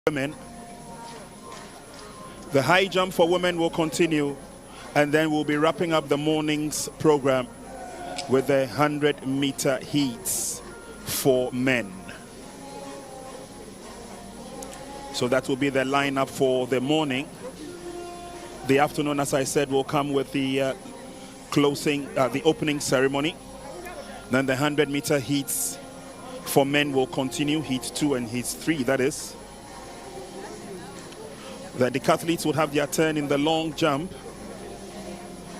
women. The high jump for women will continue, and then we'll be wrapping up the morning's program with the 100-meter heats for men. So that will be the lineup for the morning. The afternoon, as I said, will come with the the opening ceremony. Then the 100-meter heats for men will continue, heat 2 and heat 3, that is. The decathletes would have their turn in the long jump,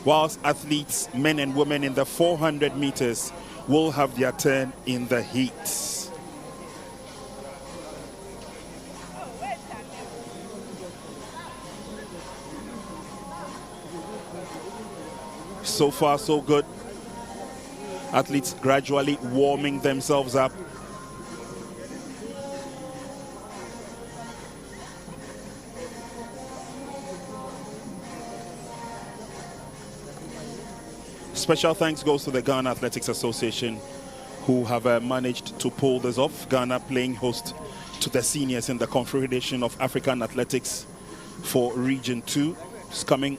whilst athletes, men and women in the 400 meters, will have their turn in the heats. So far, so good. Athletes gradually warming themselves up. Special thanks goes to the Ghana Athletics Association, who have managed to pull this off. Ghana playing host to the seniors in the Confederation of African Athletics for Region 2. It's coming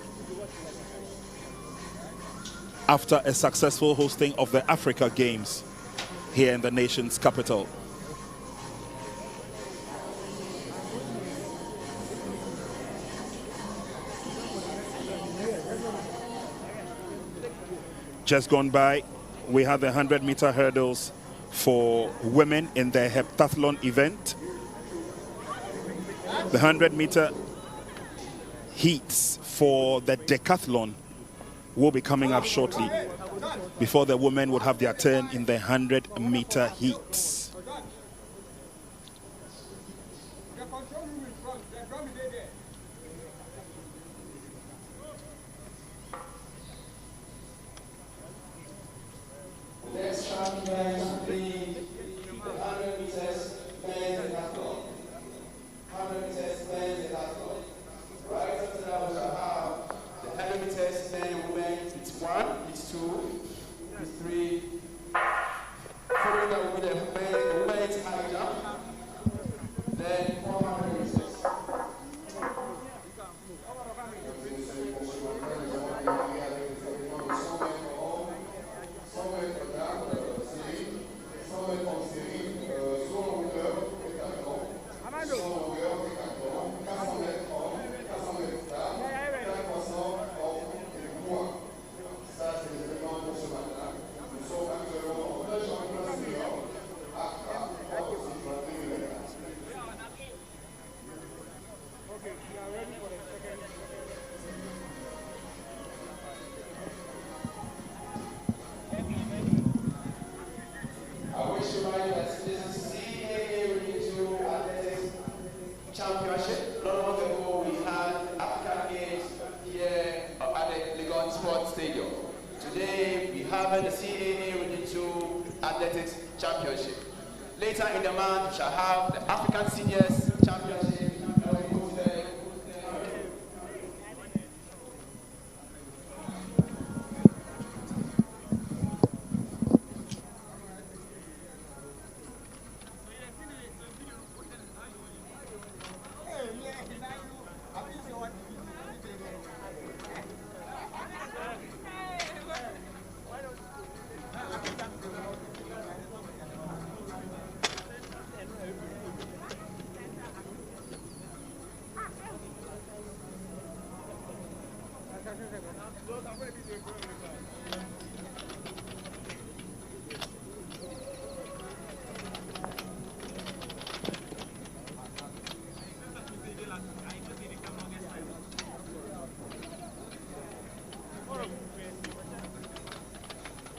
after a successful hosting of the Africa Games here in the nation's capital. Just gone by, we had the 100-meter hurdles for women in the heptathlon event. The 100-meter heats for the decathlon will be coming up shortly, before the women would have their turn in the 100-meter heats. Next champion will be the 100 meters men's decathlon. 100 meters men's decathlon. Right after that, we shall have the 100 meters men and women. It's 1, it's 2, it's 3. Following that will be the women's high jump. Then 400 meters. Championship. Not long ago, we had African Games here at the Legon Sports Stadium. Today, we have the CAA Region 2 Athletics Championship. Later in the month, we shall have the African Seniors Championship.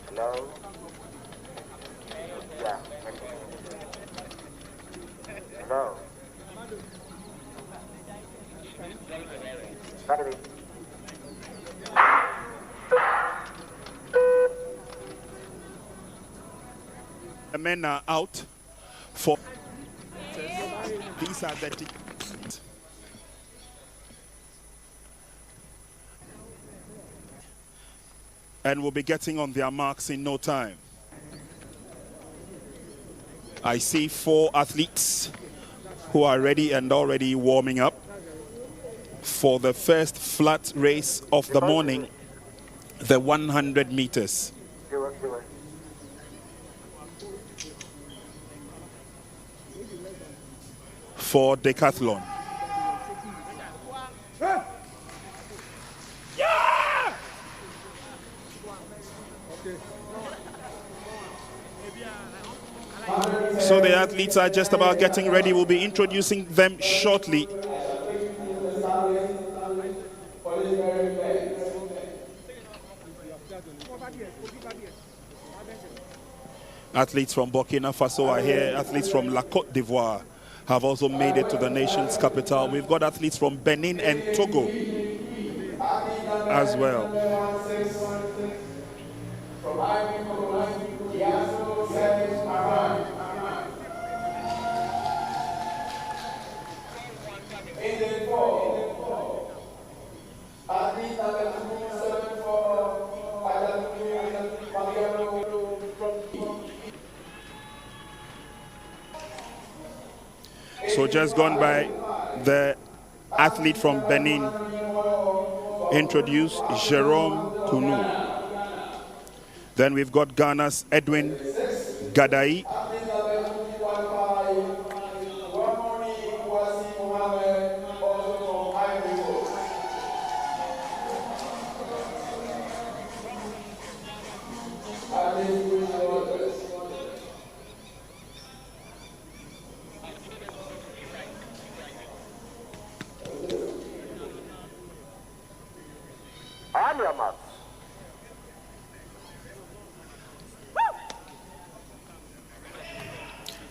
Hello? Yeah. Hello? Sorry. The men are out for these are the and will be getting on their marks in no time. I see 4 athletes who are ready and already warming up for the first flat race of the morning, the 100 meters. For decathlon. So the athletes are just about getting ready. We'll be introducing them shortly. Athletes from Burkina Faso are here. Athletes from La Côte d'Ivoire have also made it to the nation's capital. We've got athletes from Benin and Togo as well. So just gone by, the athlete from Benin introduced Jerome Kunu. Then we've got Ghana's Edwin Gadai.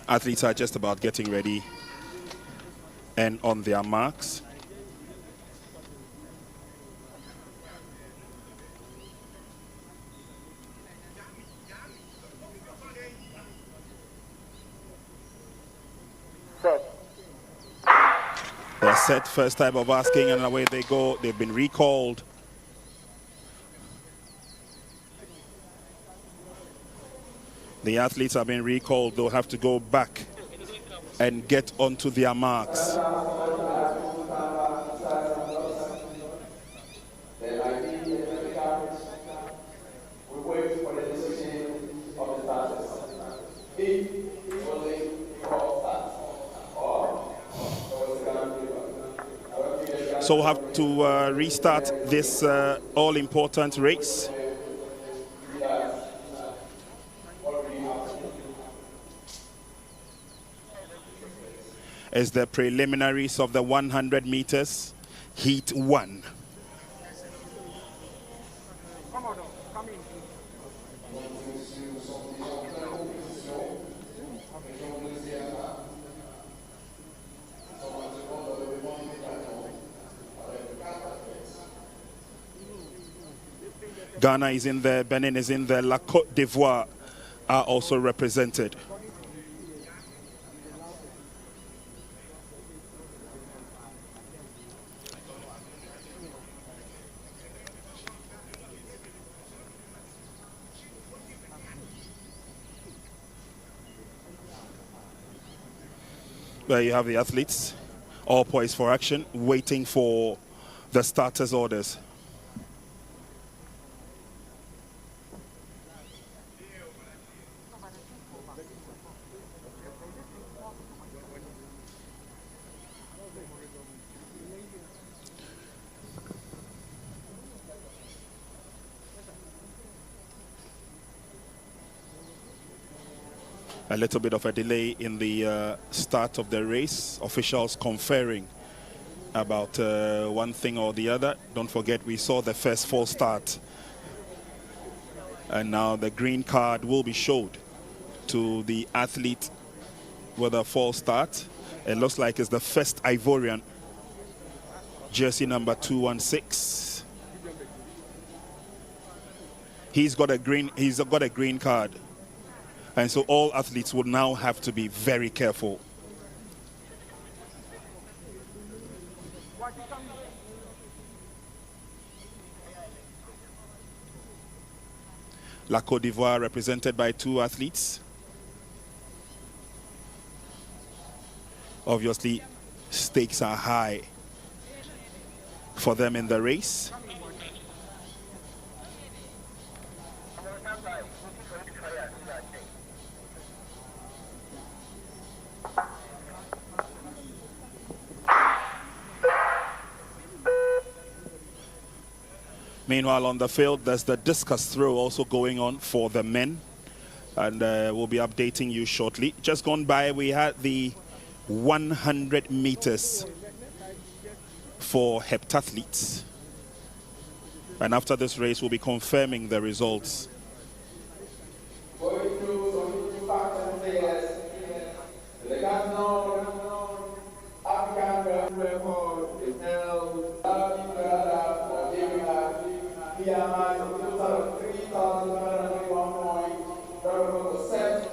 Athletes are just about getting ready and on their marks. They're set, first time of asking, and away they go. They've been recalled. The athletes have been recalled. They'll have to go back and get onto their marks. So we'll have to restart this all-important race. As the preliminaries of the 100 meters, heat 1. Ghana is in there, Benin is in there, La Côte d'Ivoire are also represented. There you have the athletes, all poised for action, waiting for the starters' orders. A little bit of a delay in the start of the race. Officials conferring about one thing or the other. Don't forget, we saw the first false start. And now the green card will be showed to the athlete with a false start. It looks like it's the first Ivorian, jersey number 216. He's got a green card. And so all athletes would now have to be very careful. La Côte d'Ivoire represented by 2 athletes. Obviously, stakes are high for them in the race. Meanwhile, on the field, there's the discus throw also going on for the men. And we'll be updating you shortly. Just gone by, we had the 100 meters for heptathletes. And after this race, we'll be confirming the results. Going through some facts and figures. The decathlon African record is now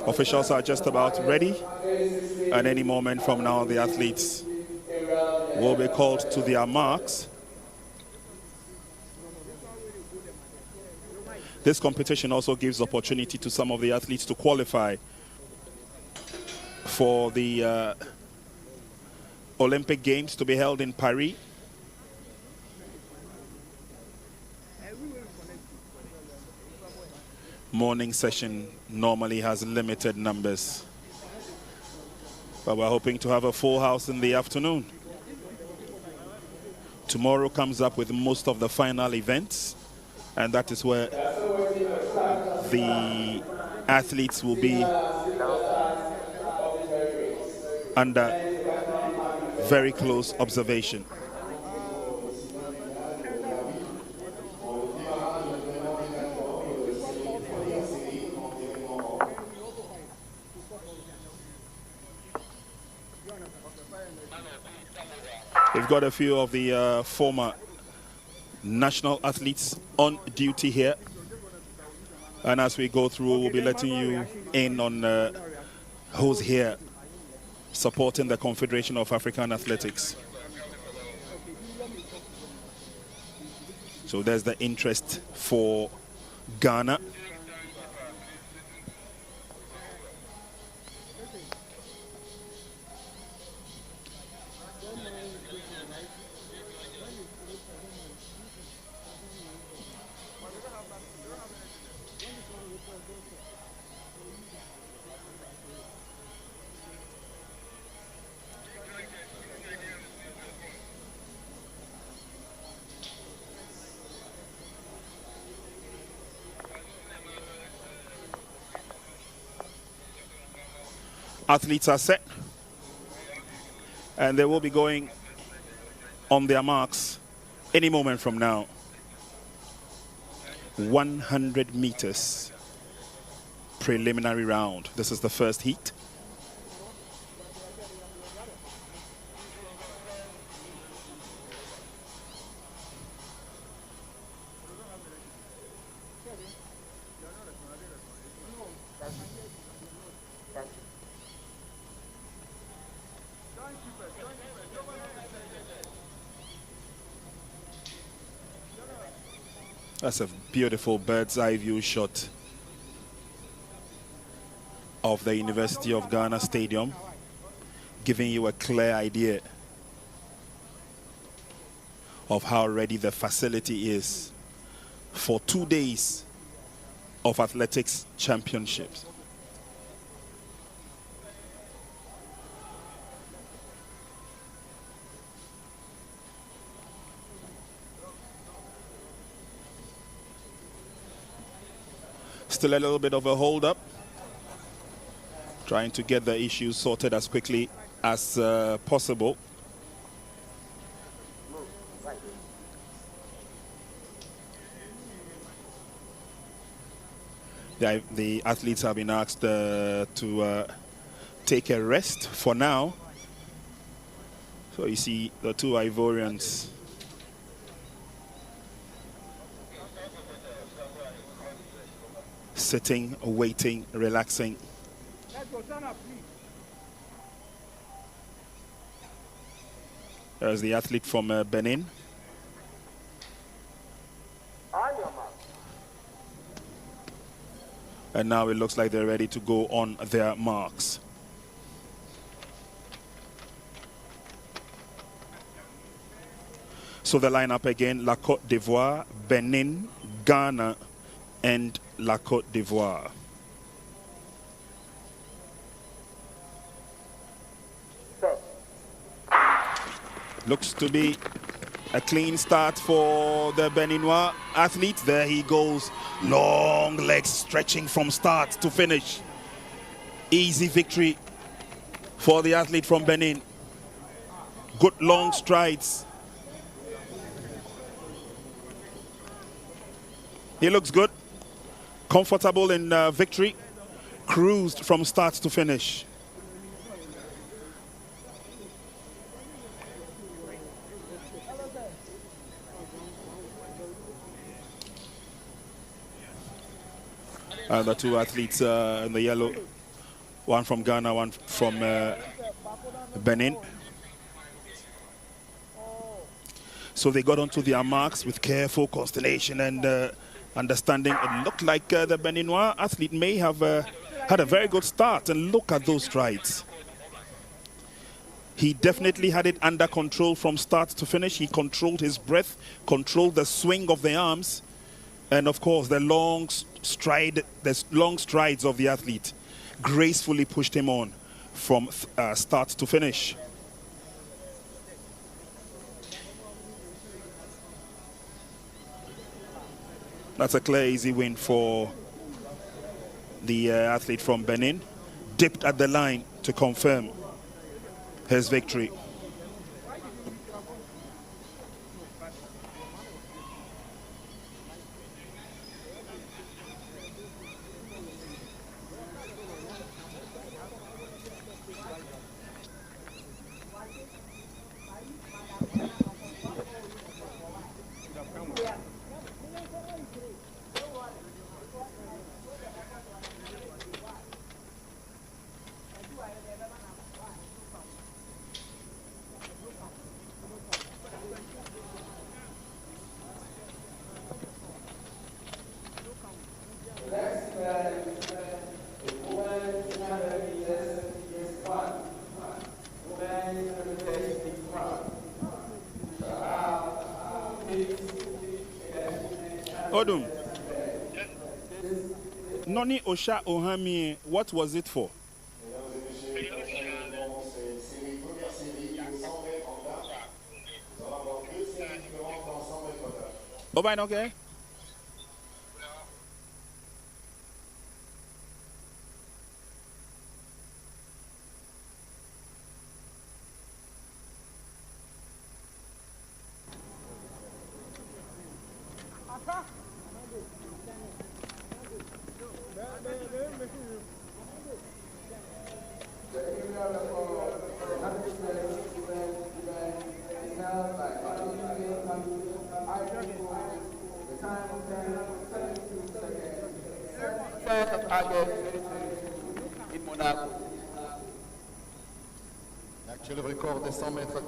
Officials are just about ready, and any moment from now the athletes will be called to their marks. This competition also gives opportunity to some of the athletes to qualify for the Olympic Games to be held in Paris. Morning session normally has limited numbers, but we're hoping to have a full house in the afternoon. Tomorrow comes up with most of the final events, and that is where the athletes will be under very close observation. We've got a few of the former national athletes on duty here. And as we go through, we'll be letting you in on who's here supporting the Confederation of African Athletics. So there's the interest for Ghana. Athletes are set, and they will be going on their marks any moment from now. 100 meters preliminary round. This is the first heat. That's a beautiful bird's eye view shot of the University of Ghana Stadium, giving you a clear idea of how ready the facility is for 2 days of athletics championships. Still a little bit of a hold up, trying to get the issues sorted as quickly as possible. The athletes have been asked to take a rest for now. So you see the two Ivorians sitting, waiting, relaxing. There's the athlete from Benin. And now it looks like they're ready to go on their marks. So the lineup again: La Côte d'Ivoire, Benin, Ghana, and La Côte d'Ivoire. Looks to be a clean start for the Beninois athlete. There he goes. Long legs stretching from start to finish. Easy victory for the athlete from Benin. Good long strides. He looks good. Comfortable in victory. Cruised from start to finish. The two athletes in the yellow, one from Ghana, one from Benin. So they got onto their marks with careful constellation and understanding. It looked like the Beninois athlete may have had a very good start, and look at those strides. He definitely had it under control from start to finish. He controlled his breath, controlled the swing of the arms, and of course the long strides of the athlete gracefully pushed him on from start to finish. That's a clear, easy win for the athlete from Benin. Dipped at the line to confirm his victory. Odum. Noni Osha Ohami, what was it for? Bye-bye, okay? L'actuel record des 100 mètres.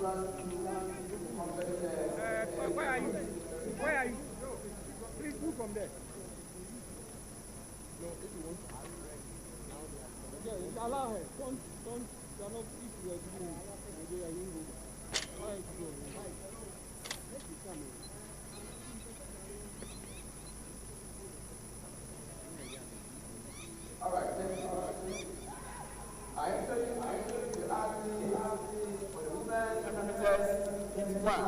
Where are you? Where are you? Please move from there. No, if you want to ask her. Yeah, allow her. Don't, you're not, if you are doing it, why are you doing it? Let me come in. All right, I am telling you to ask me for the women test in one.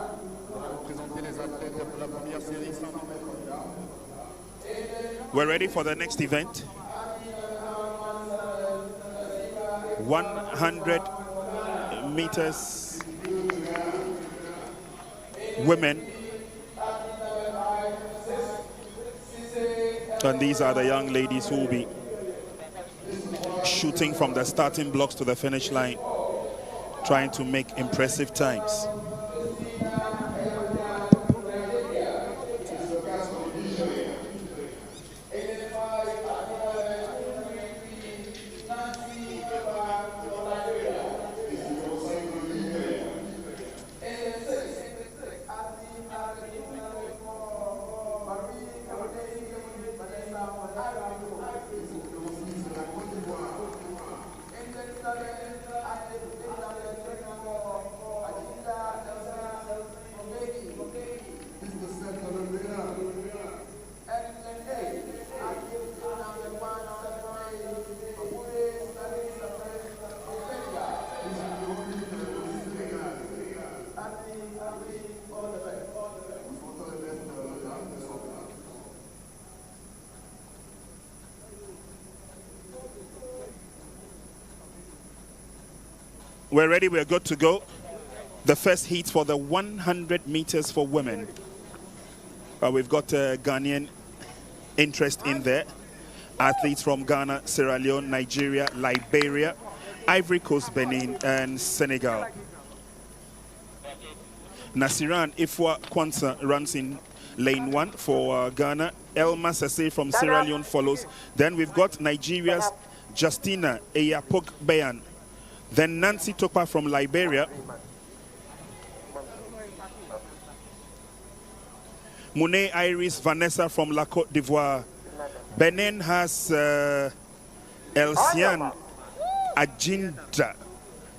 On va vous présenter les athlètes pour la première série 100 mètres. We're ready for the next event. 100 meters women. And these are the young ladies who will be shooting from the starting blocks to the finish line, trying to make impressive times. We're ready, we're good to go. The first heat for the 100 meters for women. We've got Ghanaian interest in there. Athletes from Ghana, Sierra Leone, Nigeria, Liberia, Ivory Coast, Benin, and Senegal. Nasiran Ifwa Kwanza runs in lane 1 for Ghana. Elma Sese from Sierra Leone follows. Then we've got Nigeria's Justina Eyapok Bayan. Then Nancy Topa from Liberia. Monet Iris Vanessa from La Côte d'Ivoire. Benin has Elsian Ajinda.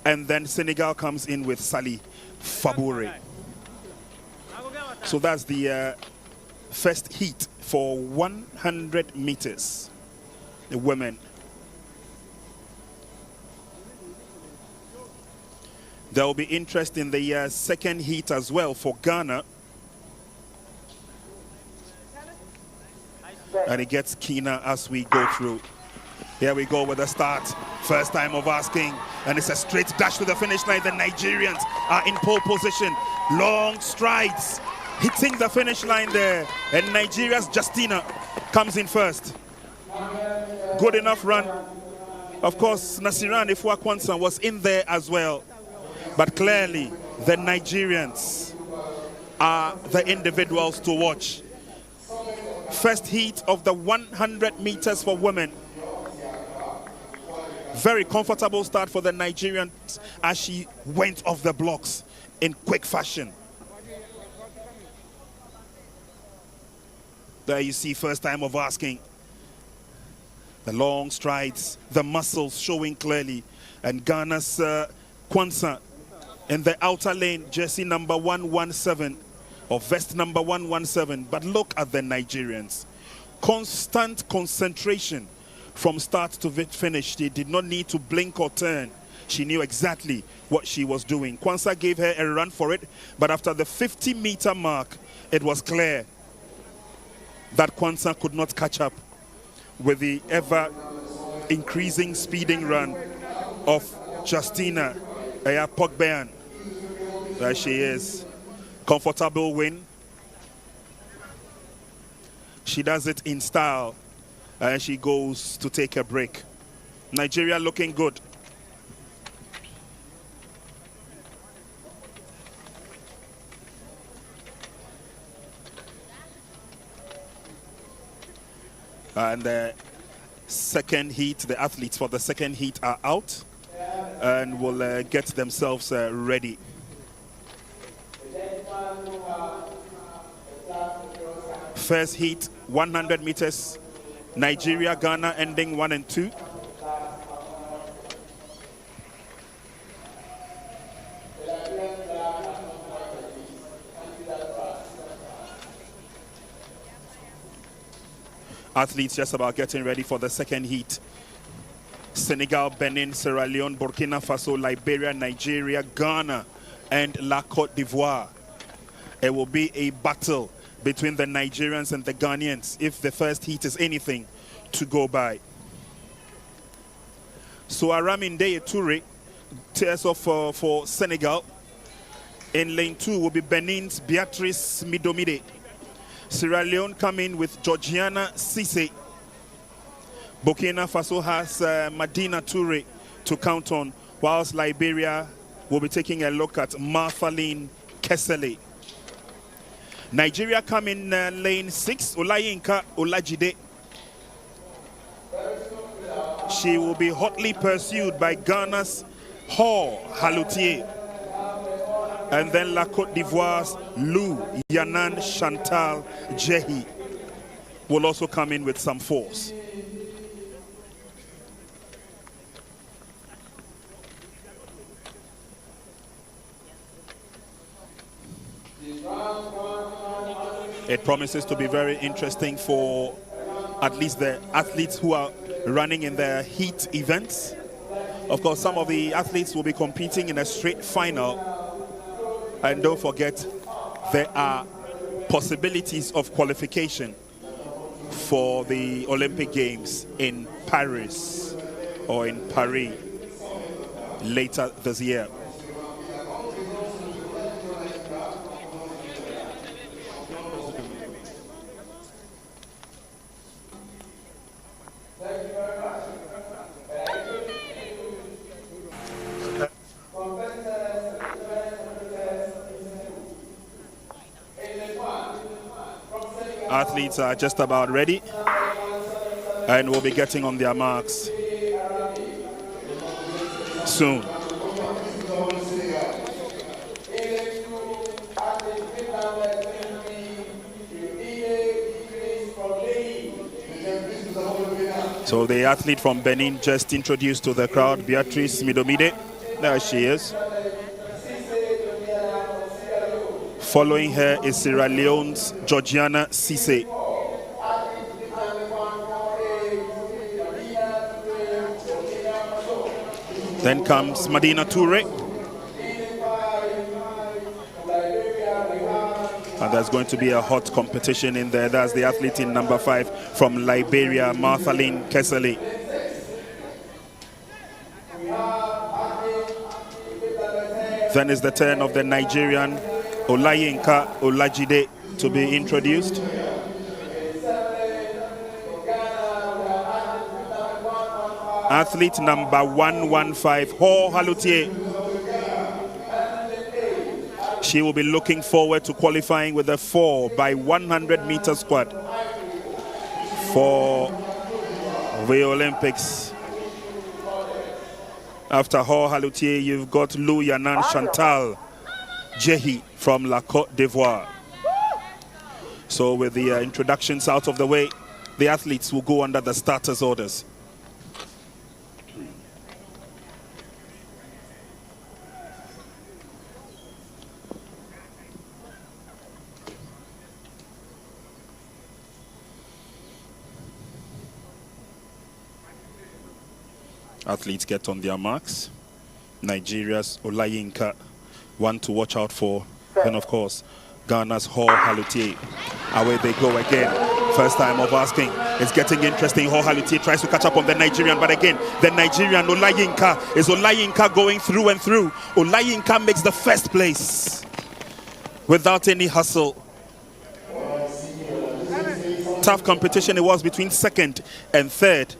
And then Senegal comes in with Sally Faboure. So that's the first heat for 100 meters. The women. There will be interest in the second heat as well for Ghana. And it gets keener as we go through. Here we go with the start. First time of asking. And it's a straight dash to the finish line. The Nigerians are in pole position. Long strides. Hitting the finish line there. And Nigeria's Justina comes in first. Good enough run. Of course, Nasiran Ifwa Kwanza was in there as well. But clearly, the Nigerians are the individuals to watch. First heat of the 100 meters for women. Very comfortable start for the Nigerians as she went off the blocks in quick fashion. There you see first time of asking. The long strides, the muscles showing clearly. And Ghana's Kwanza in the outer lane, jersey number 117 or vest number 117. But look at the Nigerians. Constant concentration from start to finish. She did not need to blink or turn. She knew exactly what she was doing. Kwanza gave her a run for it, but after the 50-meter mark, it was clear that Kwanza could not catch up with the ever-increasing speeding run of Justina Eyapok. There she is. Comfortable win. She does it in style. And she goes to take a break. Nigeria looking good. And the second heat, the athletes for the second heat are out and will get themselves ready. First heat, 100 meters. Nigeria, Ghana ending 1 and 2. Athletes just about getting ready for the second heat. Senegal, Benin, Sierra Leone, Burkina Faso, Liberia, Nigeria, Ghana, and La Côte d'Ivoire. It will be a battle between the Nigerians and the Ghanaians if the first heat is anything to go by. So Araminde Toure tears off for Senegal. In lane 2 will be Benin's Beatrice Midomide. Sierra Leone come in with Georgiana Cisse. Burkina Faso has Madina Toure to count on, whilst Liberia will be taking a look at Marthaline Kesele. Nigeria come in lane 6, Olayinka Olajide. She will be hotly pursued by Ghana's Hor Halutier. And then La Côte d'Ivoire's Lou Yanan Chantal Jehi will also come in with some force. It promises to be very interesting for at least the athletes who are running in their heat events. Of course, some of the athletes will be competing in a straight final. And don't forget, there are possibilities of qualification for the Olympic Games in Paris or in Paris later this year. Athletes are just about ready and will be getting on their marks soon. So the athlete from Benin just introduced to the crowd, Beatrice Midomide. There she is. Following her is Sierra Leone's Georgiana Cisse. Then comes Madina Toure. And there's going to be a hot competition in there. That's the athlete in number 5 from Liberia, Marthaline Kesele. Then is the turn of the Nigerian Olayinka Olajide to be introduced. Athlete number 115, Hor Halutier. She will be looking forward to qualifying with a 4 by 100 meter squad for the Olympics. After Hor Halutier, you've got Lou Yanan Chantal Jehi from La Côte d'Ivoire. So with the introductions out of the way, the athletes will go under the starters' orders. Athletes get on their marks. Nigeria's Olayinka, one to watch out for. And of course, Ghana's Hor Halutier. Away they go again. First time of asking. It's getting interesting. Hor Halutier tries to catch up on the Nigerian, but again, the Nigerian Olayinka is Olayinka going through and through. Olayinka makes the first place without any hustle. Tough competition it was between second and third.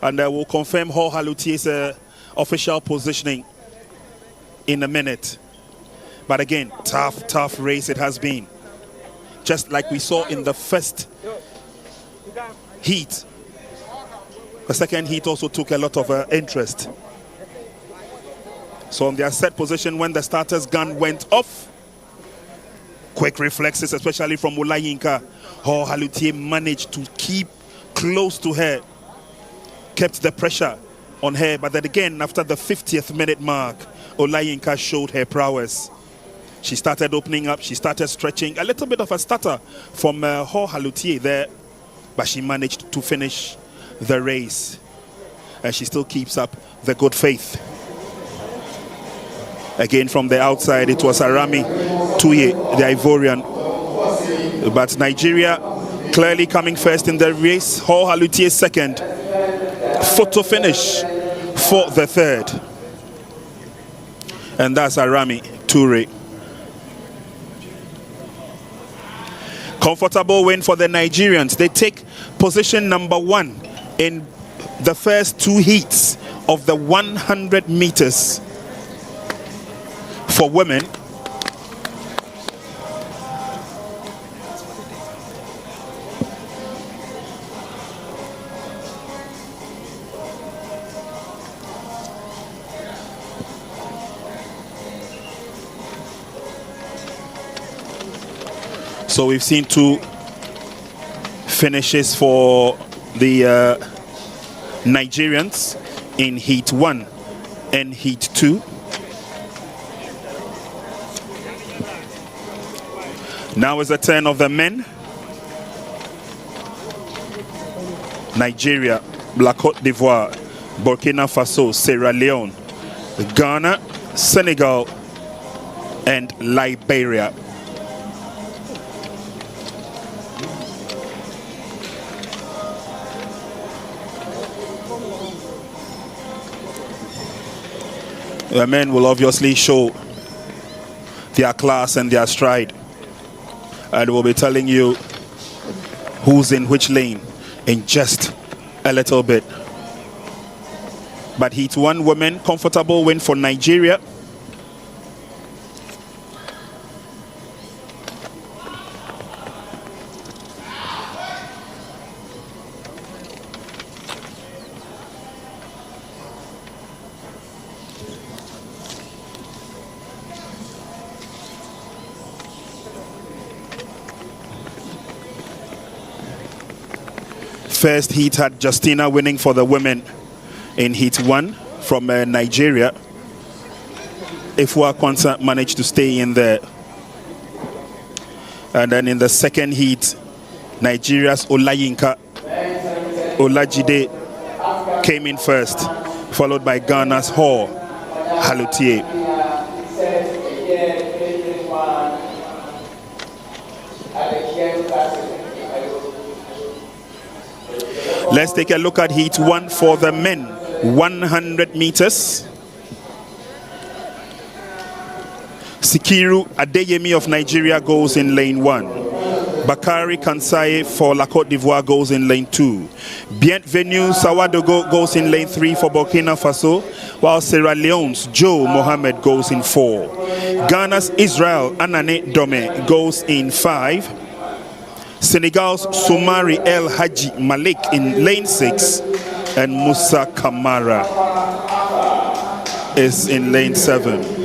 And I will confirm Hor Halutier's official positioning in a minute. But again, tough race it has been. Just like we saw in the first heat. The second heat also took a lot of interest. So on their set position, when the starter's gun went off, Quick reflexes, especially from Olayinka. Oh, Halutier managed to keep close to her, kept the pressure on her. But then again, after the 50th minute mark, Olayinka showed her prowess. She started opening up, she started stretching. A little bit of a stutter from Ho Halutier there, but she managed to finish the race. And she still keeps up the good faith. Again, from the outside, it was Arami Tuye, the Ivorian. But Nigeria clearly coming first in the race. Ho Halutier second. Photo finish for the third. And that's Arami Ture. Comfortable win for the Nigerians. They take position number 1 in the first 2 heats of the 100 meters for women. So we've seen 2 finishes for the Nigerians in Heat 1 and Heat 2. Now is the turn of the men. Nigeria, Côte d'Ivoire, Burkina Faso, Sierra Leone, Ghana, Senegal, and Liberia. The men will obviously show their class and their stride, and we'll be telling you who's in which lane in just a little bit. But Heat 1 women, comfortable win for Nigeria. First heat had Justina winning for the women in Heat 1 from Nigeria. Ifua Kwanzaa managed to stay in there. And then in the second heat, Nigeria's Olayinka Olajide came in first, followed by Ghana's Ho Halutier. Let's take a look at Heat 1 for the men. 100 meters. Sikiru Adeyemi of Nigeria goes in lane 1. Bakari Kansaye for La Côte d'Ivoire goes in lane 2. Bienvenue Sawadogo goes in lane 3 for Burkina Faso, while Sierra Leone's Joe Mohammed goes in 4. Ghana's Israel Anane Dome goes in 5. Senegal's Soumari El Haji Malik in lane 6, and Musa Kamara is in lane 7.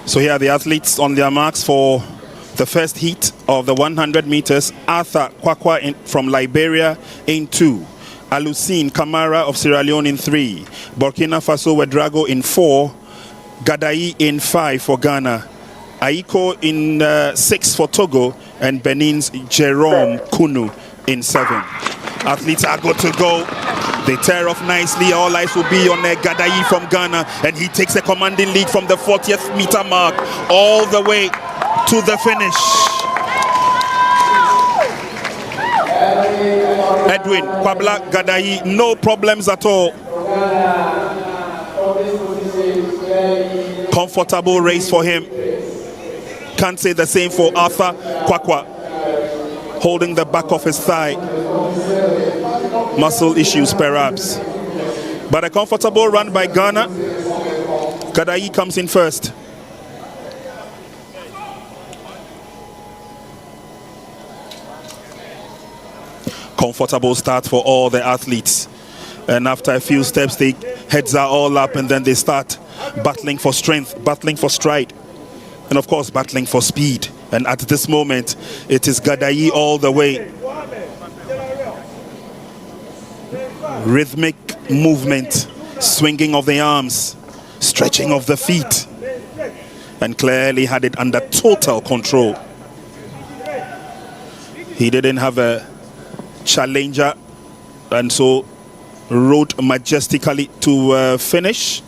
So here are the athletes on their marks for The first heat of the 100 meters, Arthur Kwakwa from Liberia in 2. Alusine Kamara of Sierra Leone in 3. Burkina Faso Wedrago in 4. Gadai in 5 for Ghana. Aiko in 6 for Togo. And Benin's Jerome Kunu in 7. Athletes are good to go. They tear off nicely. All eyes will be on Gadai from Ghana. And he takes a commanding lead from the 40th meter mark all the way to the finish. Edwin Kwabla Gadai, no problems at all. Comfortable race for him. Can't say the same for Arthur Kwakwa, holding the back of his thigh. Muscle issues perhaps. But a comfortable run by Ghana. Gadai comes in first. Comfortable start for all the athletes, and after a few steps the heads are all up, and then they start battling for strength, battling for stride, and of course battling for speed. And at this moment it is Gadai all the way. Rhythmic movement, swinging of the arms, stretching of the feet, and clearly had it under total control. He didn't have a challenger, and so rode majestically to finish.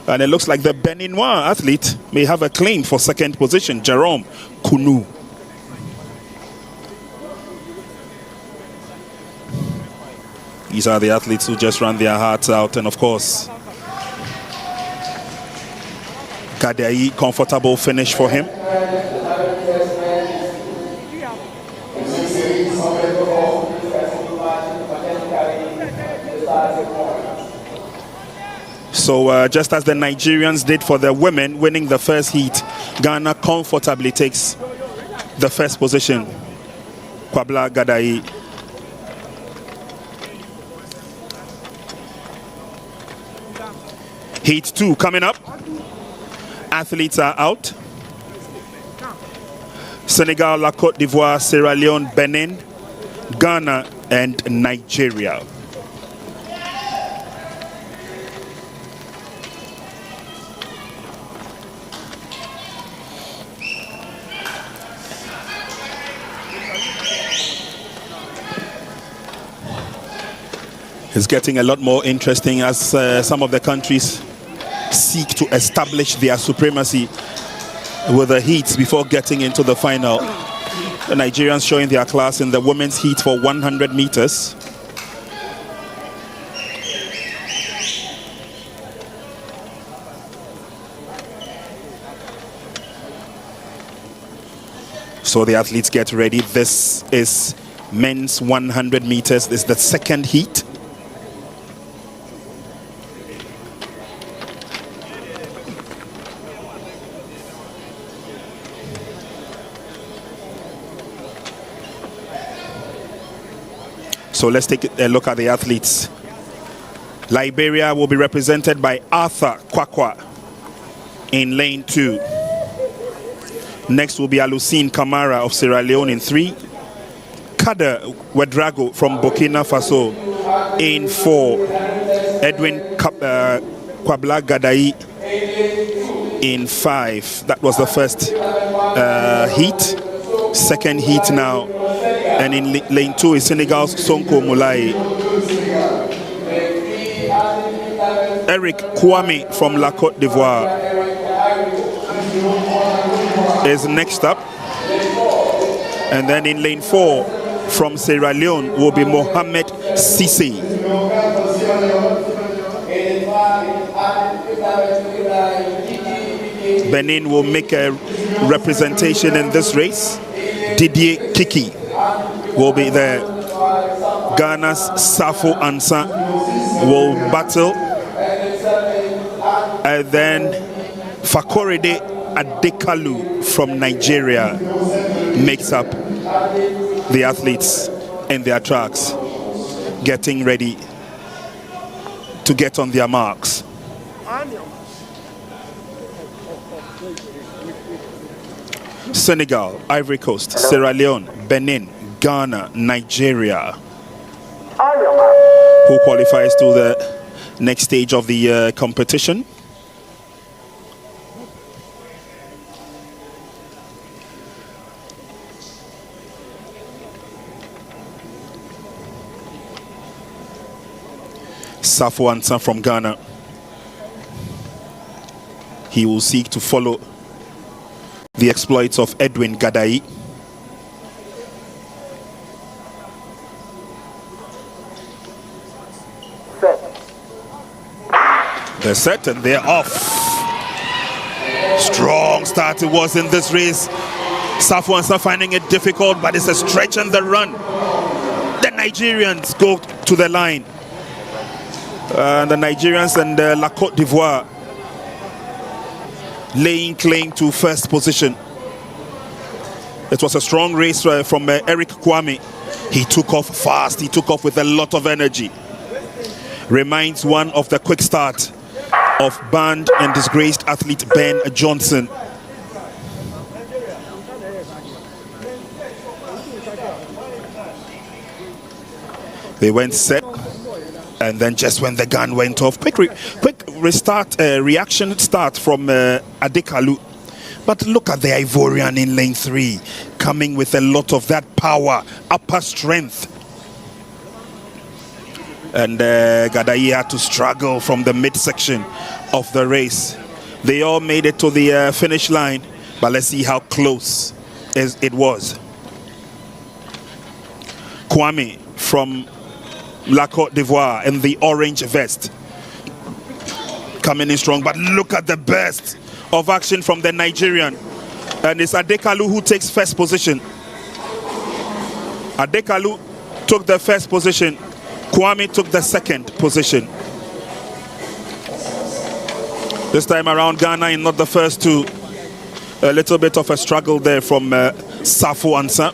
And it looks like the Beninois athlete may have a claim for second position, Jerome Kunu. These are the athletes who just ran their hearts out, and of course Gadai, comfortable finish for him. So just as the Nigerians did for the women, winning the first heat, Ghana comfortably takes the first position. Kwabla Gadai. Heat 2 coming up. Athletes are out. Senegal, La Côte d'Ivoire, Sierra Leone, Benin, Ghana, and Nigeria. It's getting a lot more interesting as some of the countries seek to establish their supremacy with the heats before getting into the final. The Nigerians showing their class in the women's heat for 100 meters. So the athletes get ready. This is men's 100 meters. This is the second heat. So let's take a look at the athletes. Liberia will be represented by Arthur Kwakwa in lane 2. Next will be Alusine Kamara of Sierra Leone in 3. Kader Wedrago from Burkina Faso in 4. Edwin Kwabla Gadai in 5. That was the first heat. Second heat now. And in lane 2 is Senegal's Sonko Moulay. Eric Kwame from La Côte d'Ivoire is next up. And then in lane 4 from Sierra Leone will be Mohamed Sisse. Benin will make a representation in this race. Didier Kiki will be there. Ghana's Safo Ansa will battle. And then Fakorede Adekalu from Nigeria makes up the athletes in their tracks, getting ready to get on their marks. Senegal, Ivory Coast, Sierra Leone, Benin, Ghana, Nigeria, who qualifies to the next stage of the competition. Safo Ansah from Ghana. He will seek to follow the exploits of Edwin Gadai. They're set and they're off. Strong start it was in this race. Safo Ansah finding it difficult, but it's a stretch and the run. The Nigerians go to the line. The Nigerians and La Côte d'Ivoire laying claim to first position. It was a strong race from Eric Kwame. He took off fast. He took off with a lot of energy. Reminds one of the quick start of banned and disgraced athlete Ben Johnson. They went set, and then just when the gun went off, quick reaction start from Adekalu. But look at the Ivorian in lane 3, coming with a lot of that power, upper strength. And Gadai had to struggle from the midsection of the race. They all made it to the finish line, but let's see how close it was. Kwame from La Côte d'Ivoire in the orange vest, coming in strong, but look at the burst of action from the Nigerian. And it's Adekalu who takes first position. Adekalu took the first position. Kwame took the second position. This time around, Ghana in not the first two. A little bit of a struggle there from Safo Ansah.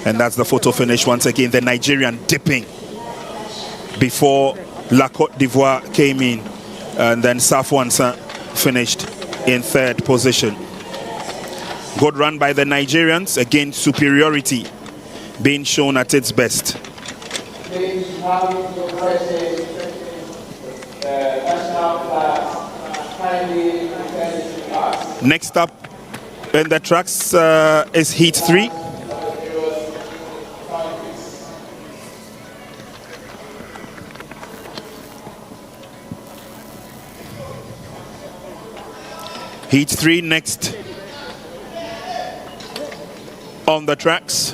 And that's the photo finish once again. The Nigerian dipping before La Côte d'Ivoire came in. And then Safo Ansah finished in third position. Good run by the Nigerians. Again, superiority being shown at its best. Next up in the tracks is Heat 3. Heat 3 next on the tracks.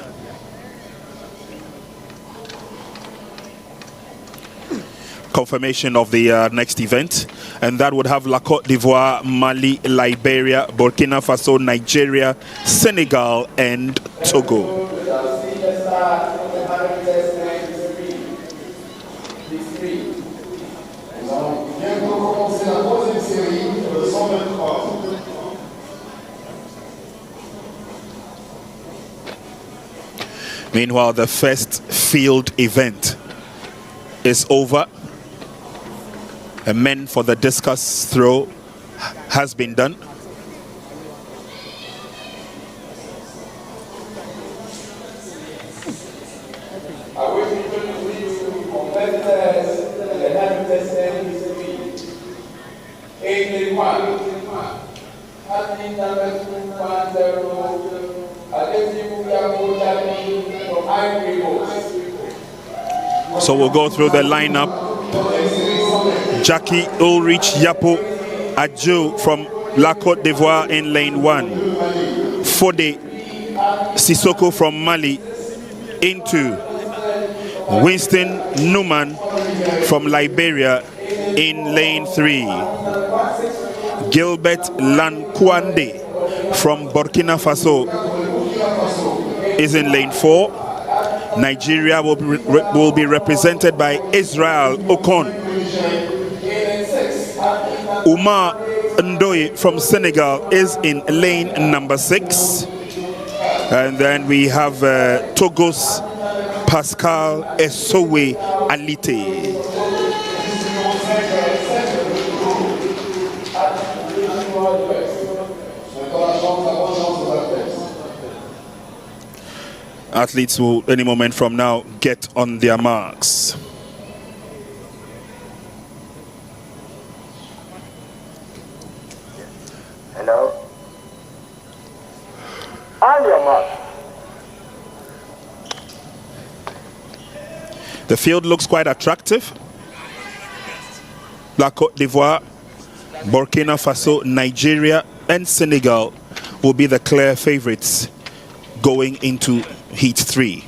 Confirmation of the next event, and that would have La Côte d'Ivoire, Mali, Liberia, Burkina Faso, Nigeria, Senegal, and Togo. Meanwhile, the first field event is over. A men for the discus throw has been done. So we'll go through the lineup. Jackie Ulrich Yapo Adjo from La Côte d'Ivoire in lane 1. Fode Sissoko from Mali in 2. Winston Newman from Liberia in lane 3. Gilbert Lankwande from Burkina Faso is in lane 4. Nigeria will be represented by Israel Okon. Umar Ndoye from Senegal is in lane number 6. And then we have Togo's Pascal Esowe Alite. Athletes will, any moment from now, get on their marks. Hello? On your mark. The field looks quite attractive. La Côte d'Ivoire, Burkina Faso, Nigeria, and Senegal will be the clear favorites going into Heat 3.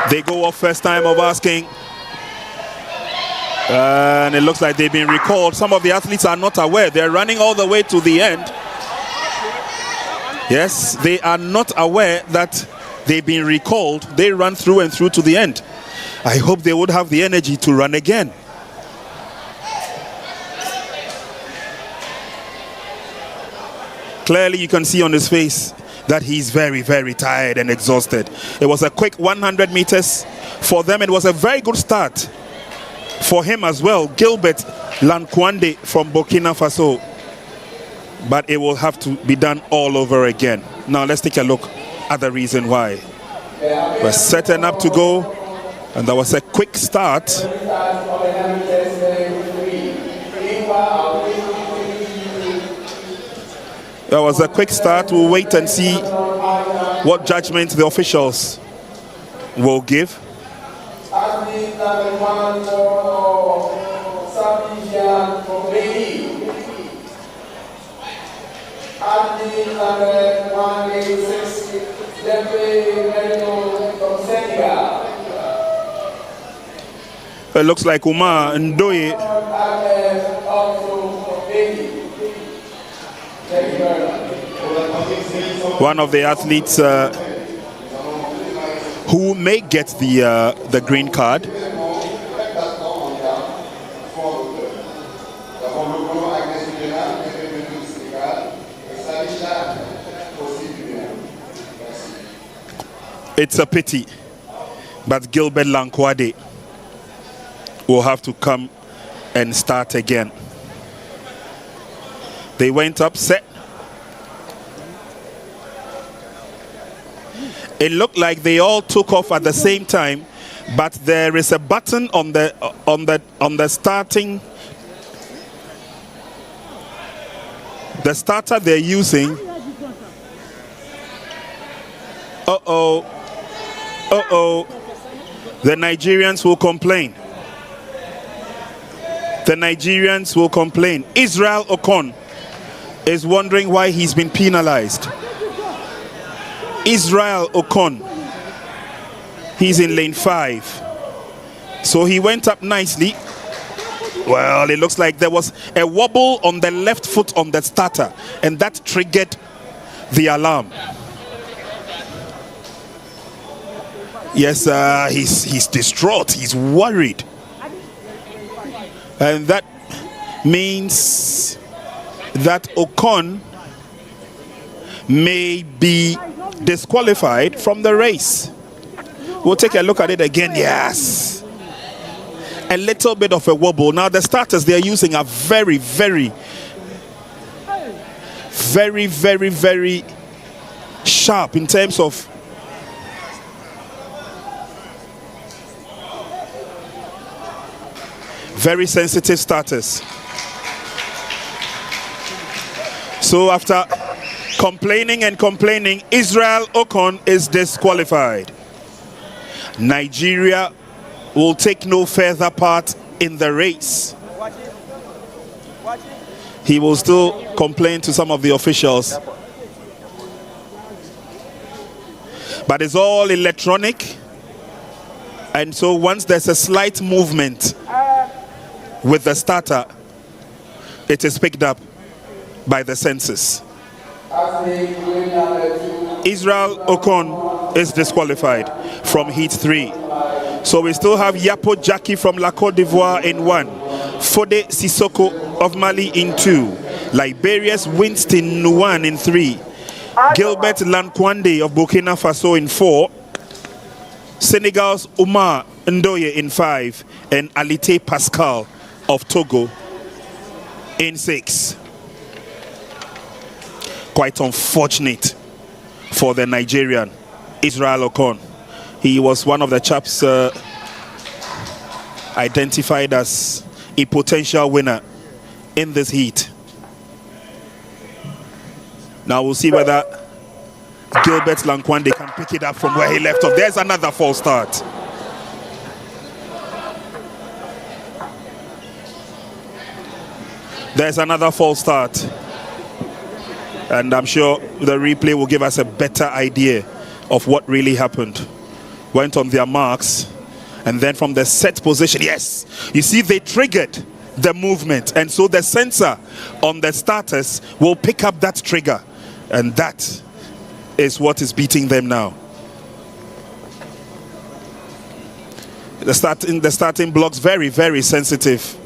They go off first time of asking. And it looks like they've been recalled. Some of the athletes are not aware. They're running all the way to the end. Yes, they are not aware that they've been recalled. They run through and through to the end. I hope they would have the energy to run again. Clearly you can see on his face that he's very, very tired and exhausted. It was a quick 100 meters for them. It was a very good start for him as well, Gilbert Lankwande from Burkina Faso. But it will have to be done all over again. Now let's take a look at the reason why. We're setting up to go, and that was a quick start. That was a quick start. We'll wait and see what judgment the officials will give. It looks like Umar Ndoye one of the athletes who may get the green card. It's a pity, but Gilbert Lankwade will have to come and start again. They went up, set. It looked like they all took off at the same time, but there is a button on the starting. The starter they're using. The Nigerians will complain. The Nigerians will complain. Israel Okon is wondering why he's been penalized. Israel Okon, he's in lane 5. So he went up nicely. Well, it looks like there was a wobble on the left foot on the starter, and that triggered the alarm. Yes, he's distraught, he's worried. And that means that Okon may be disqualified from the race. We'll take a look at it again. Yes, a little bit of a wobble. Now the starters they're using are very sharp in terms of very sensitive starters. So after complaining and complaining, Israel Okon is disqualified. Nigeria will take no further part in the race. He will still complain to some of the officials. But it's all electronic. And so once there's a slight movement with the starter, it is picked up by the sensors. Israel Okon is disqualified from Heat 3. So we still have Yapo Jackie from La Côte d'Ivoire in 1, Fode Sissoko of Mali in 2. Liberia's Winston Nuwan in 3. Gilbert Lankwande of Burkina Faso in 4. Senegal's Oumar Ndoye in 5. And Alite Pascal of Togo in 6. Quite unfortunate for the Nigerian, Israel Okon. He was one of the chaps identified as a potential winner in this heat. Now we'll see whether Gilbert Lankwande can pick it up from where he left off. There's another false start. There's another false start. And I'm sure the replay will give us a better idea of what really happened. Went on their marks, and then from the set position, yes, you see they triggered the movement, and so the sensor on the starters will pick up that trigger, and that is what is beating them now. The starting blocks, very, very sensitive.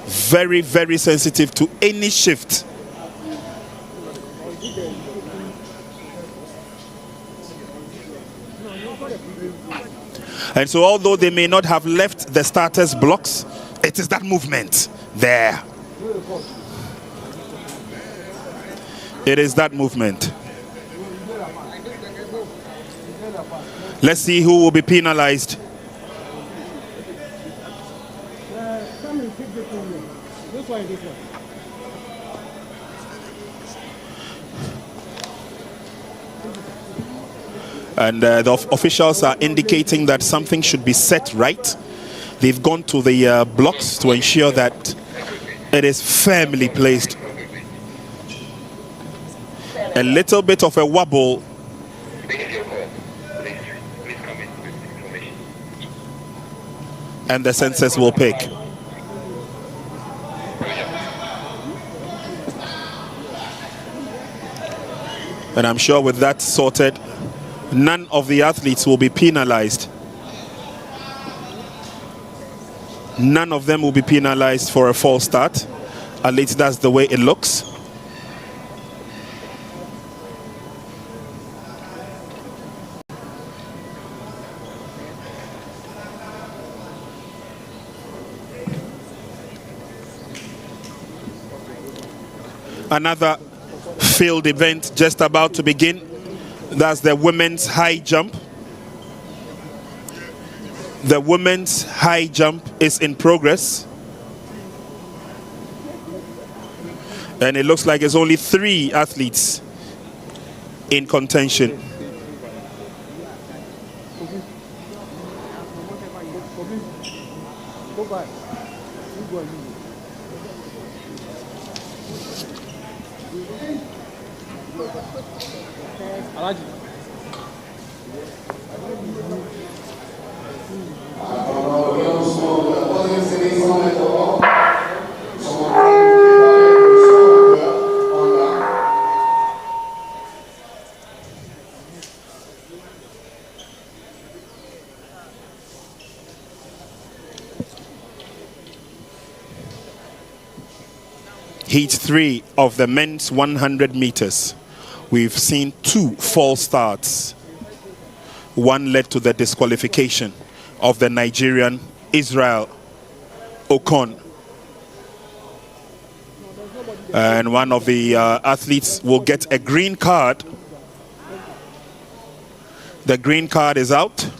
Very, very sensitive to any shift. And so although they may not have left the starters blocks, it is that movement there. It is that movement. Let's see who will be penalized. And the officials are indicating that something should be set right. They've gone to the blocks to ensure that it is firmly placed. A little bit of a wobble. And the sensors will pick. And I'm sure with that sorted, none of the athletes will be penalized. None of them will be penalized for a false start. At least that's the way it looks. Another field event just about to begin. That's the women's high jump. The women's high jump is in progress. And it looks like there's only 3 athletes in contention. Heat 3 of the men's 100 meters. We've seen 2 false starts. One led to the disqualification of the Nigerian Israel Okon. And one of the athletes will get a green card. The green card is out.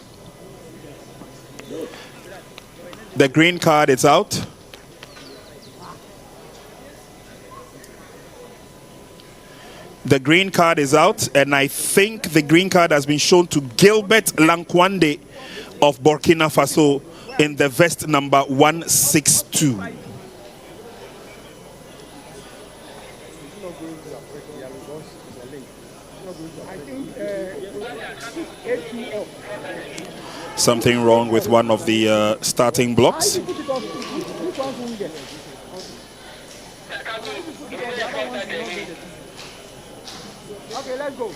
The green card is out. The green card is out, and I think the green card has been shown to Gilbert Lankwande of Burkina Faso in the vest number 162. Something wrong with one of the starting blocks. Okay, let's go.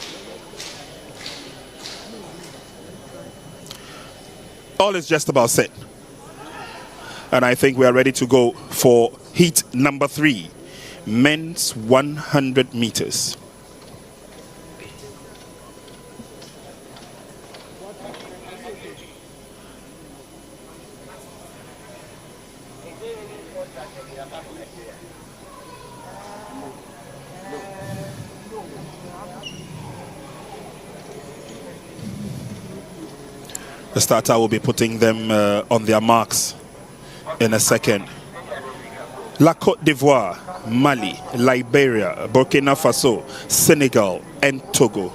All is just about set. And I think we are ready to go for heat number 3, men's 100 meters. The starter will be putting them on their marks in a second. La Côte d'Ivoire, Mali, Liberia, Burkina Faso, Senegal, and Togo.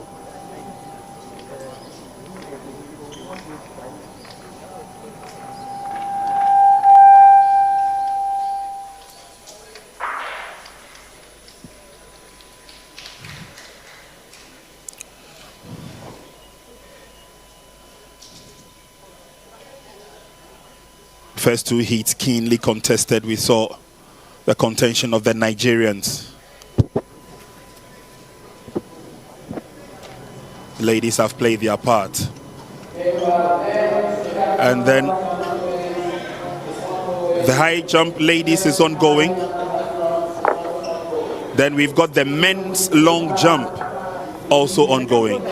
First 2 heats keenly contested. We saw the contention of the Nigerians. Ladies have played their part. And then the high jump ladies is ongoing. Then we've got the men's long jump also ongoing.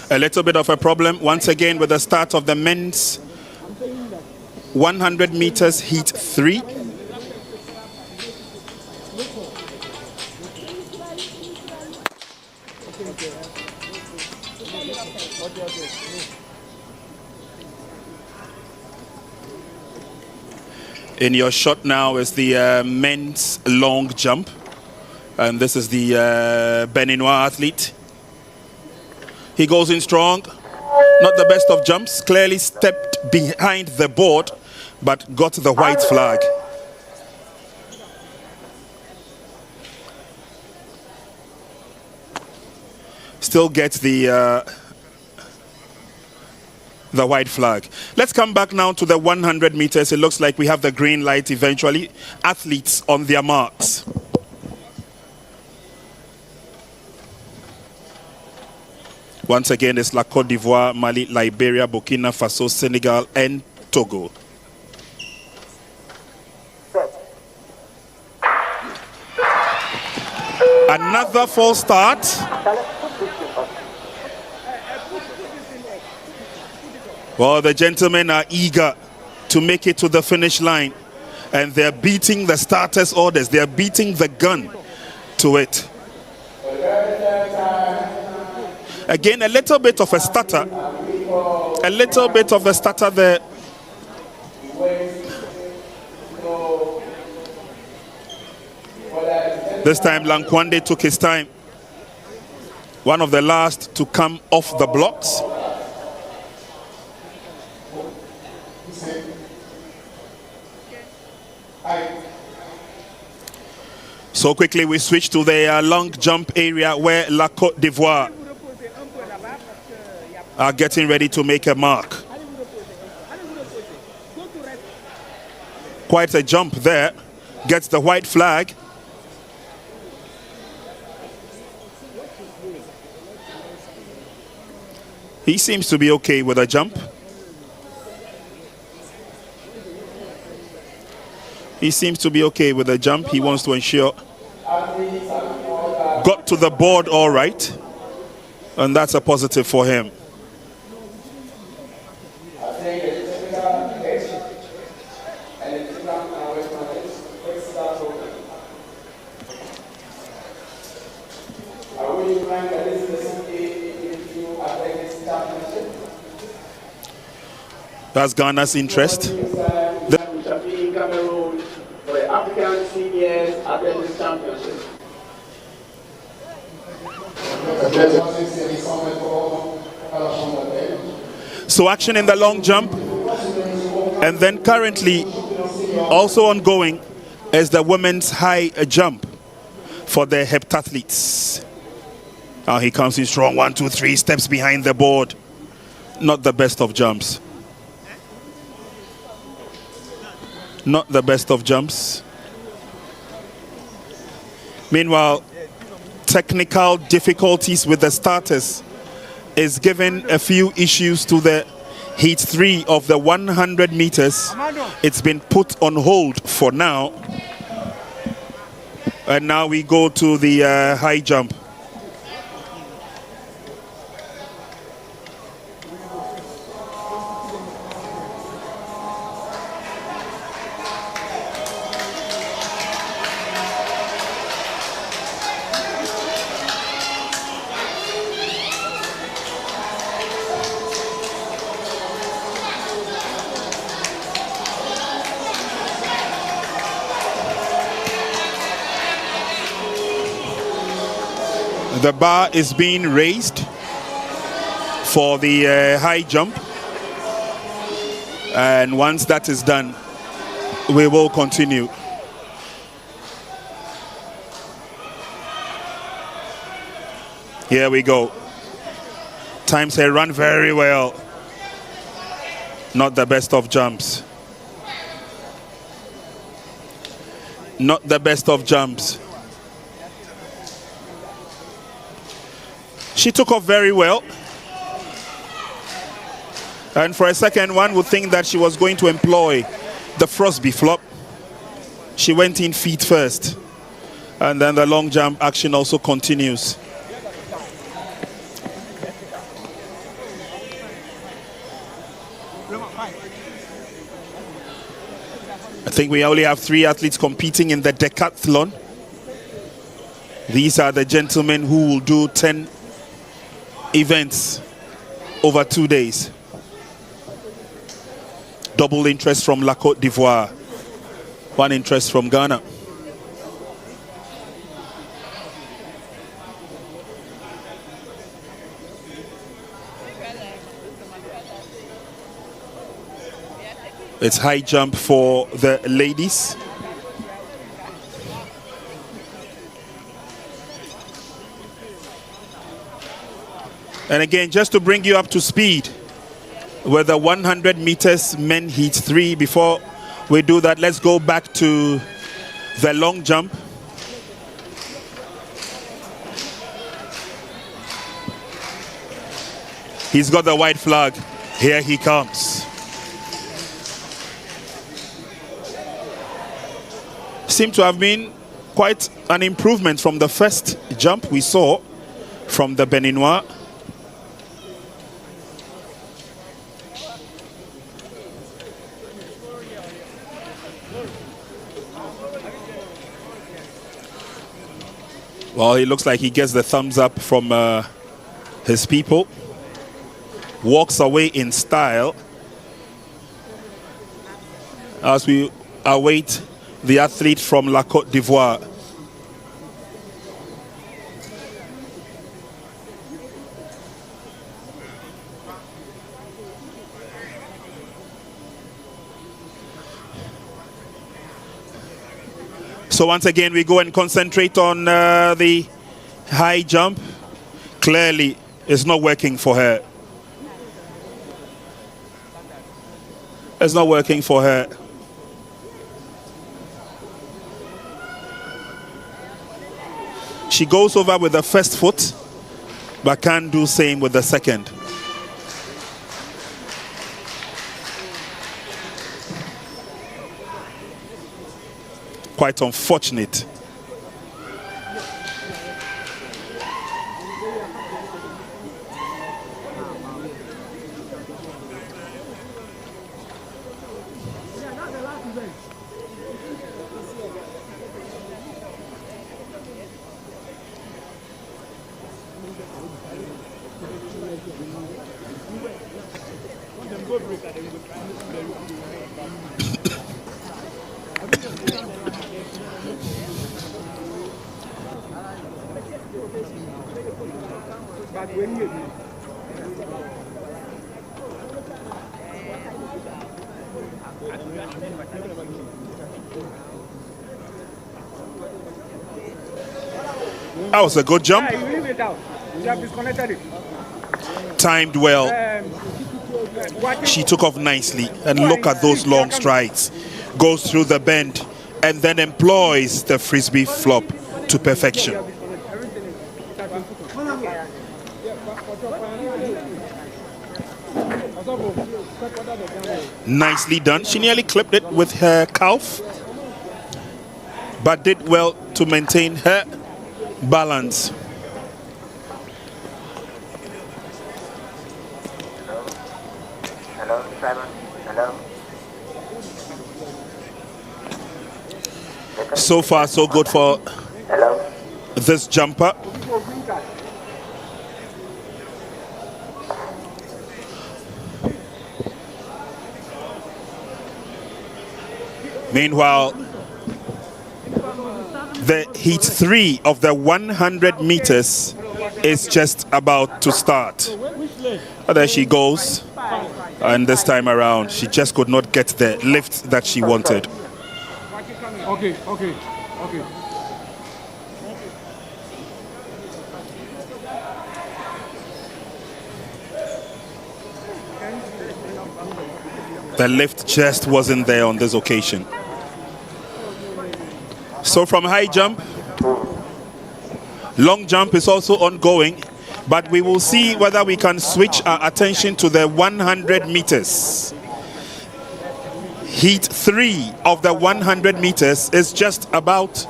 A little bit of a problem once again with the start of the men's 100 meters heat 3. In your shot now is the men's long jump, and this is the Beninois athlete. He goes in strong, not the best of jumps, clearly stepped behind the board, but got the white flag. Still gets the white flag. Let's come back now to the 100 meters. It looks like we have the green light eventually. Athletes on their marks. Once again, it's La Côte d'Ivoire, Mali, Liberia, Burkina Faso, Senegal, and Togo. Another false start. Well, the gentlemen are eager to make it to the finish line, and they're beating the starters' orders. They're beating the gun to it. Again, a little bit of a stutter. A little bit of a stutter there. This time, Lankwande took his time. One of the last to come off the blocks. So quickly we switch to the long jump area where La Côte d'Ivoire are getting ready to make a mark. Quite a jump there. Gets the white flag. He seems to be okay with a jump. He seems to be okay with a jump. He wants to ensure. Got to the board all right. And that's a positive for him. That's Ghana's interest. So action in the long jump. And then currently also ongoing is the women's high jump for the heptathletes. Now he comes in strong, 1, 2, 3 steps behind the board. Not the best of jumps. Not the best of jumps. Meanwhile, technical difficulties with the starters is giving a few issues to the heat 3 of the 100 meters. It's been put on hold for now. And now we go to the high jump. The bar is being raised for the high jump, and once that is done, we will continue. Here we go. Times have run very well. Not the best of jumps. Not the best of jumps. She took off very well. And for a second, one would think that she was going to employ the Frosby flop. She went in feet first. And then the long jump action also continues. I think we only have 3 athletes competing in the decathlon. These are the gentlemen who will do 10 events over 2 days. Double interest from La Côte d'Ivoire, 1 interest from Ghana. It's high jump for the ladies. And again, just to bring you up to speed with the 100 meters men heat 3, before we do that, let's go back to the long jump. He's got the white flag. Here he comes. Seemed to have been quite an improvement from the first jump we saw from the Beninois. Well, he looks like he gets the thumbs up from his people. Walks away in style as we await the athlete from La Côte d'Ivoire. So once again, we go and concentrate on the high jump. Clearly, it's not working for her. It's not working for her. She goes over with the first foot, but can't do same with the second. Quite unfortunate. That was a good jump. Yeah, you leave it out. You have disconnected it. Timed well. Watch She took off nicely. And look at those long strides. Goes through the bend and then employs the frisbee flop to perfection. Nicely done. She nearly clipped it with her calf, but did well to maintain her balance. Hello, Simon. Hello. So far, so good for Hello. this jumper. Meanwhile, the heat 3 of the 100 meters is just about to start. And there she goes. And this time around, she just could not get the lift that she wanted. Okay. The lift just wasn't there on this occasion. So from high jump, long jump is also ongoing, but we will see whether we can switch our attention to the 100 meters. Heat 3 of the 100 meters is just about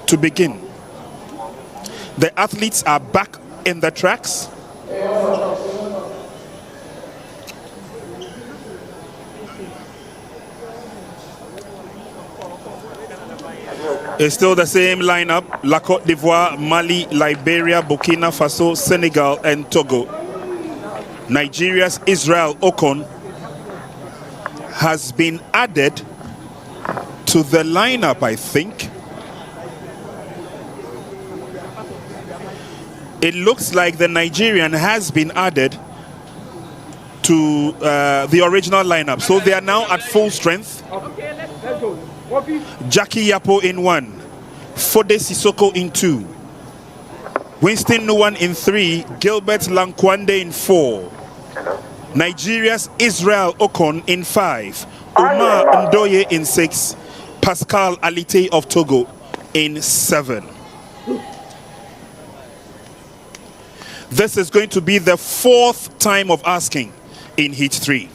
to begin. The athletes are back in the tracks. It's still the same lineup: La Côte d'Ivoire, Mali, Liberia, Burkina Faso, Senegal, and Togo. Nigeria's Israel Okon has been added to the lineup, I think. It looks like the Nigerian has been added to the original lineup. So they are now at full strength. Let's go. Jackie Yapo in 1, Fode Sissoko in 2, Winston Nuwan in 3, Gilbert Lankwande in 4, Nigeria's Israel Okon in 5, Omar Ndoye in 6, Pascal Alite of Togo in 7. This is going to be the 4th time of asking in Heat 3.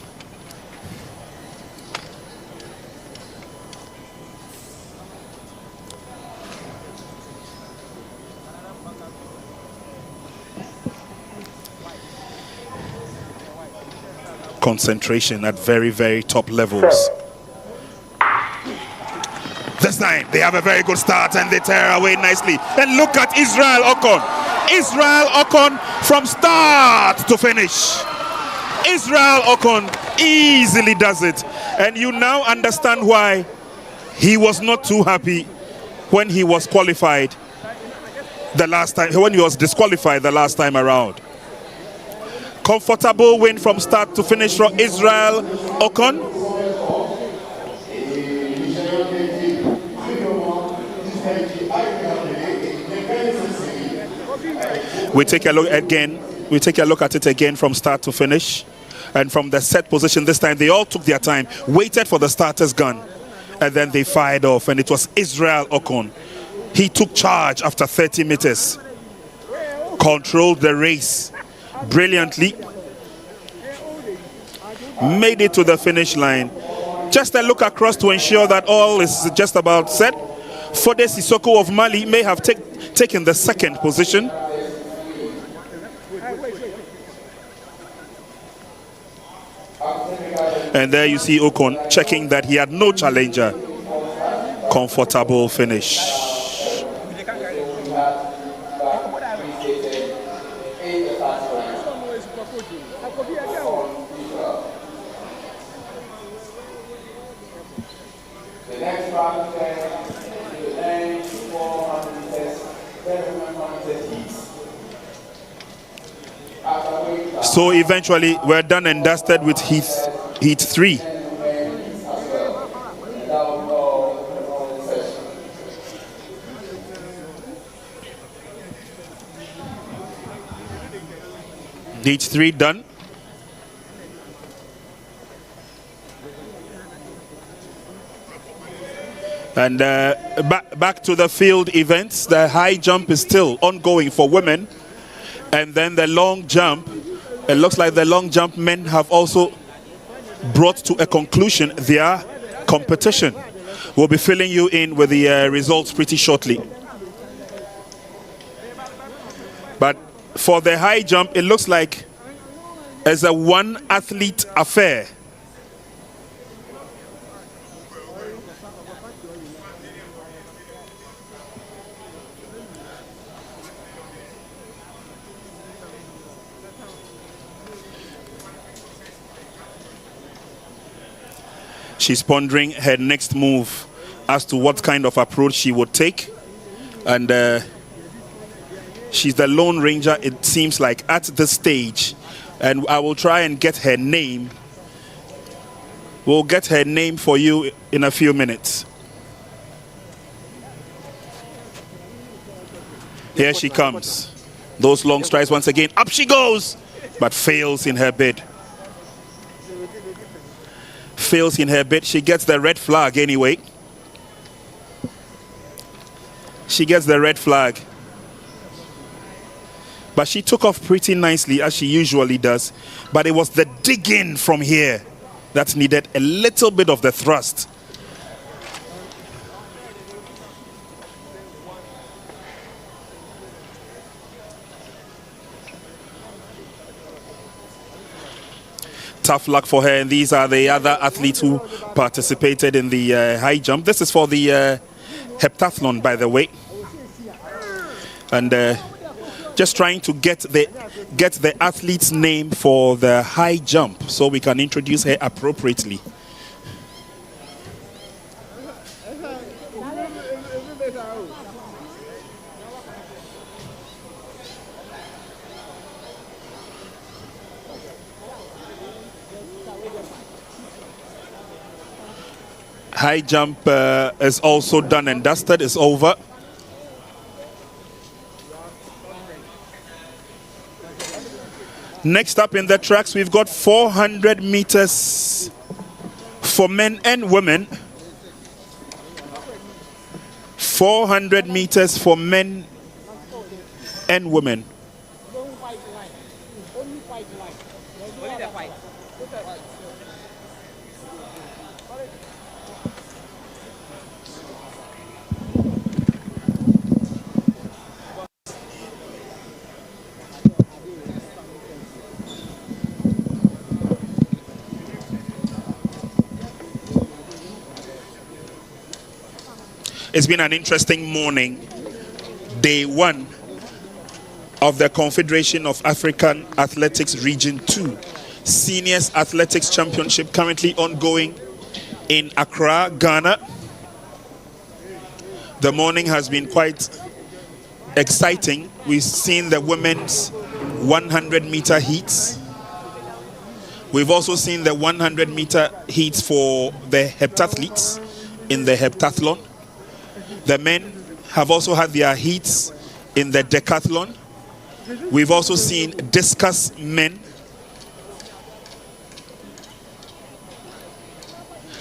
Concentration at very, very top levels. This time they have a very good start and they tear away nicely. And look at Israel Okon. Israel Okon from start to finish. Israel Okon easily does it. And you now understand why he was not too happy when he was qualified the last time, when he was disqualified the last time around. Comfortable win from start to finish for Israel Okon. We take a look again. We take a look at it again from start to finish. And from the set position this time, they all took their time, waited for the starter's gun, and then they fired off. And it was Israel Okon. He took charge after 30 meters, controlled the race brilliantly, made it to the finish line. Just a look across to ensure that all is just about set. Fode Sissoko of Mali may have taken the second position. And there you see Okon checking that he had no challenger. Comfortable finish. So eventually we're done and dusted with Heat 3. Each 3 done. And back to the field events. The high jump is still ongoing for women. And then the long jump. It looks like the long jump men have also brought to a conclusion their competition. We'll be filling you in with the results pretty shortly. But for the high jump, it looks like it's a one athlete affair. She's pondering her next move as to what kind of approach she would take. And she's the Lone Ranger, it seems like, at this stage. And I will try and get her name. We'll get her name for you in a few minutes. Here she comes. Those long strides once again. Up she goes, but fails in her bid. Fails in her bid. She gets the red flag anyway. She gets the red flag. But she took off pretty nicely, as she usually does. But it was the dig-in from here that needed a little bit of the thrust. Tough luck for her. And these are the other athletes who participated in the high jump. This is for the heptathlon, by the way. And just trying to get the athlete's name for the high jump so we can introduce her appropriately. High jump is also done and dusted. It's over. Next up in the tracks, we've got 400 meters for men and women. 400 meters for men and women. It's been an interesting morning. Day 1 of the Confederation of African Athletics Region 2 Seniors Athletics Championship, currently ongoing in Accra, Ghana. The morning has been quite exciting. We've seen the women's 100-meter heats. We've also seen the 100-meter heats for the heptathletes in the heptathlon. The men have also had their heats in the decathlon. We've also seen discus men.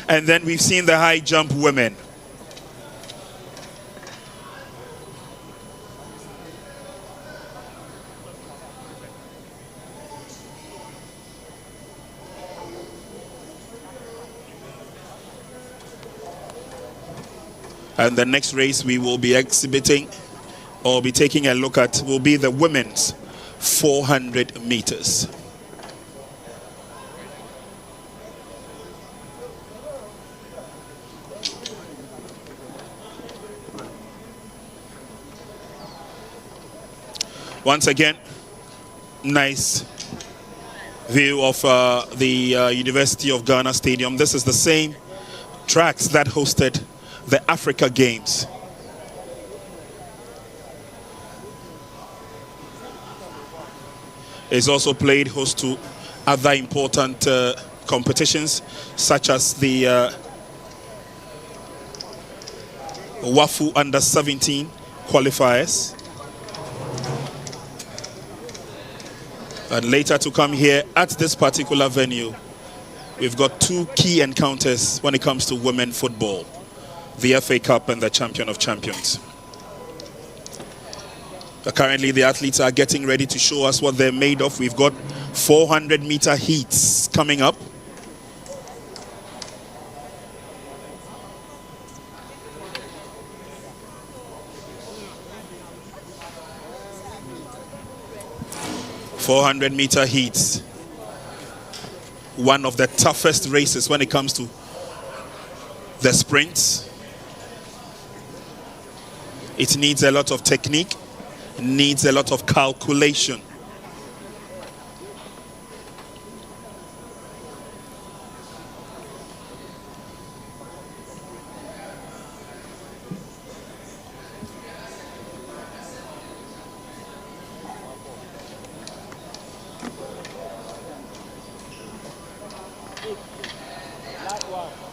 And then we've seen the high jump women. And the next race we will be exhibiting or be taking a look at will be the women's 400 meters. Once again, nice view of the University of Ghana Stadium. This is the same tracks that hosted the Africa Games. It's also played host to other important competitions, such as the WAFU Under-17 qualifiers. And later to come here at this particular venue, we've got two key encounters when it comes to women football: the FA Cup and the Champion of Champions. Currently, the athletes are getting ready to show us what they're made of. We've got 400-meter heats coming up. "400-meter heats." One of the toughest races when it comes to the sprints. It needs a lot of technique, needs a lot of calculation.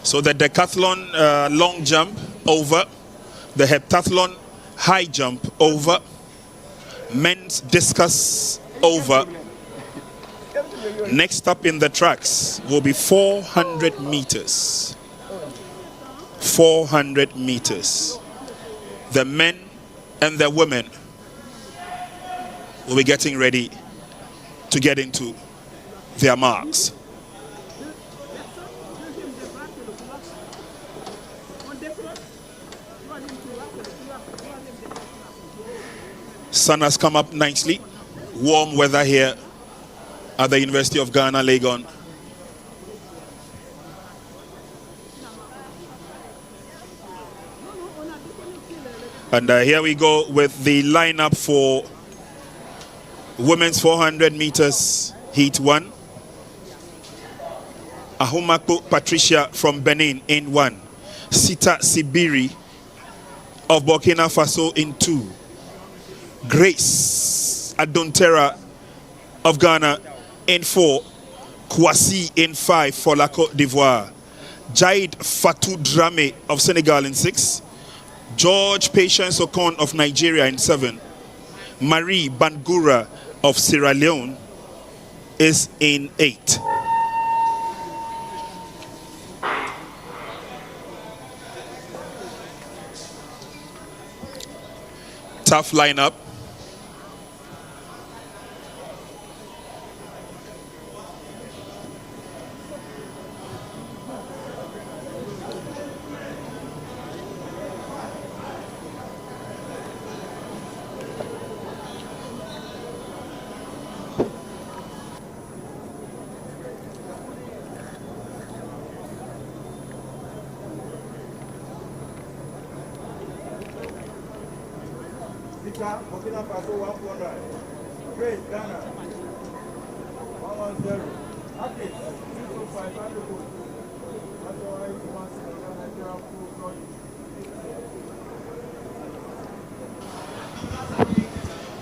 So the decathlon long jump over, the heptathlon high jump over, men's discus over. Next up in the tracks will be 400 meters. 400 meters. The men and the women will be getting ready to get into their marks. Sun has come up nicely. Warm weather here at the University of Ghana, Legon. And here we go with the lineup for women's 400 meters heat 1. Ahumako Patricia from Benin in 1. Sita Sibiri of Burkina Faso in 2. Grace Adontera of Ghana in 4. Kwasi in 5 for La Côte d'Ivoire. Jaid Fatou Dramé of Senegal in 6. George Patience Okon of Nigeria in 7. Marie Bangura of Sierra Leone is in 8. Tough lineup. Burkina Faso 1-4. Grace Ghana 1-0. Active 2-500.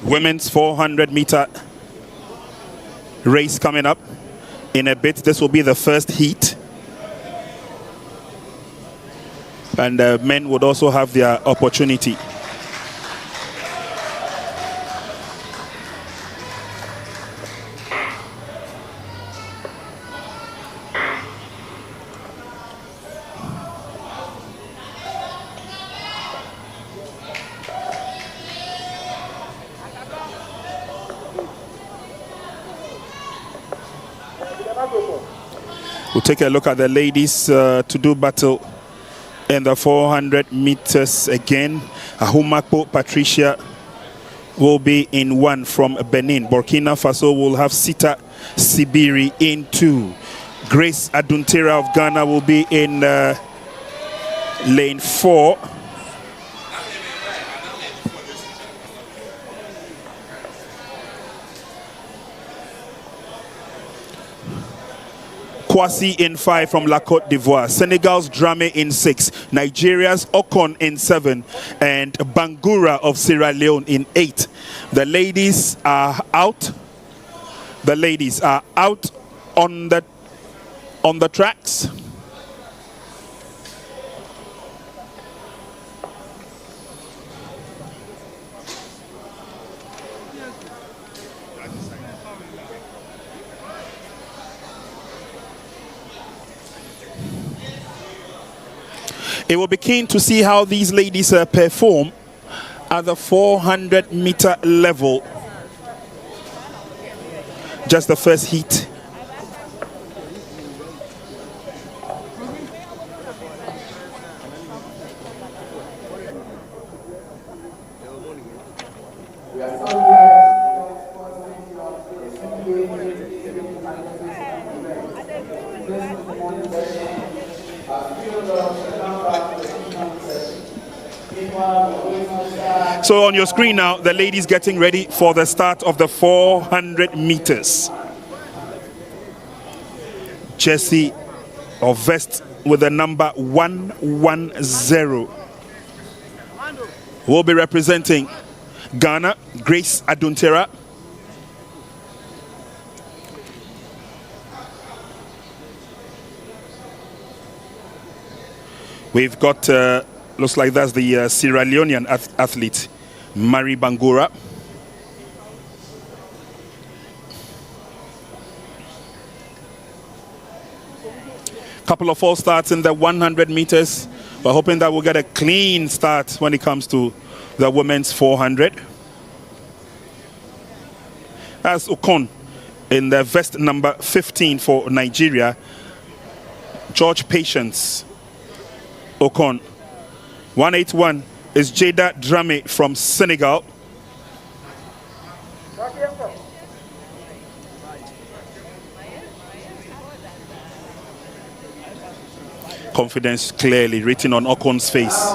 Women's 400 meter race coming up in a bit. This will be the first heat, and men would also have their opportunity. We'll take a look at the ladies to do battle in the 400 meters again. Ahumako Patricia will be in 1 from Benin. Burkina Faso will have Sita Sibiri in 2. Grace Aduntera of Ghana will be in lane 4. Kwasi in 5 from La Côte d'Ivoire. Senegal's Dramé in 6. Nigeria's Okon in 7. And Bangura of Sierra Leone in 8. The ladies are out. The ladies are out on the tracks. It will be keen to see how these ladies perform at the 400-meter level. Just the first heat. So on your screen now, the ladies getting ready for the start of the 400 meters. Jersey or vest with the number 110 will be representing Ghana, Grace Aduntera. We've got, looks like that's the Sierra Leonean athlete, Mari Bangura. Couple of false starts in the 100 meters. We're hoping that we'll get a clean start when it comes to the women's 400. As Okon in the vest number 15 for Nigeria, George Patience Okon. 181 is Jada Drame from Senegal. Confidence clearly written on Okon's face.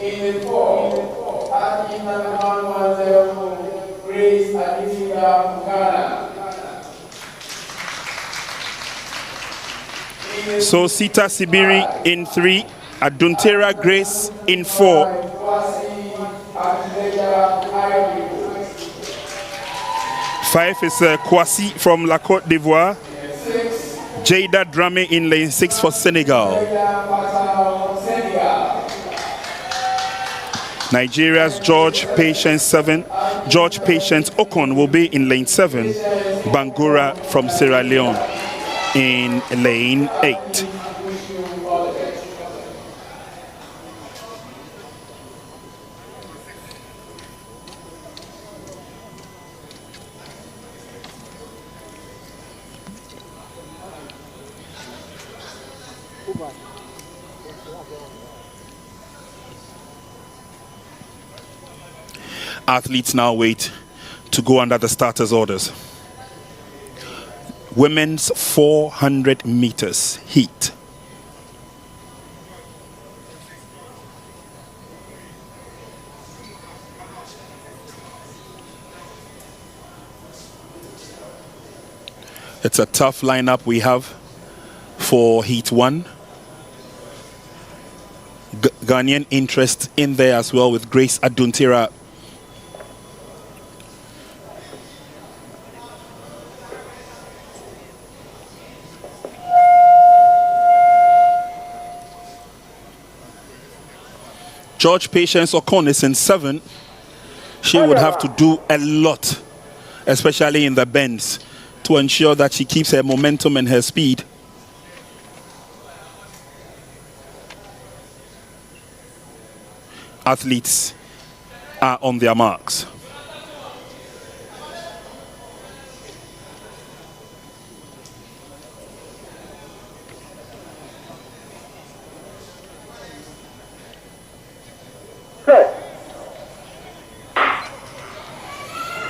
In the four, at in the 110, Grace Aduntera, Ghana. So Sita Sibiri in 3, Aduntera Grace in 4. 5 is Kwasi from La Côte d'Ivoire. Jada Drame in lane 6 for Senegal. Nigeria's George Patience 7. George Patience Okon will be in lane 7. Bangura from Sierra Leone in lane 8. Athletes now wait to go under the starters' orders. Women's 400 meters heat. It's a tough lineup we have for heat 1. Ghanaian interest in there as well with Grace Aduntera. George Patience Okon is in 7. She would have to do a lot, especially in the bends, to ensure that she keeps her momentum and her speed. Athletes are on their marks.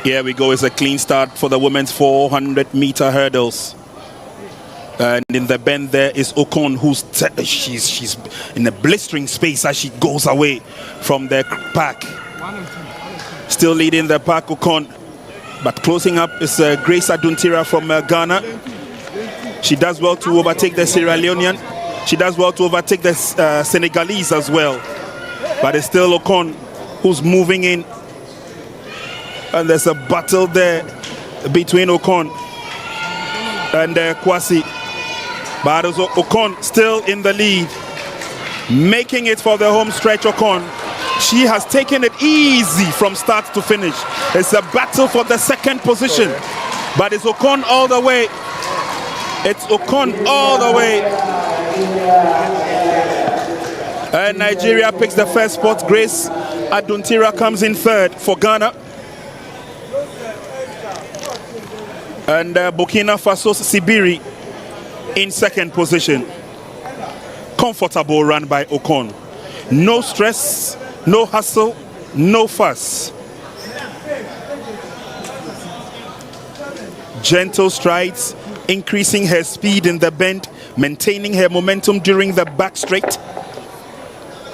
Here we go. It's a clean start for the women's 400-meter hurdles. And in the bend there is Okon, who's she's in a blistering space as she goes away from the pack. Still leading the pack, Okon. But closing up is Grace Aduntera from Ghana. She does well to overtake the Sierra Leonean. She does well to overtake the Senegalese as well. But it's still Okon who's moving in. And there's a battle there between Okon and Kwasi. But also Ocon still in the lead, making it for the home stretch. Ocon, she has taken it easy from start to finish. It's a battle for the second position, but it's Ocon all the way. It's Ocon all the way. And Nigeria picks the first spot. Grace Aduntira comes in third for Ghana. And Burkina Faso's Sibiri in second position. Comfortable run by Ocon. No stress, no hustle, no fuss. Gentle strides, increasing her speed in the bend, maintaining her momentum during the back straight,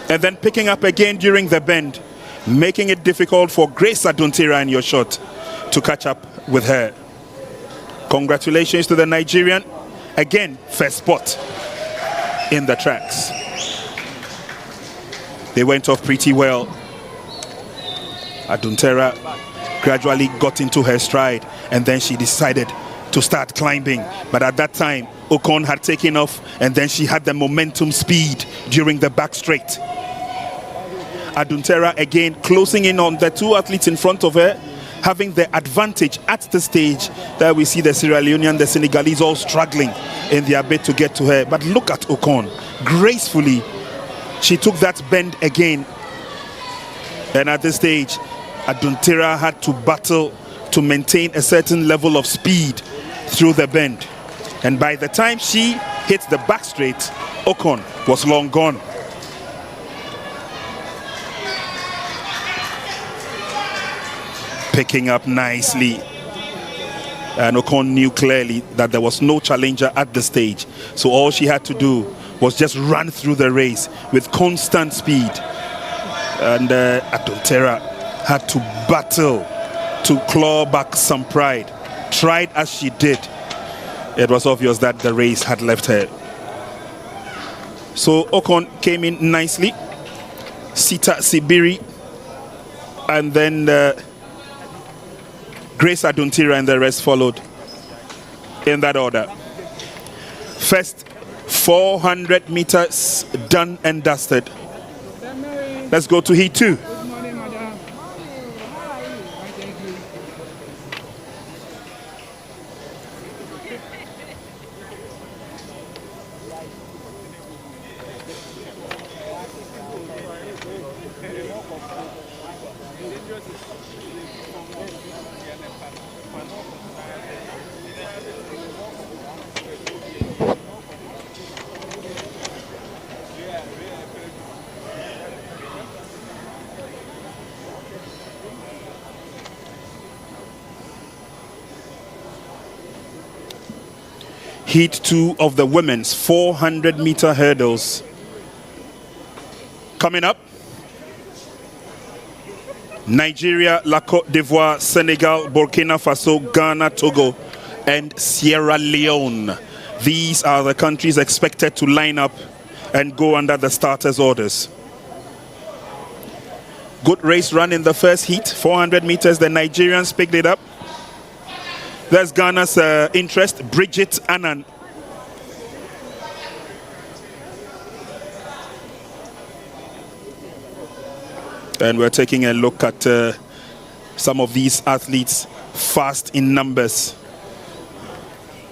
and then picking up again during the bend, making it difficult for Grace Aduntira in your shot to catch up with her. Congratulations to the Nigerian. Again, first spot in the tracks. They went off pretty well. Aduntira gradually got into her stride, and then she decided to start climbing. But at that time, Ocon had taken off, and then she had the momentum speed during the back straight. Aduntira again closing in on the two athletes in front of her, having the advantage at the stage that we see the Sierra Leonean, the Senegalese all struggling in their bid to get to her. But look at Ocon. Gracefully, she took that bend again. And at this stage, Aduntira had to battle to maintain a certain level of speed through the bend. And by the time she hit the back straight, Ocon was long gone. Picking up nicely, and Ocon knew clearly that there was no challenger at the stage, so all she had to do was just run through the race with constant speed. And Aduntira had to battle to claw back some pride. Tried as she did, it was obvious that the race had left her. So Ocon came in nicely, Sita Sibiri, and then Grace Aduntira and the rest followed in that order. First 400 meters done and dusted. Let's go to heat 2. Heat 2 of the women's 400-meter hurdles. Coming up, Nigeria, La Côte d'Ivoire, Senegal, Burkina Faso, Ghana, Togo, and Sierra Leone. These are the countries expected to line up and go under the starters' orders. Good race run in the first heat, 400 meters. The Nigerians picked it up. There's Ghana's interest, Bridget Annan. And we're taking a look at some of these athletes, fast in numbers.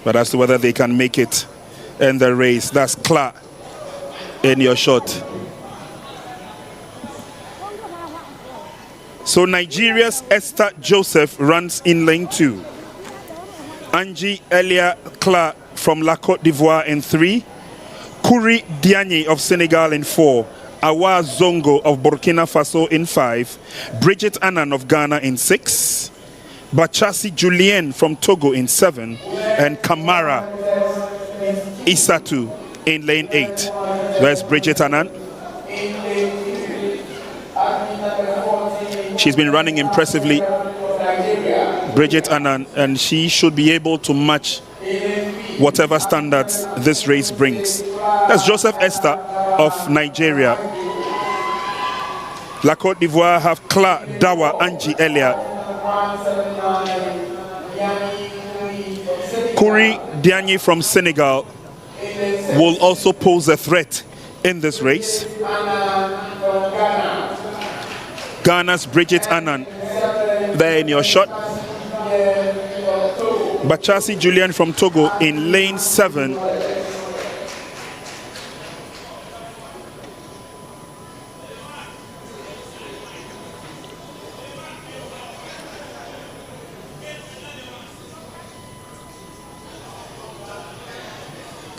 But as to whether they can make it in the race, that's Kla in your shot. So Nigeria's Esther Joseph runs in lane 2. Angie Elia Kla from La Côte d'Ivoire in 3. Kuri Diagne of Senegal in 4. Awa Zongo of Burkina Faso in 5. Bridget Annan of Ghana in 6. Bachasi Julien from Togo in 7. And Kamara Isatu in lane 8. There's Bridget Annan. She's been running impressively, Bridget Annan, and she should be able to match whatever standards this race brings. That's Joseph Esther of Nigeria. La Côte d'Ivoire have Kla Dawa Angie Elia. Kuri Diagne from Senegal will also pose a threat in this race. Ghana's Bridget Annan there in your shot. Bachasi Julian from Togo in lane 7.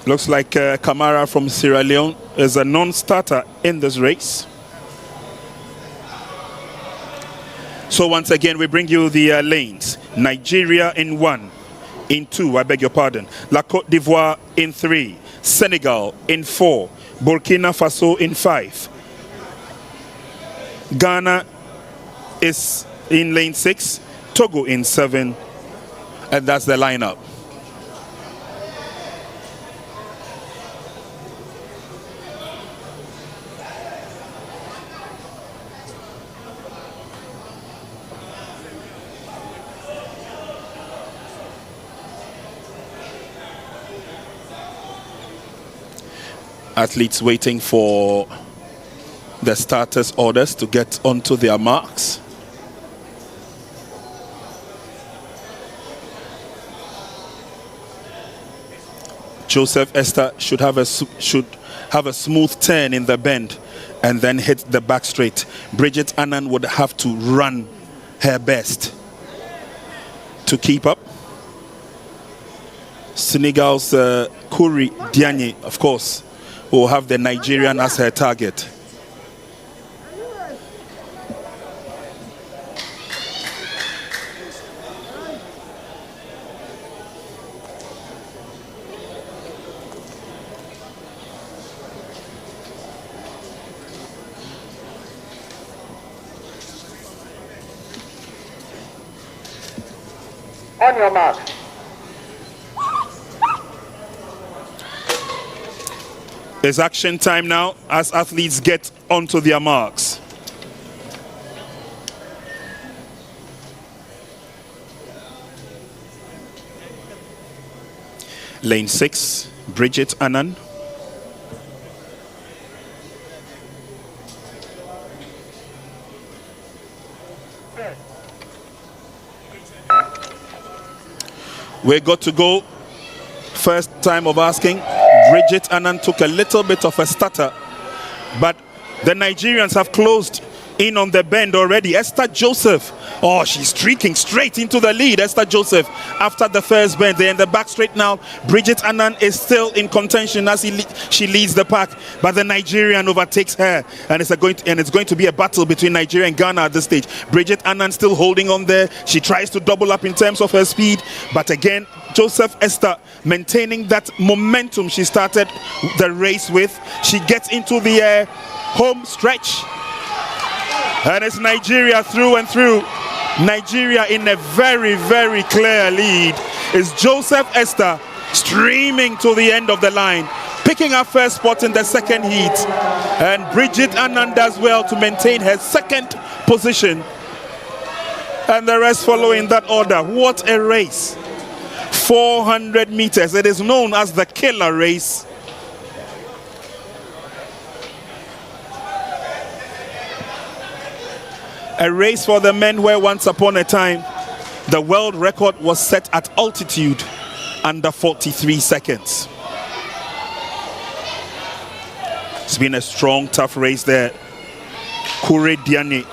Looks like Kamara from Sierra Leone is a non-starter in this race. So once again, we bring you the lanes. Nigeria in 1, in 2, I beg your pardon. La Côte d'Ivoire in 3, Senegal in 4, Burkina Faso in 5. Ghana is in lane 6, Togo in 7, and that's the lineup. Athletes waiting for the starters' orders to get onto their marks. Joseph Esther should have a smooth turn in the bend and then hit the back straight. Bridget Annan would have to run her best to keep up. Senegal's Kuri Diagne, of course, will have the Nigerian as her target. On your mark. It's action time now as athletes get onto their marks. Lane 6, Bridget Annan. We're good to go. First time of asking. Bridget Annan took a little bit of a stutter, but the Nigerians have closed in on the bend already. Esther Joseph, oh, she's streaking straight into the lead. Esther Joseph after the first bend. They're in the back straight now. Bridget Annan is still in contention as she leads the pack, but the Nigerian overtakes her, and it's going to be a battle between Nigeria and Ghana at this stage. Bridget Annan still holding on there. She tries to double up in terms of her speed, but again, Joseph Esther maintaining that momentum she started the race with. She gets into the home stretch, and it's Nigeria through and through. Nigeria in a very, very clear lead. Is Joseph Esther streaming to the end of the line, picking up first spot in the second heat, and Bridget Annan does well to maintain her second position, and the rest follow in that order. What a race! 400 meters. It is known as the killer race. A race for the men where once upon a time the world record was set at altitude under 43 seconds. It's been a strong, tough race there. Kure Diagne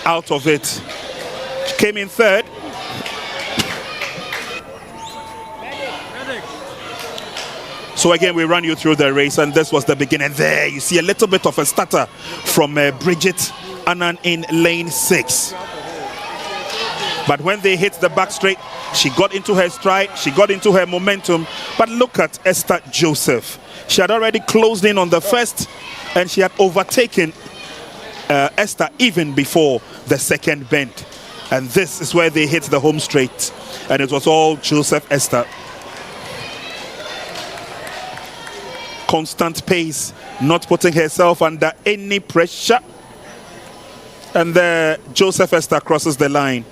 out of it. She came in third. So again, we run you through the race, and this was the beginning. There you see a little bit of a stutter from Bridget Annan in lane 6. But when they hit the back straight, she got into her stride, she got into her momentum. But look at Esther Joseph. She had already closed in on the first, and she had overtaken Esther even before the second bend. And this is where they hit the home straight, and it was all Joseph Esther. Constant pace, not putting herself under any pressure. And there Joseph Esther crosses the line.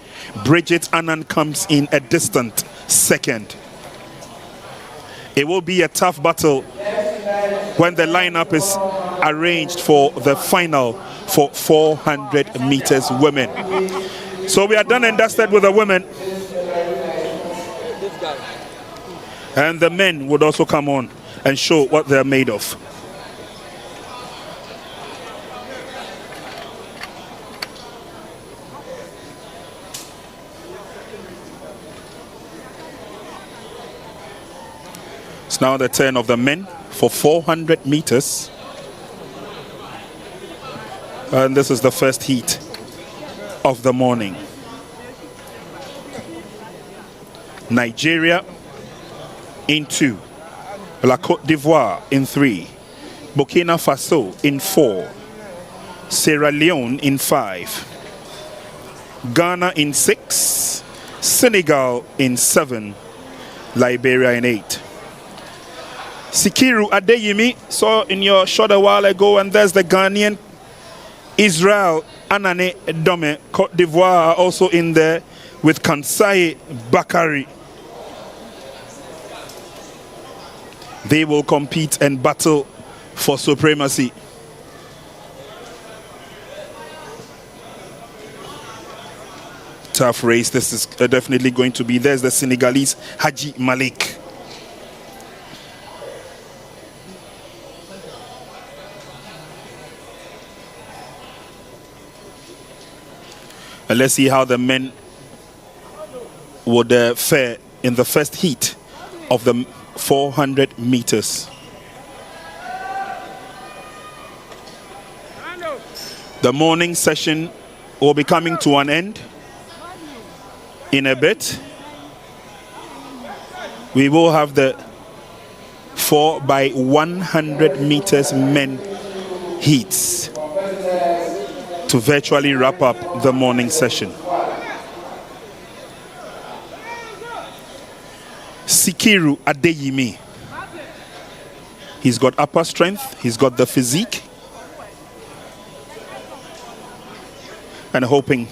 Bridget Annan comes in a distant second. It will be a tough battle when the lineup is arranged for the final for 400 meters women. So we are done and dusted with the women. And the men would also come on and show what they're made of. It's now the turn of the men for 400 meters. And this is the first heat of the morning. Nigeria in 2. La Côte d'Ivoire in 3. Burkina Faso in 4. Sierra Leone in 5. Ghana in 6. Senegal in 7. Liberia in 8. Sikiru Adeyemi saw in your shot a while ago, and there's the Ghanaian. Israel Anane Dome, Côte d'Ivoire also in there with Kansai Bakari. They will compete and battle for supremacy. Tough race. This is definitely going to be. There's the Senegalese Haji Malik. And let's see how the men would fare in the first heat of the 400 meters. The morning session will be coming to an end in a bit. We will have the 4x100 meters men heats to virtually wrap up the morning session. Sikiru Adeyemi. He's got upper strength, he's got the physique, and hoping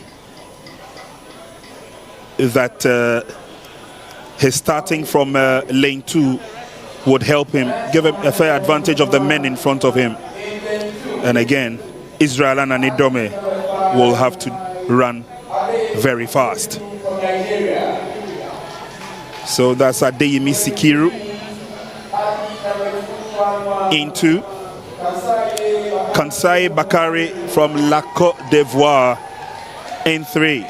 that his starting from lane 2 would help him, give him a fair advantage of the men in front of him. And again, Israel Anane Dome will have to run very fast. So that's Adeyemi Sikiru into Kansai Bakari from La Côte d'Ivoire in 3.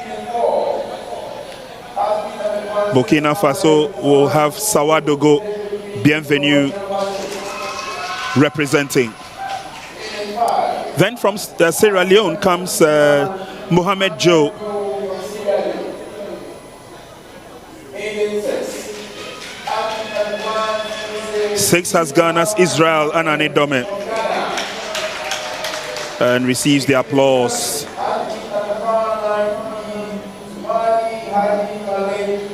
Burkina Faso will have Sawadogo Bienvenue representing. Then from Sierra Leone comes Mohamed Joe. Six has Ghana's Israel Anane Dome and receives the applause.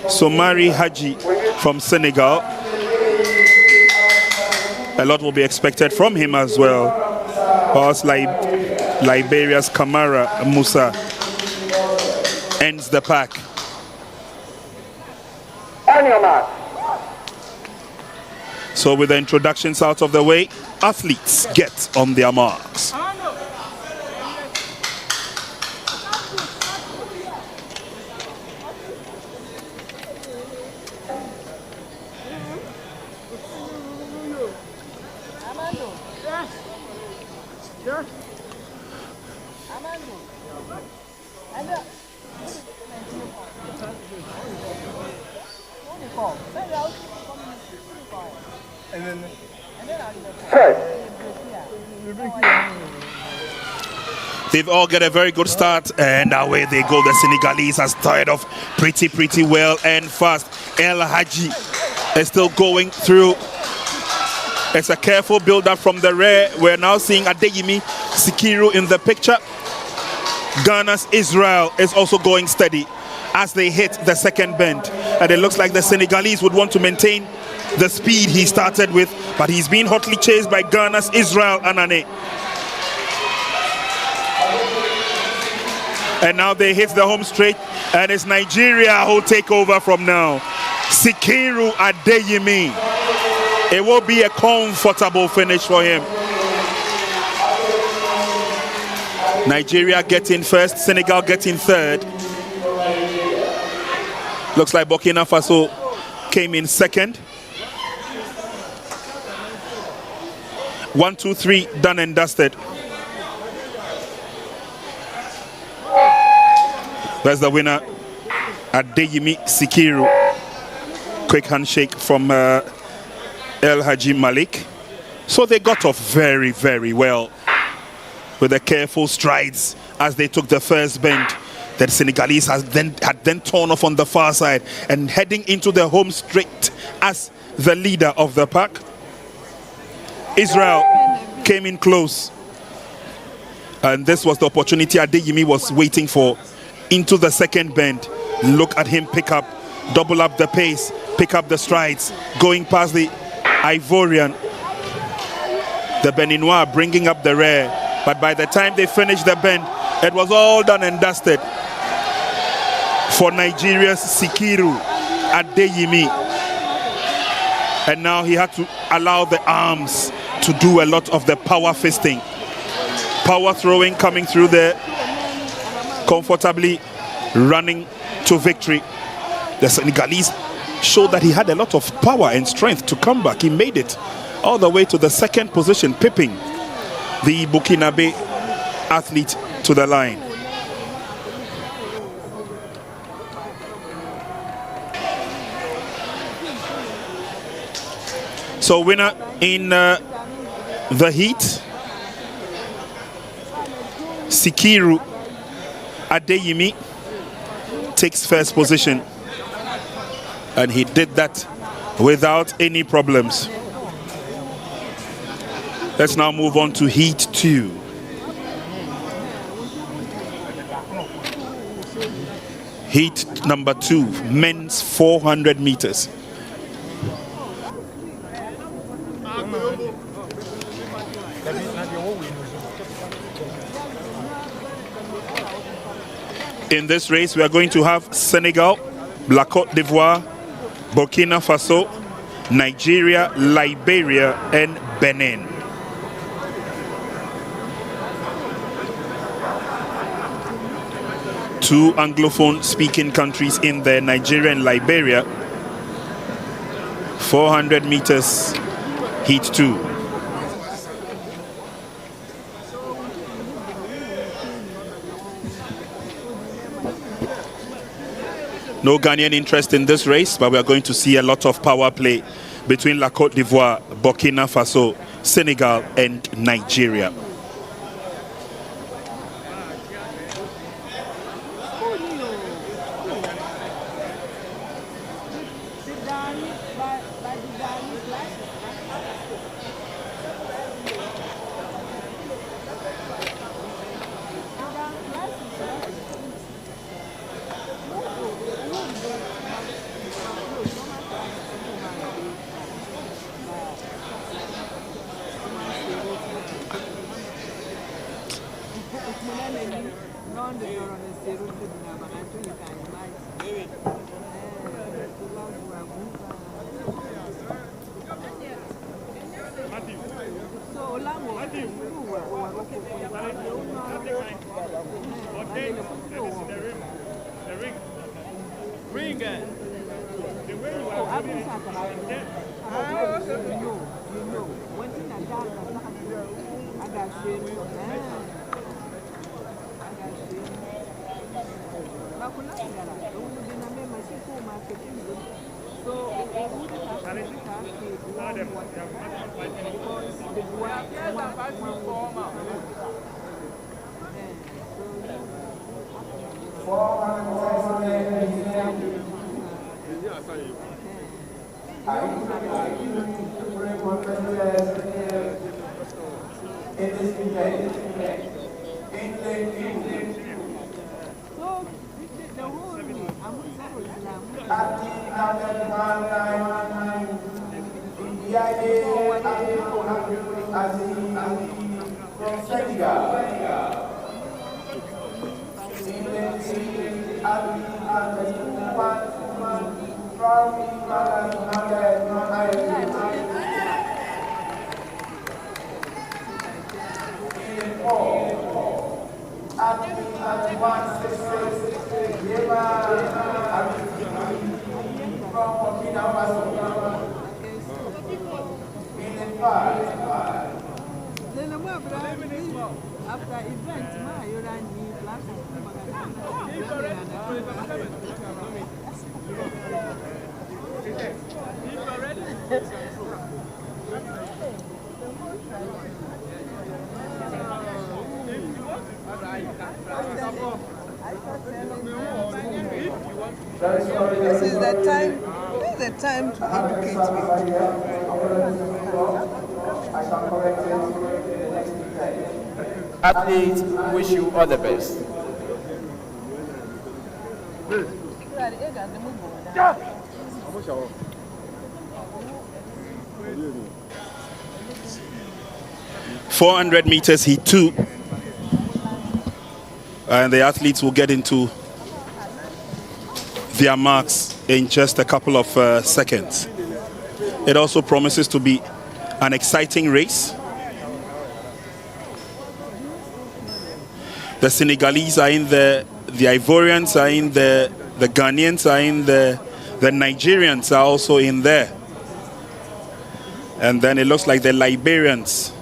Somari Haji from Senegal. A lot will be expected from him as well. Whilst Liberia's Kamara Musa ends the pack. On your mark. So with the introductions out of the way, athletes get on their marks. They've all got a very good start, and away they go. The Senegalese has started off pretty well and fast. El Haji is still going through. It's a careful build-up from the rear. We're now seeing Adeyemi Sikiru in the picture. Ghana's Israel is also going steady as they hit the second bend, and it looks like the Senegalese would want to maintain the speed he started with, but he's being hotly chased by Ghana's Israel Anane. And now they hit the home straight, and it's Nigeria who'll take over from now. Sikiru Adeyemi It will be a comfortable finish for him. Nigeria getting first, Senegal getting third. Looks like Burkina Faso came in second. 1, 2, 3, done and dusted. That's the winner, Adeyemi Sikiru. Quick handshake from El Haji Malik. So they got off very, very well with the careful strides as they took the first bend. The Senegalese had then torn off on the far side and heading into the home straight as the leader of the pack. Israel came in close, and this was the opportunity Adeyemi was waiting for. Into the second bend, look at him pick up, double up the pace, pick up the strides, going past the Ivorian, the Beninois bringing up the rear. But by the time they finished the bend, it was all done and dusted for Nigeria's Sikiru Adeyemi. And now he had to allow the arms to do a lot of the power fisting. Power throwing coming through there, comfortably running to victory. The Senegalese showed that he had a lot of power and strength to come back. He made it all the way to the second position, pipping the Burkinabe athlete to the line. So winner in the heat, Sikiru Adeyemi takes first position, and he did that without any problems. Let's now move on to heat 2. Heat number 2, men's 400 meters. In this race, we are going to have Senegal, La Côte d'Ivoire, Burkina Faso, Nigeria, Liberia, and Benin. Two Anglophone-speaking countries in there, Nigeria and Liberia. 400 meters, heat 2. No Ghanaian interest in this race, but we are going to see a lot of power play between La Côte d'Ivoire, Burkina Faso, Senegal, and Nigeria. Athletes at 166, Yema, from Burkina Faso. In the 5. After event, you ran the This is the time to educate me. Athletes, wish you all the best. .400 meters heat 2, and the athletes will get into their marks in just a couple of seconds. It also promises to be an exciting race. The Senegalese are in there, the Ivorians are in there, the Ghanaians are in there, the Nigerians are also in there. And then it looks like the Liberians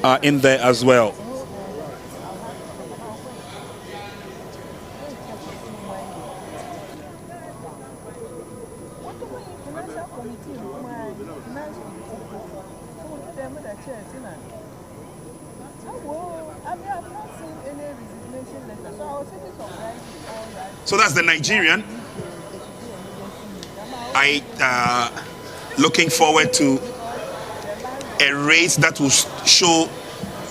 are in there as well. So that's the Nigerian. Looking forward to a race that will show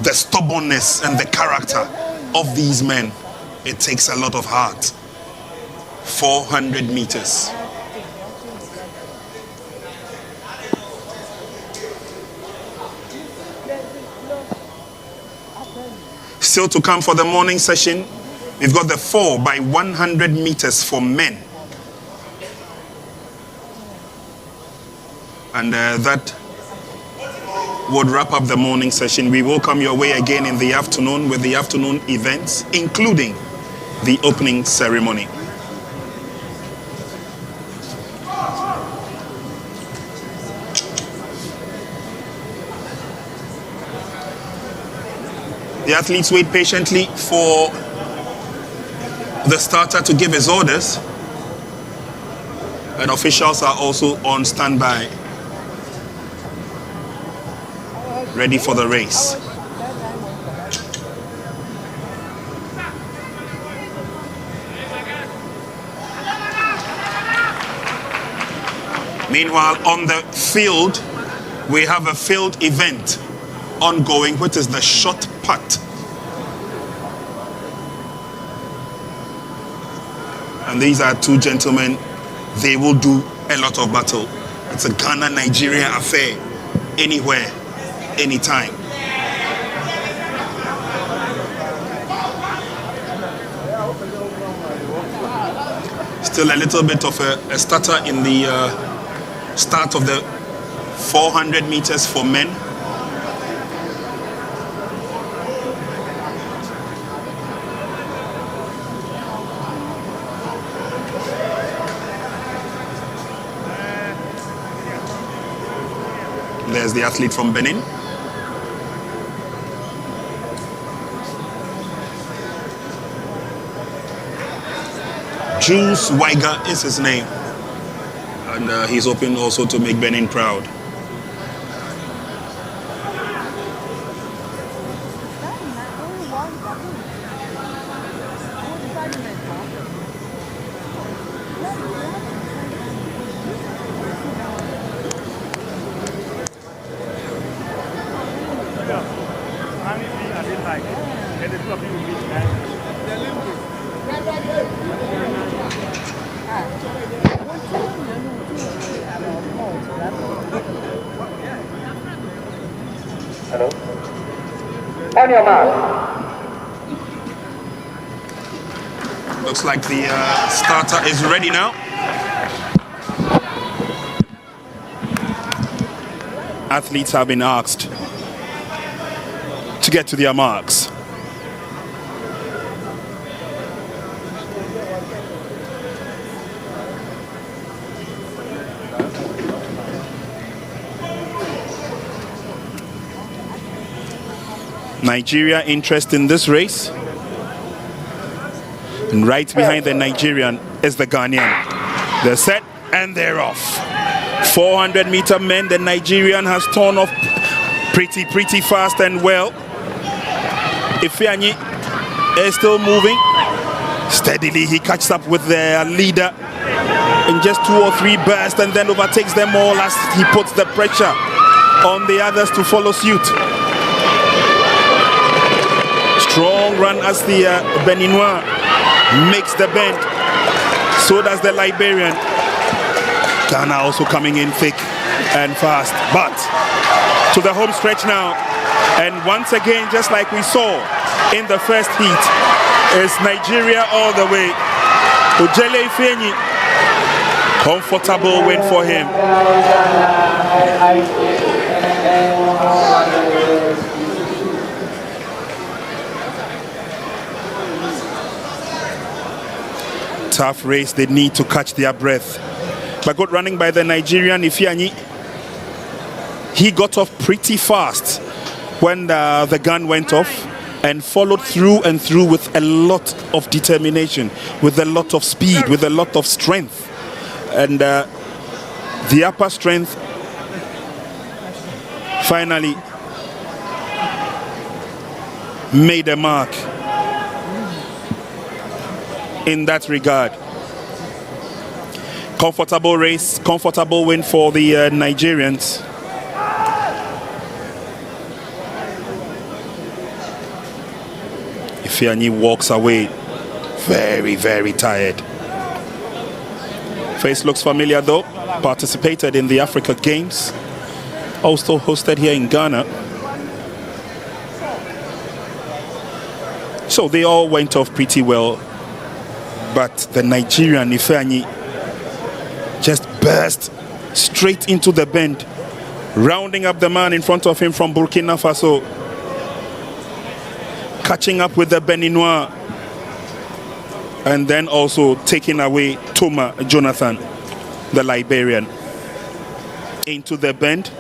the stubbornness and the character of these men. It takes a lot of heart. 400 meters. Still to come for the morning session, we've got the 4 by 100 meters for men. And that would wrap up the morning session. We will come your way again in the afternoon with the afternoon events, including the opening ceremony. The athletes wait patiently for the starter to give his orders, and officials are also on standby, ready for the race. Meanwhile, on the field, we have a field event ongoing, which is the shot put. And these are two gentlemen. They will do a lot of battle. It's a Ghana-Nigeria affair. Anywhere, anytime. Still a little bit of a stutter in the start of the 400 meters for men. There's the athlete from Benin. Jules Weiger is his name. And he's hoping also to make Benin proud. Hello? On your mark. Looks like the starter is ready now. Athletes have been asked to get to their marks. Nigeria interest in this race. And right behind the Nigerian is the Ghanaian. They're set and they're off. 400-meter men, the Nigerian has torn off pretty fast and well. Ifeanyi is still moving. Steadily he catches up with their leader in just 2 or 3 bursts and then overtakes them all as he puts the pressure on the others to follow suit. Strong run as the Beninois makes the bend. So does the Liberian. Ghana also coming in thick and fast. But to the home stretch now. And once again, just like we saw in the first heat, is Nigeria all the way. Ojele Ifeanyi, comfortable win for him. Tough race, they need to catch their breath. But good running by the Nigerian Ifeanyi. He got off pretty fast when the gun went off and followed through and through with a lot of determination, with a lot of speed, with a lot of strength. And the upper strength finally made a mark in that regard. Comfortable race, comfortable win for the Nigerians. Ifeanyi walks away very tired. Face looks familiar though. Participated in the Africa Games. Also hosted here in Ghana. So they all went off pretty well. But the Nigerian Ifeanyi just burst straight into the bend, rounding up the man in front of him from Burkina Faso, catching up with the Beninois, and then also taking away Toma Jonathan, the Liberian. Into the bend.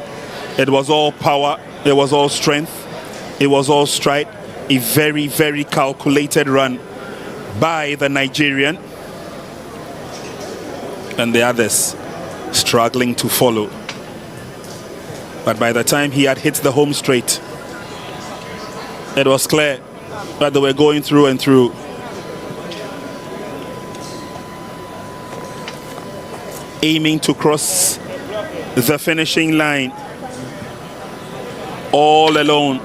It was all power, it was all strength, it was all stride. A very calculated run by the Nigerian, and the others struggling to follow. But by the time he had hit the home straight, it was clear that they were going through and through. Aiming to cross the finishing line all alone,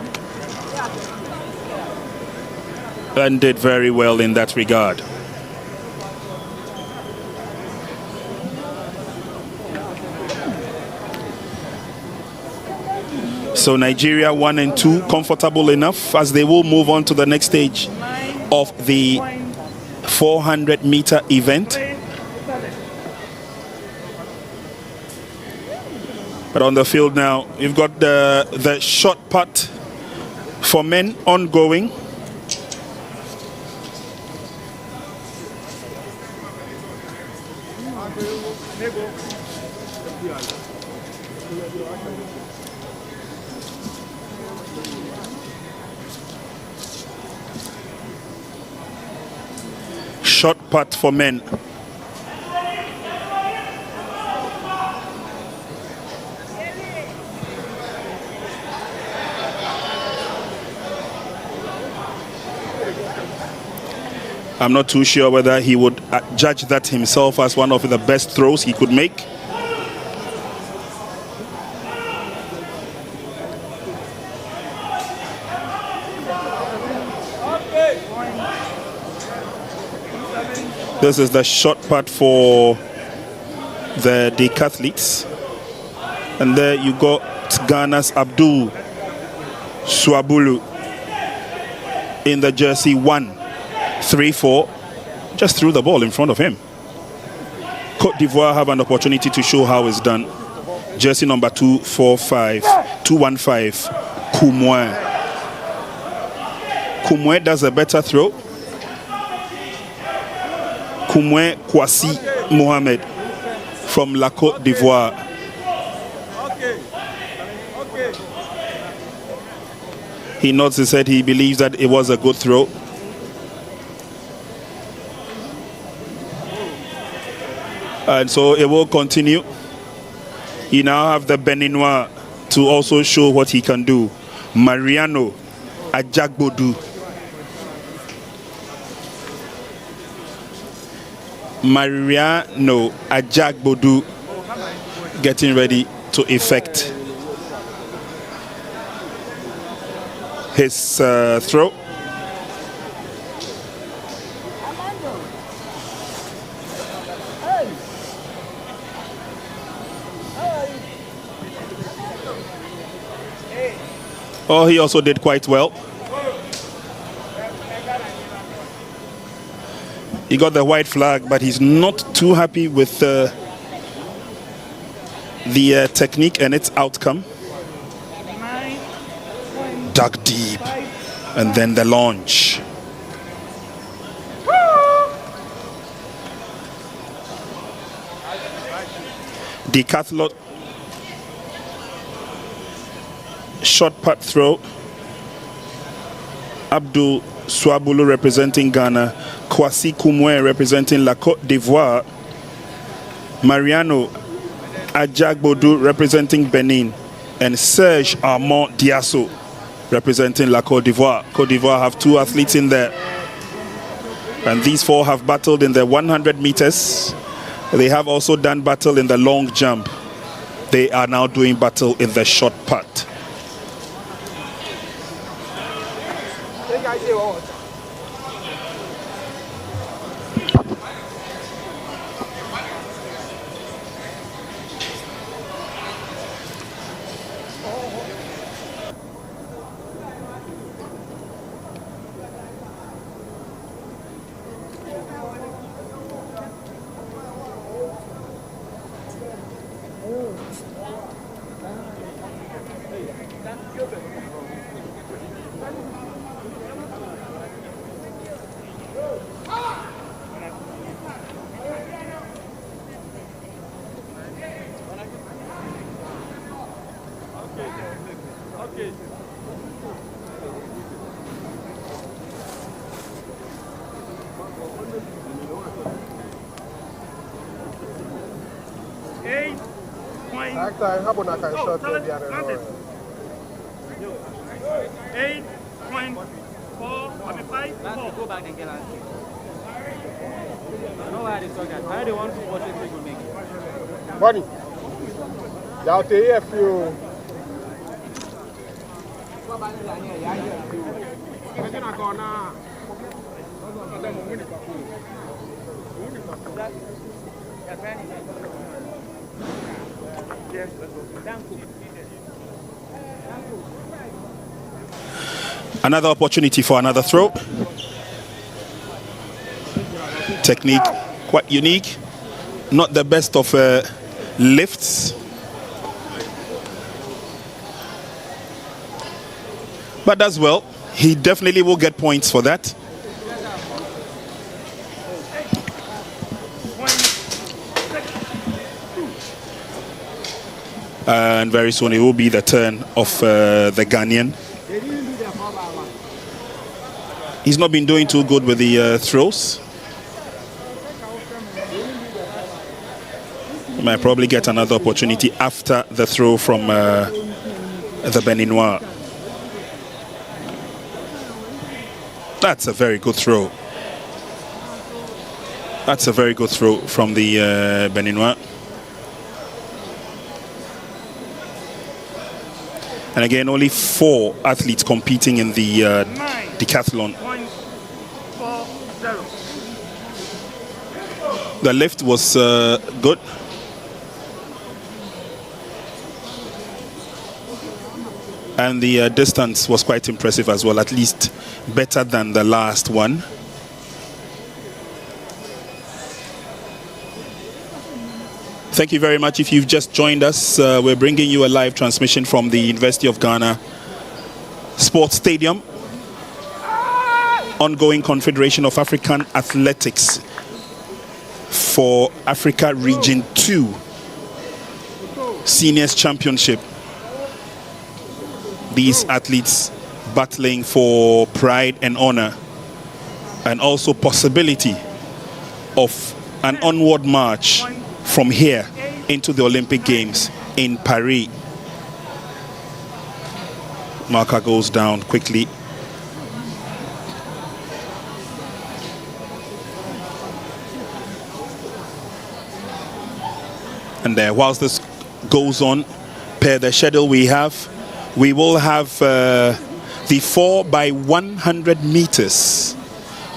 and did very well in that regard. So Nigeria 1 and 2 comfortable enough as they will move on to the next stage of the 400-meter event. But on the field now, you've got the shot put for men ongoing. Shot put for men. I'm not too sure whether he would judge that himself as one of the best throws he could make. This is the shot put for the decathletes. And there you got Ghana's Abdul Swabulu in the jersey 1-3-4. Just threw the ball in front of him. Côte d'Ivoire have an opportunity to show how it's done. Jersey number 215 Kumwe. Kumwe does a better throw. Kumwe Kwasi Mohamed from La Côte d'Ivoire. He nods his head. He believes that it was a good throw. And so it will continue. You now have the Beninois to also show what he can do. Mariano Ajagbodu. Mariano Ajagbodu getting ready to effect his throw. Oh, he also did quite well. He got the white flag, but he's not too happy with the technique and its outcome. Dug deep, and then the launch. Decathlon short putt throw. Abdul Swabulu representing Ghana, Kwasi Kumwe representing La Côte d'Ivoire, Mariano Ajagbodu representing Benin, and Serge Armand Diasso representing La Côte d'Ivoire. Côte d'Ivoire have 2 athletes in there, and these 4 have battled in the 100 meters. They have also done battle in the long jump. They are now doing battle in the short putt. Bunny, y'all take a few. Another opportunity for another throw. Technique quite unique. Not the best of lifts, but does well. He definitely will get points for that. And very soon it will be the turn of the Ghanaian. He's not been doing too good with the throws. He might probably get another opportunity after the throw from the Beninois. That's a very good throw. That's a very good throw from the Beninois. And again, only 4 athletes competing in the decathlon. The lift was good. And the distance was quite impressive as well, at least better than the last one. Thank you very much. If you've just joined us, we're bringing you a live transmission from the University of Ghana Sports Stadium. Ongoing Confederation of African Athletics for Africa Region 2 Seniors Championship. These athletes battling for pride and honor, and also possibility of an onward march from here into the Olympic Games in Paris. Marker goes down quickly. And whilst this goes on, per the schedule we will have the 4x100 meters.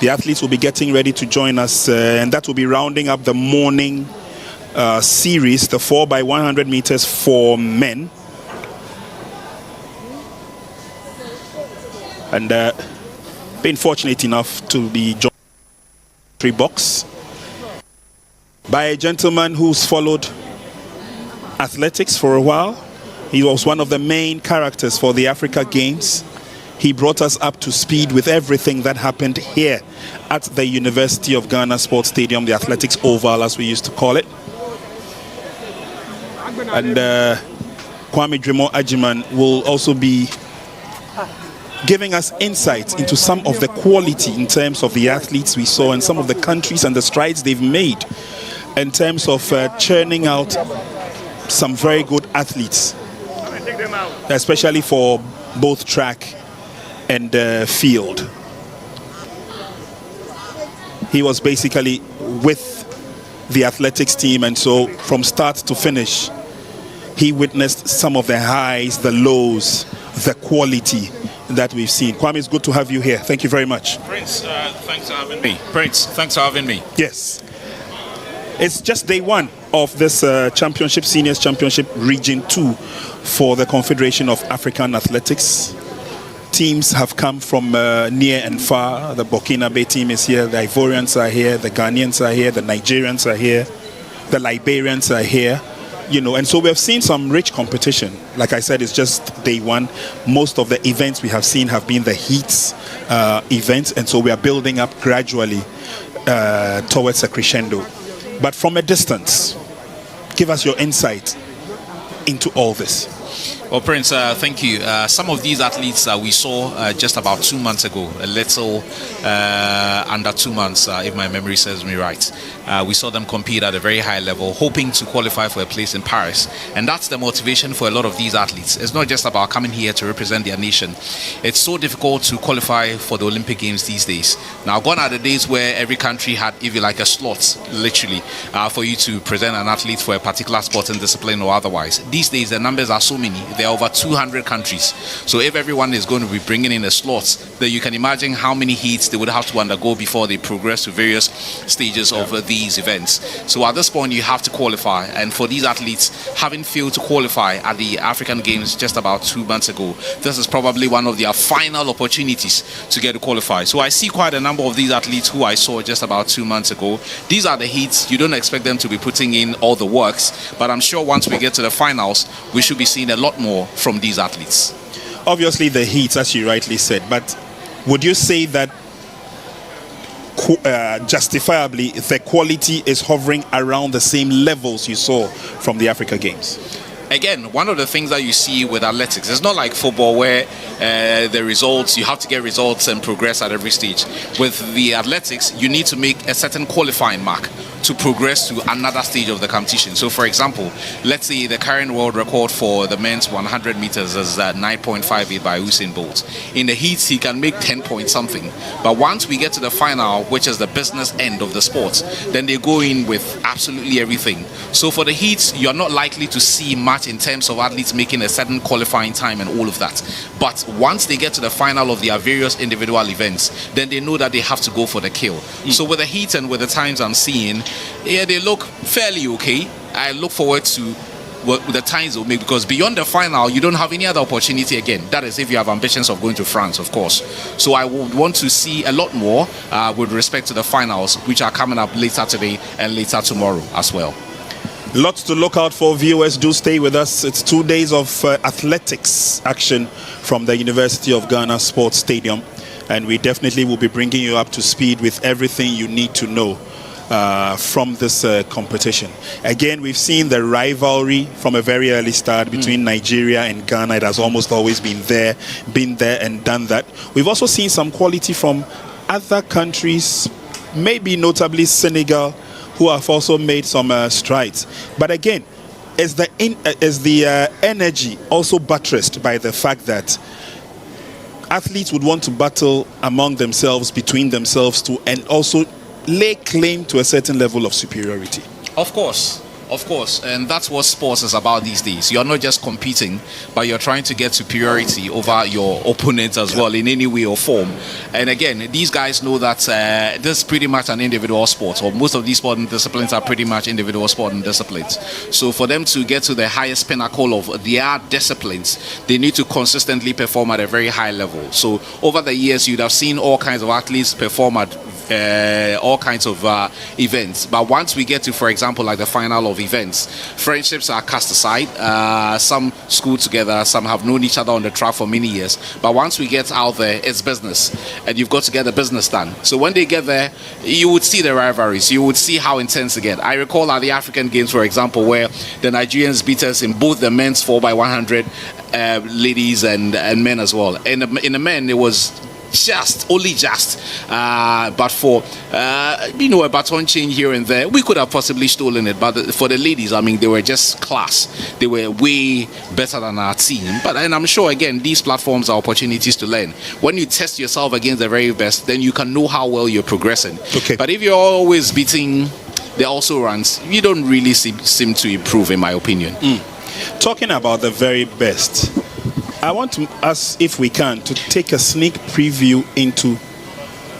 The athletes will be getting ready to join us, and that will be rounding up the morning series, the 4x100 meters for men. And been fortunate enough to be joined in the box by a gentleman who's followed athletics for a while. He was one of the main characters for the Africa Games. He brought us up to speed with everything that happened here at the University of Ghana Sports Stadium, the Athletics Oval as we used to call it. And Kwame Dremo Ajiman will also be giving us insights into some of the quality in terms of the athletes we saw and some of the countries and the strides they've made in terms of churning out some very good athletes, especially for both track and field. He was basically with the athletics team, and so from start to finish he witnessed some of the highs, the lows, the quality that we've seen. Kwame, it's good to have you here. Thank you very much. Prince, thanks for having me. Prince, thanks for having me. Yes. It's just day one of this championship, Seniors Championship Region 2 for the Confederation of African Athletics. Teams have come from near and far. The Burkinabe team is here, the Ivorians are here, the Ghanaians are here, the Nigerians are here, the Liberians are here. You know, and so we have seen some rich competition. Like I said, it's just day one. Most of the events we have seen have been the heats events, and so we are building up gradually towards a crescendo. But from a distance, give us your insight into all this. Well, Prince, thank you. Some of these athletes we saw just about 2 months ago, a little under 2 months, if my memory serves me right. We saw them compete at a very high level, hoping to qualify for a place in Paris. And that's the motivation for a lot of these athletes. It's not just about coming here to represent their nation. It's so difficult to qualify for the Olympic Games these days. Now, gone are the days where every country had, if you like, a slot, literally, for you to present an athlete for a particular sport and discipline or otherwise. These days, the numbers are so many. There are over 200 countries. So if everyone is going to be bringing in a slot, then you can imagine how many heats they would have to undergo before they progress to various stages of these events. So at this point, you have to qualify. And for these athletes, having failed to qualify at the African Games just about 2 months ago, this is probably one of their final opportunities to get to qualify. So I see quite a number of these athletes who I saw just about 2 months ago. These are the heats. You don't expect them to be putting in all the works, but I'm sure once we get to the finals, we should be seeing a lot more from these athletes. Obviously the heats, as you rightly said, but would you say that justifiably the quality is hovering around the same levels you saw from the Africa Games? Again, one of the things that you see with athletics, it's not like football where the results, you have to get results and progress at every stage. With the athletics, you need to make a certain qualifying mark to progress to another stage of the competition. So for example, let's say the current world record for the men's 100 meters is 9.58 by Usain Bolt. In the heats, he can make 10 point something. But once we get to the final, which is the business end of the sport, then they go in with absolutely everything. So for the heats, you're not likely to see much in terms of athletes making a certain qualifying time and all of that. But once they get to the final of their various individual events, then they know that they have to go for the kill. So with the heats and with the times I'm seeing, yeah, they look fairly okay. I look forward to the times they'll make, because beyond the final, you don't have any other opportunity again. That is if you have ambitions of going to France, of course. So I would want to see a lot more with respect to the finals, which are coming up later today and later tomorrow as well. Lots to look out for. Viewers, do stay with us. It's 2 days of athletics action from the University of Ghana Sports Stadium, and we definitely will be bringing you up to speed with everything you need to know from this competition. Again, we've seen the rivalry from a very early start between Nigeria and Ghana. It has almost always been there and done that. We've also seen some quality from other countries, maybe notably Senegal, who have also made some strides. But again, is the energy also buttressed by the fact that athletes would want to battle among themselves, between themselves too, and also lay claim to a certain level of superiority? Of course, and that's what sports is about these days. You're not just competing, but you're trying to get superiority over your opponents as well in any way or form. And again, these guys know that this is pretty much an individual sport, or most of these sporting disciplines are pretty much individual sporting disciplines. So for them to get to the highest pinnacle of their disciplines, they need to consistently perform at a very high level. So over the years, you'd have seen all kinds of athletes perform at all kinds of events, but once we get to, for example, like the final of events, friendships are cast aside. Some school together, some have known each other on the track for many years, but once we get out there, it's business, and you've got to get the business done. So when they get there, you would see the rivalries, you would see how intense they get. I recall at the African Games, for example, where the Nigerians beat us in both the men's 4x100 ladies and men as well. In the men, it was only just but for a baton change here and there, we could have possibly stolen it. But for the ladies, I mean, they were just class. They were way better than our team. And I'm sure, again, these platforms are opportunities to learn. When you test yourself against the very best, then you can know how well you're progressing. Okay. But if you're always beating the also runs, you don't really seem to improve, in my opinion. Talking about the very best, I want to ask, if we can, to take a sneak preview into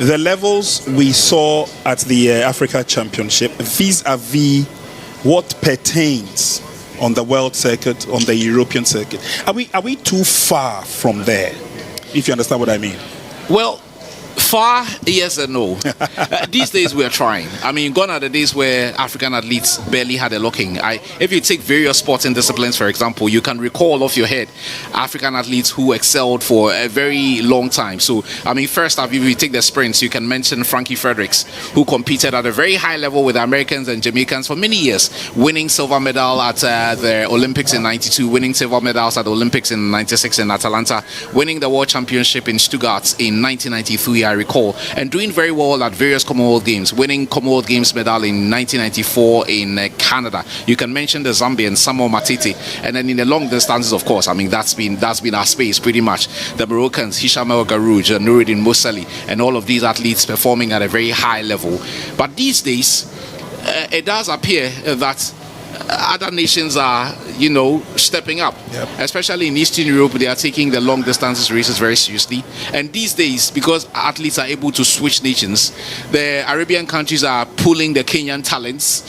the levels we saw at the Africa Championship vis-a-vis what pertains on the world circuit, on the European circuit. Are we too far from there, if you understand what I mean? Well, far, yes and no. These days we are trying. I mean, gone are the days where African athletes barely had a looking. If you take various sporting disciplines, for example, you can recall off your head African athletes who excelled for a very long time. So, I mean, first off, if you take the sprints, you can mention Frankie Fredericks, who competed at a very high level with Americans and Jamaicans for many years, winning silver medal at the Olympics in '92, winning silver medals at the Olympics in '96 in Atlanta, winning the World Championship in Stuttgart in 1993. I recall, and doing very well at various Commonwealth Games, winning Commonwealth Games medal in 1994 in Canada. You can mention the Zambian Samuel Matete, and then in the long distances, of course, I mean, that's been our space pretty much. The Moroccans, Hisham El Garouj, Noureddin Moussali, and all of these athletes performing at a very high level. But these days, it does appear that other nations are, stepping up. Yep. Especially in Eastern Europe, they are taking the long distances races very seriously. And these days, because athletes are able to switch nations, the Arabian countries are pulling the Kenyan talents.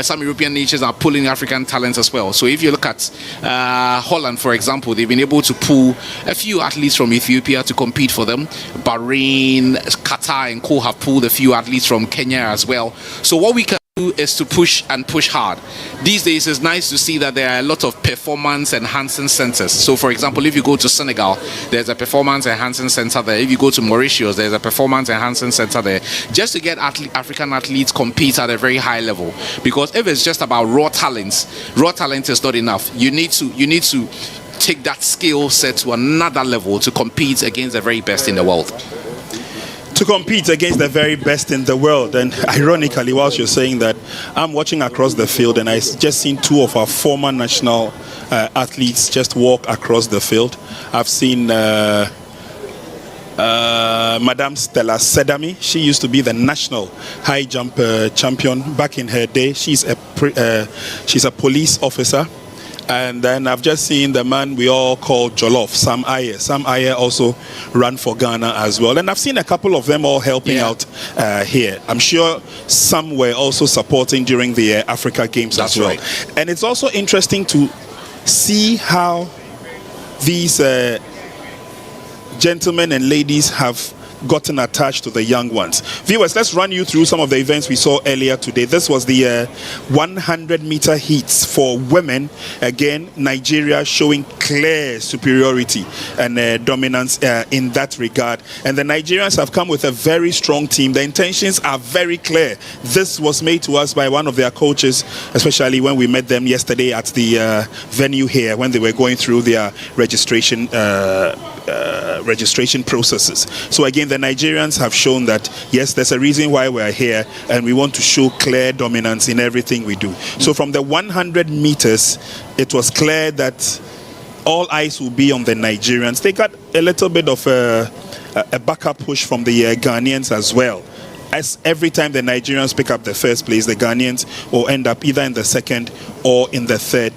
Some European nations are pulling African talents as well. So if you look at Holland, for example, they've been able to pull a few athletes from Ethiopia to compete for them. Bahrain, Qatar, and co have pulled a few athletes from Kenya as well. So what we can is to push hard. These days it's nice to see that there are a lot of performance enhancing centers. So for example, if you go to Senegal, there's a performance enhancing center there. If you go to Mauritius, there's a performance enhancing center there, just to get African athletes compete at a very high level. Because if it's just about raw talent is not enough. You need to take that skill set to another level to compete against the very best in the world. To compete against the very best in the world. And ironically, whilst you're saying that, I'm watching across the field and I just seen two of our former national athletes just walk across the field. I've seen Madame Stella Sedami. She used to be the national high jump champion back in her day. She's a police officer. And then I've just seen the man we all call Jollof, Sam Aye. Sam Aye also ran for Ghana as well. And I've seen a couple of them all helping out here. I'm sure some were also supporting during the Africa Games. That's as well. Right. And it's also interesting to see how these gentlemen and ladies have gotten attached to the young ones. Viewers, let's run you through some of the events we saw earlier today. This was the 100-meter heats for women. Again, Nigeria showing clear superiority and dominance in that regard. And the Nigerians have come with a very strong team. The intentions are very clear. This was made to us by one of their coaches, especially when we met them yesterday at the venue here when they were going through their registration processes. So again, the Nigerians have shown that yes, there's a reason why we're here, and we want to show clear dominance in everything we do. So from the 100 meters, it was clear that all eyes will be on the Nigerians. They got a little bit of a backup push from the Ghanaians as well. As every time the Nigerians pick up the first place, the Ghanaians will end up either in the second or in the third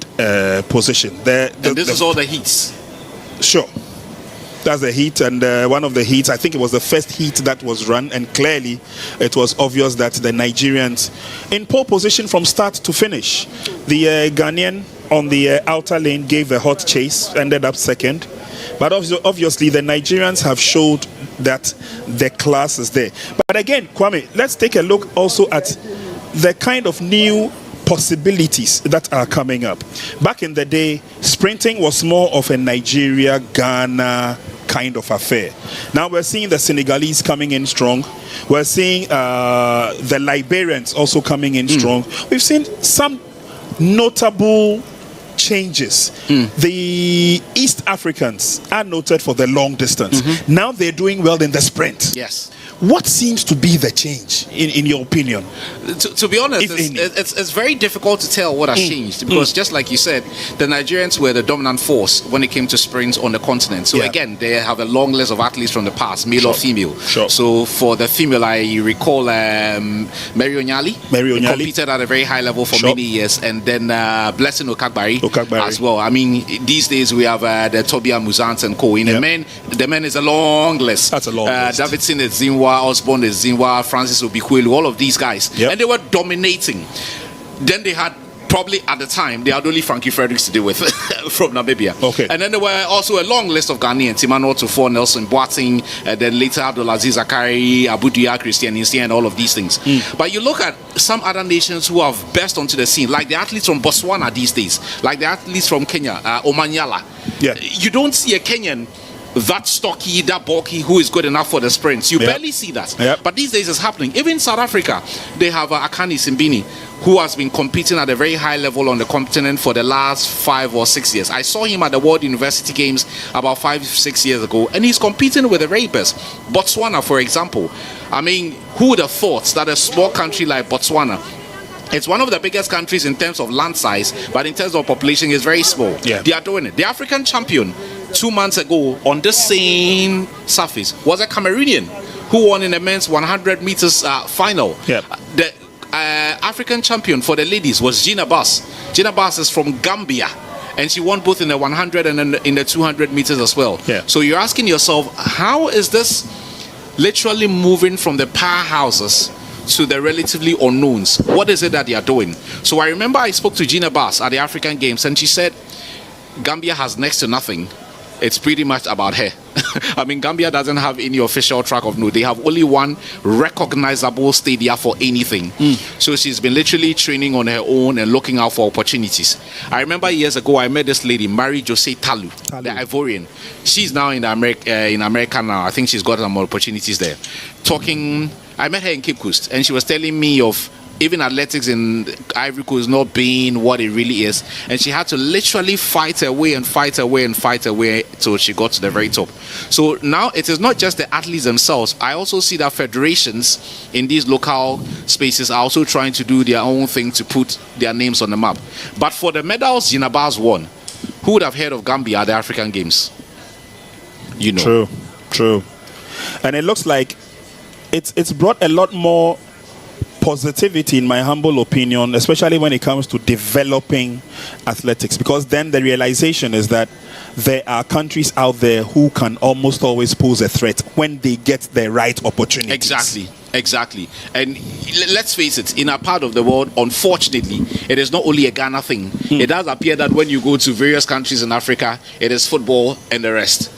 position. And this is all the heats. Sure. That's the heat, and one of the heats, I think it was the first heat that was run, and clearly it was obvious that the Nigerians in pole position from start to finish. The Ghanaian on the outer lane gave the hot chase, ended up second. But obviously the Nigerians have showed that the class is there. But again, Kwame, let's take a look also at the kind of new possibilities that are coming up. Back in the day, sprinting was more of a Nigeria, Ghana kind of affair. Now we're seeing the Senegalese coming in strong. We're seeing the Liberians also coming in strong. We've seen some notable changes. The East Africans are noted for the long distance. Now they're doing well in the sprint. Yes. What seems to be the change, in your opinion? To be honest, it's very difficult to tell what has changed, because just like you said, the Nigerians were the dominant force when it came to sprints on the continent. So again, they have a long list of athletes from the past, male or female. So for the female, I recall Mary Onyali competed at a very high level for many years, and then Blessing Okagbari as well. I mean, these days we have the Tobia Muzant and co. In the men is a long list. That's a long list. Davidson is Zinwa, Osborne is Zinwa, Francis Obikwelu, all of these guys. And they were dominating. Then they had, probably at the time, they had only Frankie Fredericks to deal with from Namibia. And then there were also a long list of Ghanaians, Emmanuel Tufo, Nelson Boateng, and then later Abdulaziz Zakari, Abudia, Christian Insia, and all of these things. But you look at some other nations who have burst onto the scene, like the athletes from Botswana these days, like the athletes from Kenya, Omanyala. You don't see a Kenyan that stocky, that bulky, who is good enough for the sprints. You barely see that. But these days it's happening. Even in South Africa, they have Akani Simbini, who has been competing at a very high level on the continent for the last 5 or 6 years. I saw him at the World University Games about 5-6 years ago, and he's competing with the very best. Botswana, for example. I mean, who would have thought that a small country like Botswana, it's one of the biggest countries in terms of land size, but in terms of population, it's very small. They are doing it. The African champion 2 months ago on this same surface was a Cameroonian who won in the men's 100 meters final. The African champion for the ladies was Gina Bass. Gina Bass is from Gambia, and she won both in the 100 and in the 200 meters as well. So you're asking yourself, how is this literally moving from the powerhouses to the relatively unknowns? What is it that they are doing? So I remember I spoke to Gina Bass at the African Games, and she said Gambia has next to nothing. It's pretty much about her. I mean, Gambia doesn't have any official track of note. They have only one recognizable stadia for anything. So she's been literally training on her own and looking out for opportunities. I remember years ago I met this lady, Mary Jose Talu, the Ivorian. She's now in America now. I think she's got some opportunities there. I met her in Cape Coast, and she was telling me of even athletics in Ivory Coast not being what it really is, and she had to literally fight her way till she got to the very top. So now it is not just the athletes themselves. I also see that federations in these local spaces are also trying to do their own thing to put their names on the map. But for the medals Zinabaz won, who would have heard of Gambia at the African Games? You know. True. And it looks like it's brought a lot more positivity, in my humble opinion, especially when it comes to developing athletics, because then the realization is that there are countries out there who can almost always pose a threat when they get the right opportunities. Exactly. And let's face it, in a part of the world, unfortunately, it is not only a Ghana thing. It does appear that when you go to various countries in Africa, it is football and the rest.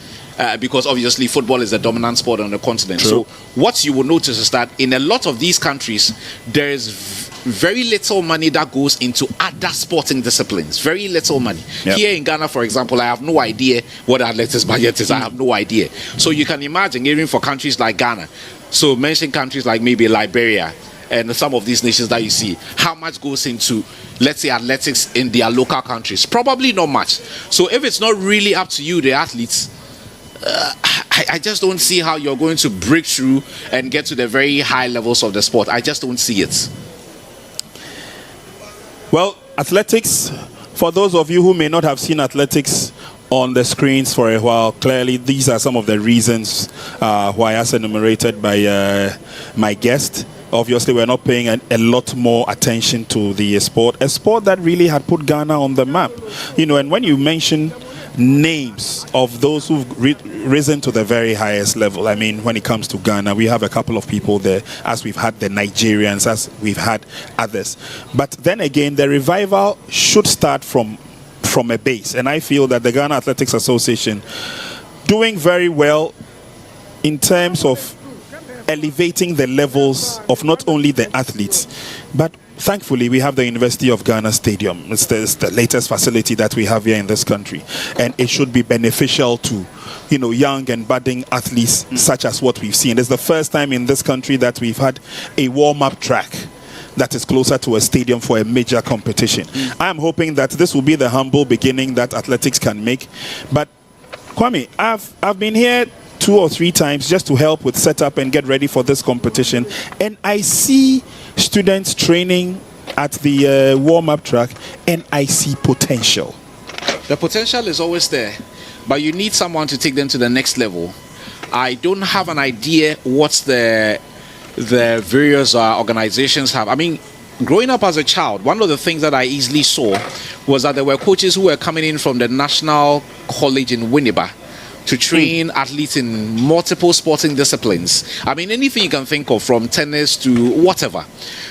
because obviously football is the dominant sport on the continent. True. So what you will notice is that in a lot of these countries, there is very little money that goes into other sporting disciplines. Very little money. Yep. Here in Ghana, for example, I have no idea what the athletics budget is. I have no idea. So you can imagine, even for countries like Ghana, so mention countries like maybe Liberia and some of these nations that you see, how much goes into, let's say, athletics in their local countries? Probably not much. So if it's not really up to you, the athletes, I just don't see how you're going to break through and get to the very high levels of the sport. I just don't see it. Well, athletics, for those of you who may not have seen athletics on the screens for a while, clearly these are some of the reasons why, as enumerated by my guest. Obviously, we're not paying a lot more attention to the sport, a sport that really had put Ghana on the map. You know, and when you mention names of those who've risen to the very highest level, I mean, when it comes to Ghana, we have a couple of people there, as we've had the Nigerians, as we've had others. But then again, the revival should start from a base. And I feel that the Ghana Athletics Association doing very well in terms of elevating the levels of not only the athletes, but thankfully we have the University of Ghana Stadium. It's the latest facility that we have here in this country, and it should be beneficial to, you know, young and budding athletes such as what we've seen. It's the first time in this country that we've had a warm-up track that is closer to a stadium for a major competition. I'm hoping that this will be the humble beginning that athletics can make. But Kwame, I've been here 2 or 3 times just to help with setup and get ready for this competition, and I see students training at the warm-up track, and I see potential. The potential is always there, but you need someone to take them to the next level. I don't have an idea what the various organizations have. I mean, growing up as a child, one of the things that I easily saw was that there were coaches who were coming in from the National College in Winneba to train athletes in multiple sporting disciplines. I mean, anything you can think of, from tennis to whatever.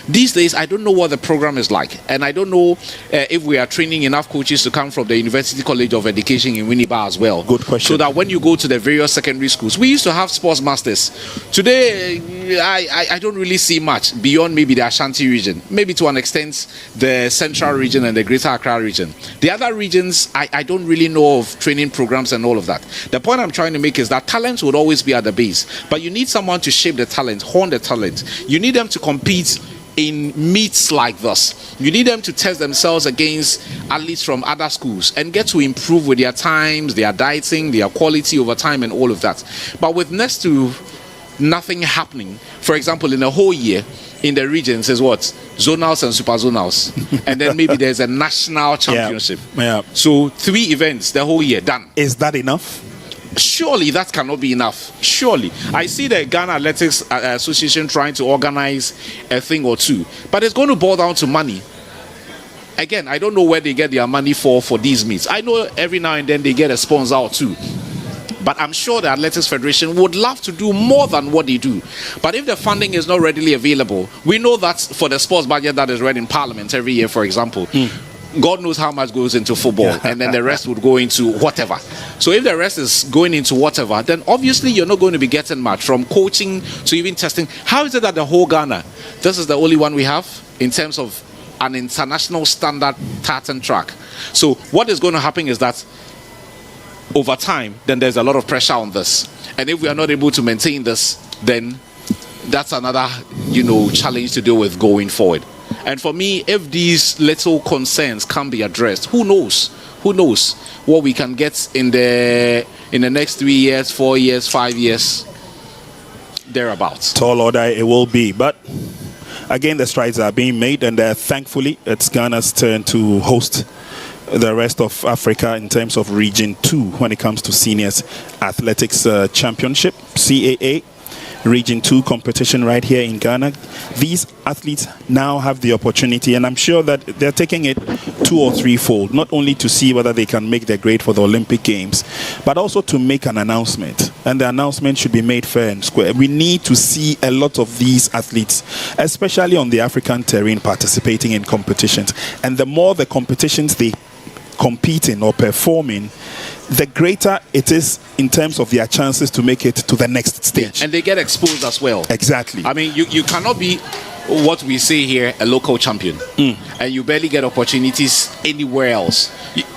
These days, I don't know what the program is like, and I don't know if we are training enough coaches to come from the University College of Education in Winneba as well. Good question. So that when you go to the various secondary schools, we used to have sports masters. Today, I don't really see much beyond maybe the Ashanti region, maybe to an extent the Central region and the Greater Accra region. The other regions, I don't really know of training programs and all of that. The point I'm trying to make is that talent would always be at the base, but you need someone to shape the talent, hone the talent. You need them to compete in meets like this. You need them to test themselves against athletes from other schools and get to improve with their times, their dieting, their quality over time, and all of that. But with next to nothing happening, for example, in a whole year in the regions is what? Zonals and super zonals. And then maybe there's a national championship. Yeah. So 3 events the whole year, done. Is that enough? Surely that cannot be enough. Surely. I see the Ghana Athletics Association trying to organize a thing or two, but it's going to boil down to money. Again, I don't know where they get their money for these meets. I know every now and then they get a sponsor or two, but I'm sure the Athletics Federation would love to do more than what they do. But if the funding is not readily available, we know that for the sports budget that is read in Parliament every year, for example, God knows how much goes into football, and then the rest would go into whatever. So if the rest is going into whatever, then obviously you're not going to be getting much, from coaching to even testing. How is it that the whole Ghana, this is the only one we have in terms of an international standard tartan track? So what is going to happen is that over time, then there's a lot of pressure on this. And if we are not able to maintain this, then that's another, challenge to deal with going forward. And for me, if these little concerns can be addressed, who knows what we can get in the next 3 years, 4 years, 5 years, thereabouts. Tall order it will be, but again, the strides are being made, and thankfully it's Ghana's turn to host the rest of Africa in terms of Region 2 when it comes to Seniors Athletics Championship, CAA. Region 2 competition right here in Ghana. These athletes now have the opportunity, and I'm sure that they're taking it 2 or 3-fold, not only to see whether they can make their grade for the Olympic Games, but also to make an announcement. And the announcement should be made fair and square. We need to see a lot of these athletes, especially on the African terrain, participating in competitions. And the more the competitions they competing or performing, the greater it is in terms of their chances to make it to the next stage. And they get exposed as well. Exactly. I mean, you cannot be what we say here, a local champion, and you barely get opportunities anywhere else.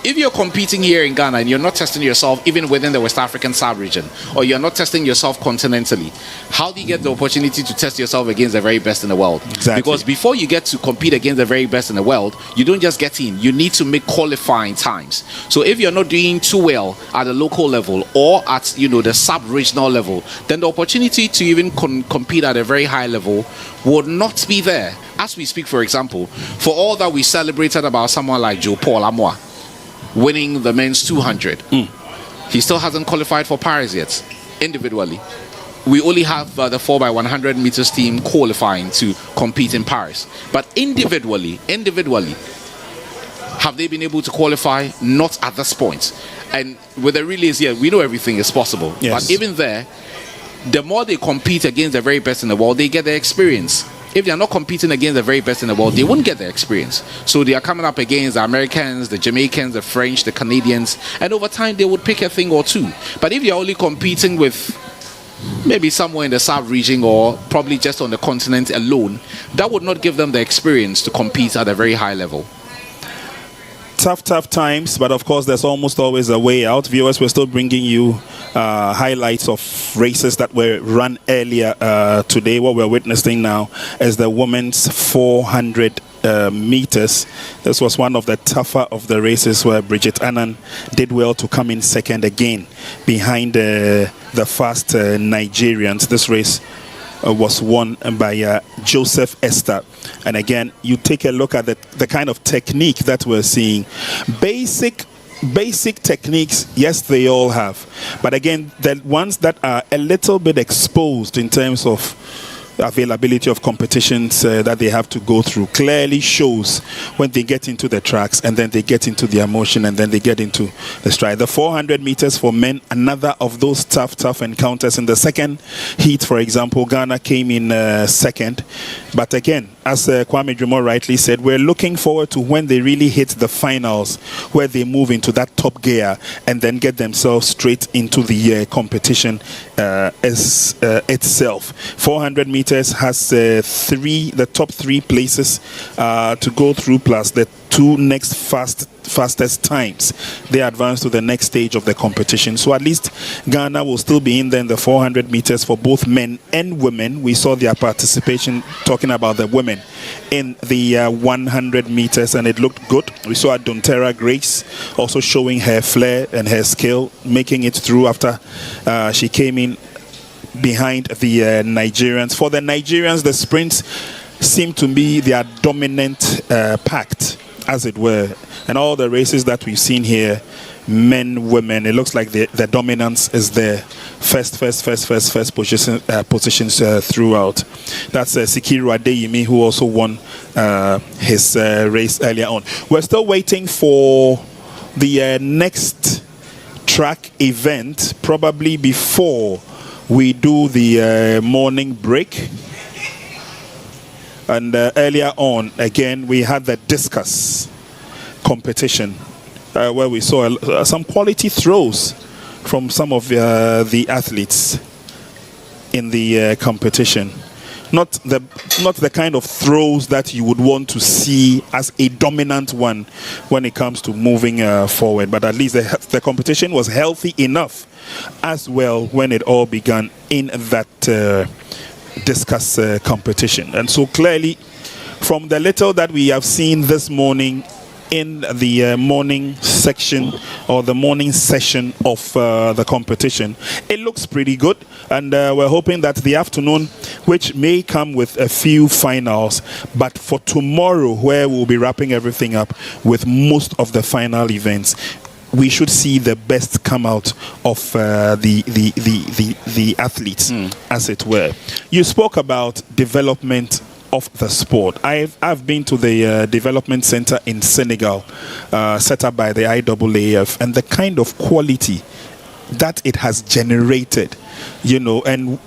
If you're competing here in Ghana and you're not testing yourself even within the West African sub-region, or you're not testing yourself continentally, how do you get the opportunity to test yourself against the very best in the world? Exactly. Because before you get to compete against the very best in the world, you don't just get in, you need to make qualifying times. So if you're not doing too well at the local level or at the sub-regional level, then the opportunity to even compete at a very high level would not be there. As we speak, for example, for all that we celebrated about someone like Joe Paul Amoa winning the men's 200, he still hasn't qualified for Paris yet. Individually, we only have the 4x100 meters team qualifying to compete in Paris. But individually, have they been able to qualify? Not at this point. And with the relays here, we know everything is possible. Yes. But even there, the more they compete against the very best in the world, they get their experience. If they are not competing against the very best in the world, they won't get their experience. So they are coming up against the Americans, the Jamaicans, the French, the Canadians, and over time they would pick a thing or two. But if you're only competing with maybe somewhere in the sub-region or probably just on the continent alone, that would not give them the experience to compete at a very high level. Tough times, but of course there's almost always a way out. Viewers, we're still bringing you highlights of races that were run earlier today. What we're witnessing now is the women's 400 meters. This was one of the tougher of the races where Bridget Annan did well to come in second again behind the fast Nigerians. This race was won by Joseph Esther. And again, you take a look at the kind of technique that we're seeing. Basic techniques, yes, they all have. But again, the ones that are a little bit exposed in terms of availability of competitions that they have to go through clearly shows when they get into the tracks and then they get into the emotion and then they get into the stride. The 400 meters for men, another of those tough encounters. In the second heat, for example, Ghana came in second. But again, as Kwame Jumo rightly said, we're looking forward to when they really hit the finals, where they move into that top gear and then get themselves straight into the competition itself. 400 meters has the top three places to go through, plus the two next fastest times. They advance to the next stage of the competition. So at least Ghana will still be in there in the 400 meters for both men and women. We saw their participation, talking about the women, in the 100 meters, and it looked good. We saw Dontera Grace also showing her flair and her skill, making it through after she came in behind the Nigerians. For the Nigerians, the sprints seem to be their dominant pact, as it were. And all the races that we've seen here, men, women, it looks like the dominance is there. First positions throughout. That's Sikiru Adeyemi, who also won his race earlier on. We're still waiting for the next track event, probably before we do the morning break. And earlier on, again, we had the discus competition where we saw some quality throws from some of the athletes in the competition. Not the kind of throws that you would want to see as a dominant one when it comes to moving forward, but at least the competition was healthy enough as well when it all began in that discus competition. And so clearly, from the little that we have seen this morning in the morning section or the morning session of the competition, it looks pretty good, and we're hoping that the afternoon, which may come with a few finals, but for tomorrow, where we'll be wrapping everything up with most of the final events, we should see the best come out of the athletes, as it were. You spoke about development of the sport. I've been to the development center in Senegal, set up by the IAAF, and the kind of quality that it has generated, and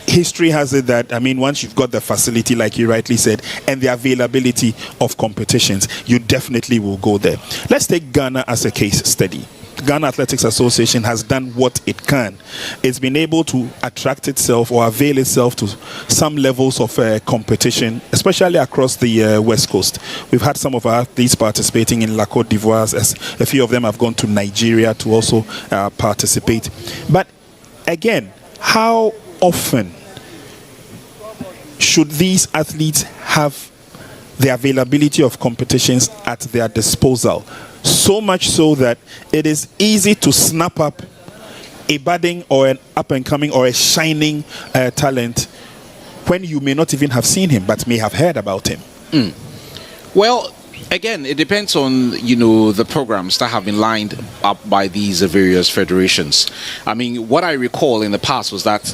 history has it that, I mean, once you've got the facility, like you rightly said, and the availability of competitions, you definitely will go there. Let's take Ghana as a case study. Ghana Athletics Association has done what it can. It's been able to attract itself or avail itself to some levels of competition, especially across the West Coast. We've had some of our athletes participating in La Côte d'Ivoire, as a few of them have gone to Nigeria to also participate. But again, how often should these athletes have the availability of competitions at their disposal? So much so that it is easy to snap up a budding or an up-and-coming or a shining talent when you may not even have seen him but may have heard about him. Well, again, it depends on, the programs that have been lined up by these various federations. I mean, what I recall in the past was that,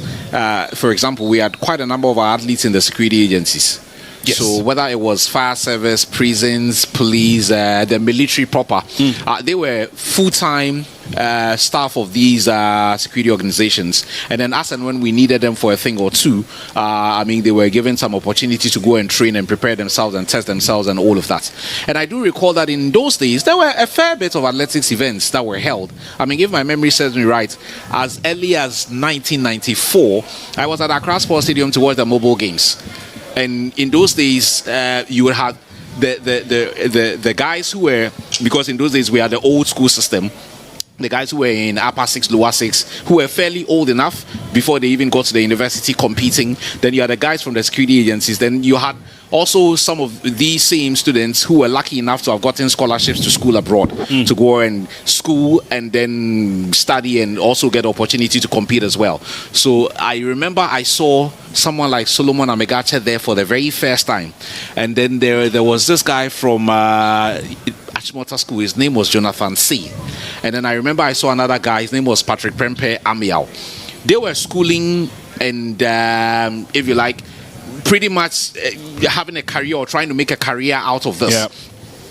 for example, we had quite a number of our athletes in the security agencies. Yes. So whether it was fire service, prisons, police, the military proper, they were full-time staff of these security organizations. And then as and when we needed them for a thing or two, they were given some opportunity to go and train and prepare themselves and test themselves and all of that. And I do recall that in those days, there were a fair bit of athletics events that were held. I mean, if my memory serves me right, as early as 1994, I was at Accra Sports Stadium to watch the mobile games. And in those days, you would have the guys who were, because in those days we had the old school system, the guys who were in upper six, lower six, who were fairly old enough before they even got to the university competing. Then you had the guys from the security agencies. Then you had also some of these same students who were lucky enough to have gotten scholarships to school abroad, to go and school and then study and also get opportunity to compete as well. So I remember I saw someone like Solomon Amegache there for the very first time. And then there was this guy from Achimota School. His name was Jonathan C. And then I remember I saw another guy. His name was Patrick Prempe Amiao. They were schooling and, if you like, pretty much having a career or trying to make a career out of this. Yeah.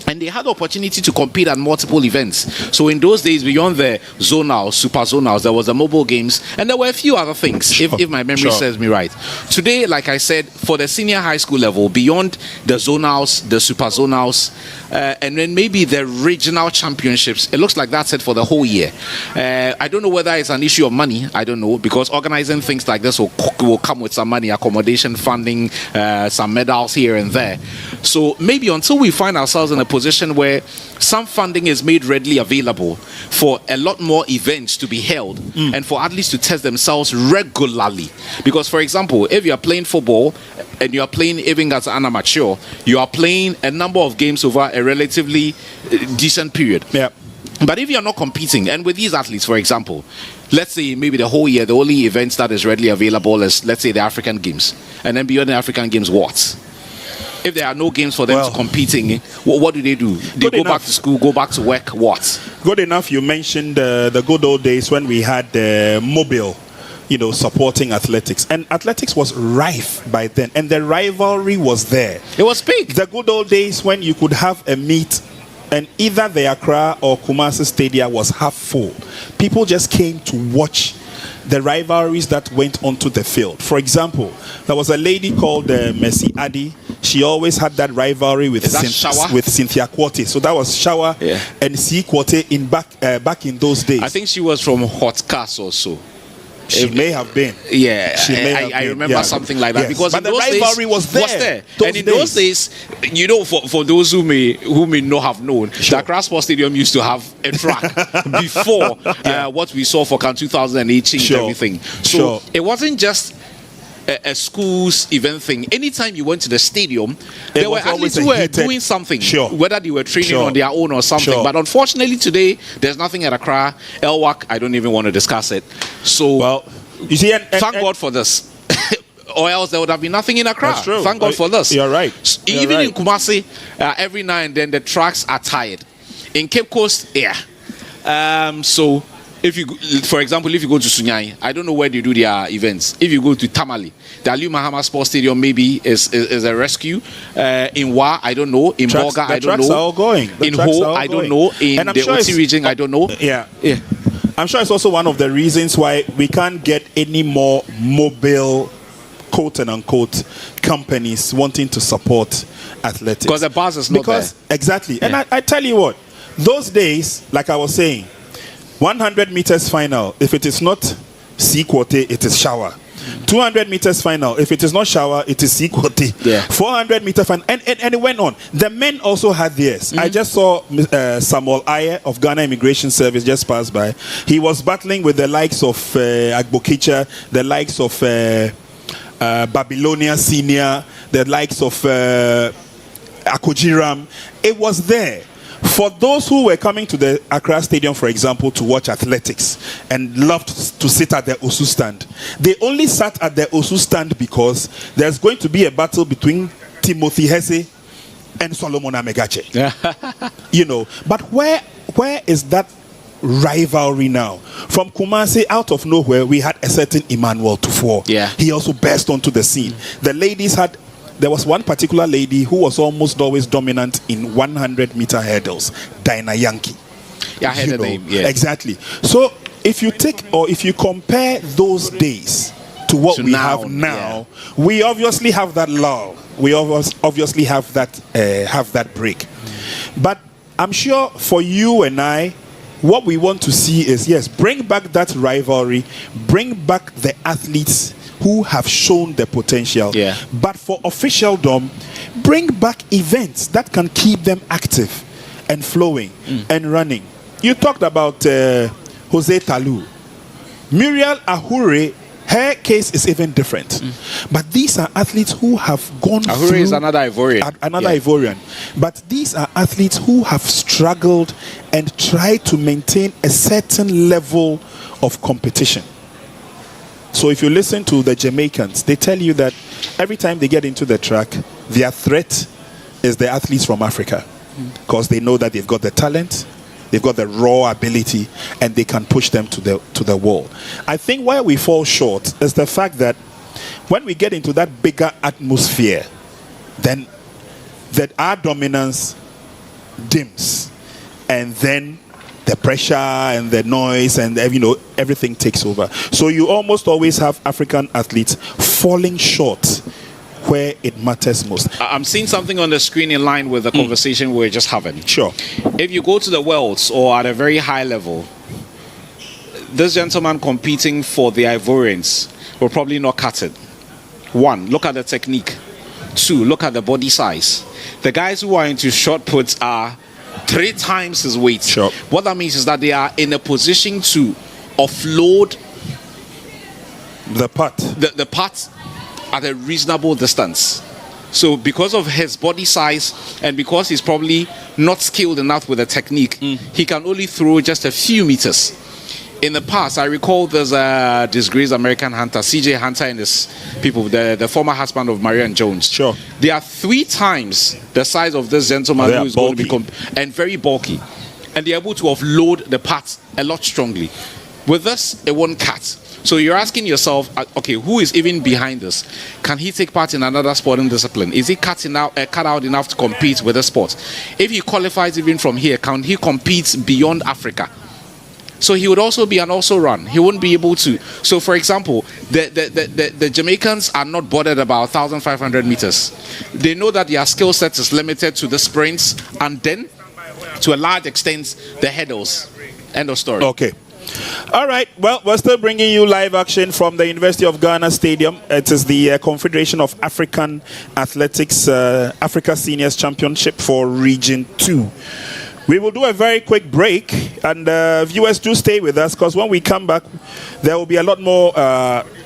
And they had the opportunity to compete at multiple events. So in those days, beyond the zonals, super zonals, there was the mobile games, and there were a few other things, if my memory serves me right. Today, like I said, for the senior high school level, beyond the zonals, the super zonals, and then maybe the regional championships, it looks like that's it for the whole year. I don't know whether it's an issue of money. I don't know, because organizing things like this will come with some money, accommodation, funding, some medals here and there. So maybe until we find ourselves in a position where some funding is made readily available for a lot more events to be held and for athletes to test themselves regularly. Because, for example, if you are playing football and you are playing even as an amateur, you are playing a number of games over a relatively decent period. Yeah. But if you're not competing, and with these athletes, for example, let's say maybe the whole year, the only events that is readily available is, let's say, the African Games. And then beyond the African Games, what? If there are no games for them to competing, what do? They go back to school, go back to work, what? Good enough, you mentioned the good old days when we had mobile, supporting athletics. And athletics was rife by then. And the rivalry was there. It was big. The good old days when you could have a meet and either the Accra or Kumasi Stadium was half full. People just came to watch the rivalries that went onto the field. For example, there was a lady called Mercy Addy. She always had that rivalry with Cynthia Quote. So that was Shower and C Quote in back in those days. I think she was from Hot Cast also. She may have been. Yeah, I remember something like that. Yes. Because but the rivalry was there. And in those days, for those who may not have known, the Accra Sports Stadium used to have a track before what we saw for CAN 2018 and everything. So it wasn't just a school's event thing. Anytime you went to the stadium, there were athletes who were doing something, whether they were training on their own or something. But unfortunately today, there's nothing at Accra. LWAC, I don't even want to discuss it. So, you see, thank God for this. Or else there would have been nothing in Accra. That's true. Thank God for this. You're right. Even in Kumasi, every now and then the tracks are tired. In Cape Coast, so if you, for example, if you go to Sunyai, I don't know where they do their events. If you go to Tamale, the Ali Mahama Sports Stadium maybe is a rescue. In Wa, I don't know. In Boga, I don't know. Are all going. In Ho, I don't know. In the Oti region, I don't know. Yeah. I'm sure it's also one of the reasons why we can't get any more mobile quote and unquote companies wanting to support athletics. Because the buzz is not there. Exactly. Yeah. And I tell you what, those days, like I was saying, 100 meters final, if it is not Sequote, it is shower. 200 meters final, if it is not shower, it is Sequote. Yeah. 400 meter final, and it went on. The men also had theirs. I just saw Samuel Ayer of Ghana Immigration Service just pass by. He was battling with the likes of Agbokicha, the likes of Babylonia Senior, the likes of Akojiram. It was there. For those who were coming to the Accra Stadium, for example, to watch athletics and loved to sit at the Osu stand, they only sat at the Osu stand because there's going to be a battle between Timothy Hesse and Solomon Amegache. You know, but where is that rivalry now? From Kumasi, out of nowhere, we had a certain Emmanuel Tufor. Yeah. He also burst onto the scene. The ladies had. There was one particular lady who was almost always dominant in 100-meter hurdles, Dinah Yankee. Yeah, I heard the name. Yeah. Exactly. So if you take or if you compare those days to what we have now, we obviously have that lull. We obviously have that break. But I'm sure for you and I, what we want to see is, yes, bring back that rivalry, bring back the athletes who have shown the potential. Yeah. But for officialdom, bring back events that can keep them active and flowing and running. You talked about Jose Talu. Muriel Ahure, her case is even different. But these are athletes who have gone Ahure through... is another Ivorian. Ivorian. But these are athletes who have struggled and tried to maintain a certain level of competition. So if you listen to the Jamaicans, they tell you that every time they get into the track, their threat is the athletes from Africa, because they know that they've got the talent, they've got the raw ability, and they can push them to the wall. I think where we fall short is the fact that when we get into that bigger atmosphere, then that our dominance dims, and then the pressure and the noise and everything takes over. So you almost always have African athletes falling short where it matters most. I'm seeing something on the screen in line with the conversation we're just having. Sure. If you go to the Worlds or at a very high level, this gentleman competing for the Ivorians will probably not cut it. 1, look at the technique. 2, look at the body size. The guys who are into shot puts are 3 times his weight. Sure. What that means is that they are in a position to offload the putt at a reasonable distance. So because of his body size and because he's probably not skilled enough with the technique, he can only throw just a few meters. In the past, I recall there's a disgraced American hunter, CJ Hunter, and his people, the former husband of Marianne Jones. Sure. They are 3 times the size of this gentleman who is going to be and very bulky. And they're able to offload the parts a lot strongly. With this, it won't cut. So you're asking yourself, okay, who is even behind this? Can he take part in another sporting discipline? Is he cut out enough to compete with the sport? If he qualifies even from here, can he compete beyond Africa? So he would also be an also run. He wouldn't be able to. So, for example, the Jamaicans are not bothered about 1,500 meters. They know that their skill set is limited to the sprints and then, to a large extent, the hurdles. End of story. Okay. All right. Well, we're still bringing you live action from the University of Ghana Stadium. It is the Confederation of African Athletics Africa Seniors Championship for Region 2. We will do a very quick break, and viewers, do stay with us, because when we come back, there will be a lot more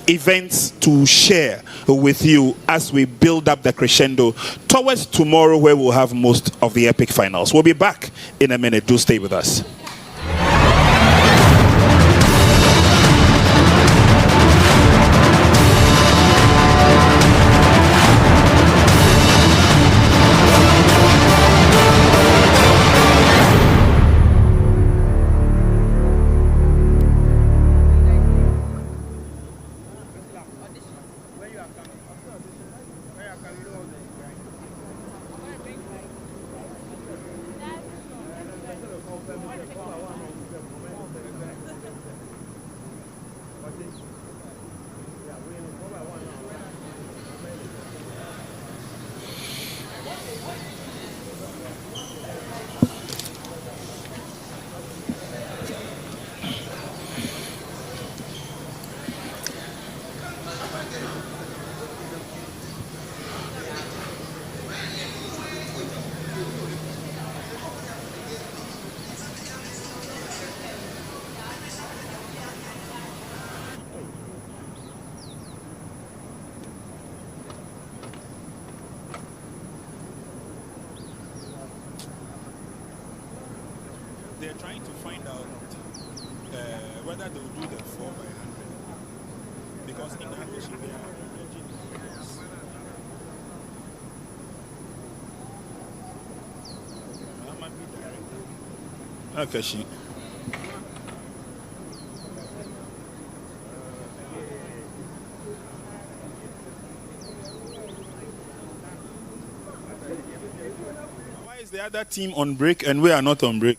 events to share with you as we build up the crescendo towards tomorrow, where we'll have most of the epic finals. We'll be back in a minute. Do stay with us. trying to find out whether they will do the 4 by 100 because in addition they are arranging numbers. That might be director. Okay, she. Why is the other team on break and we are not on break?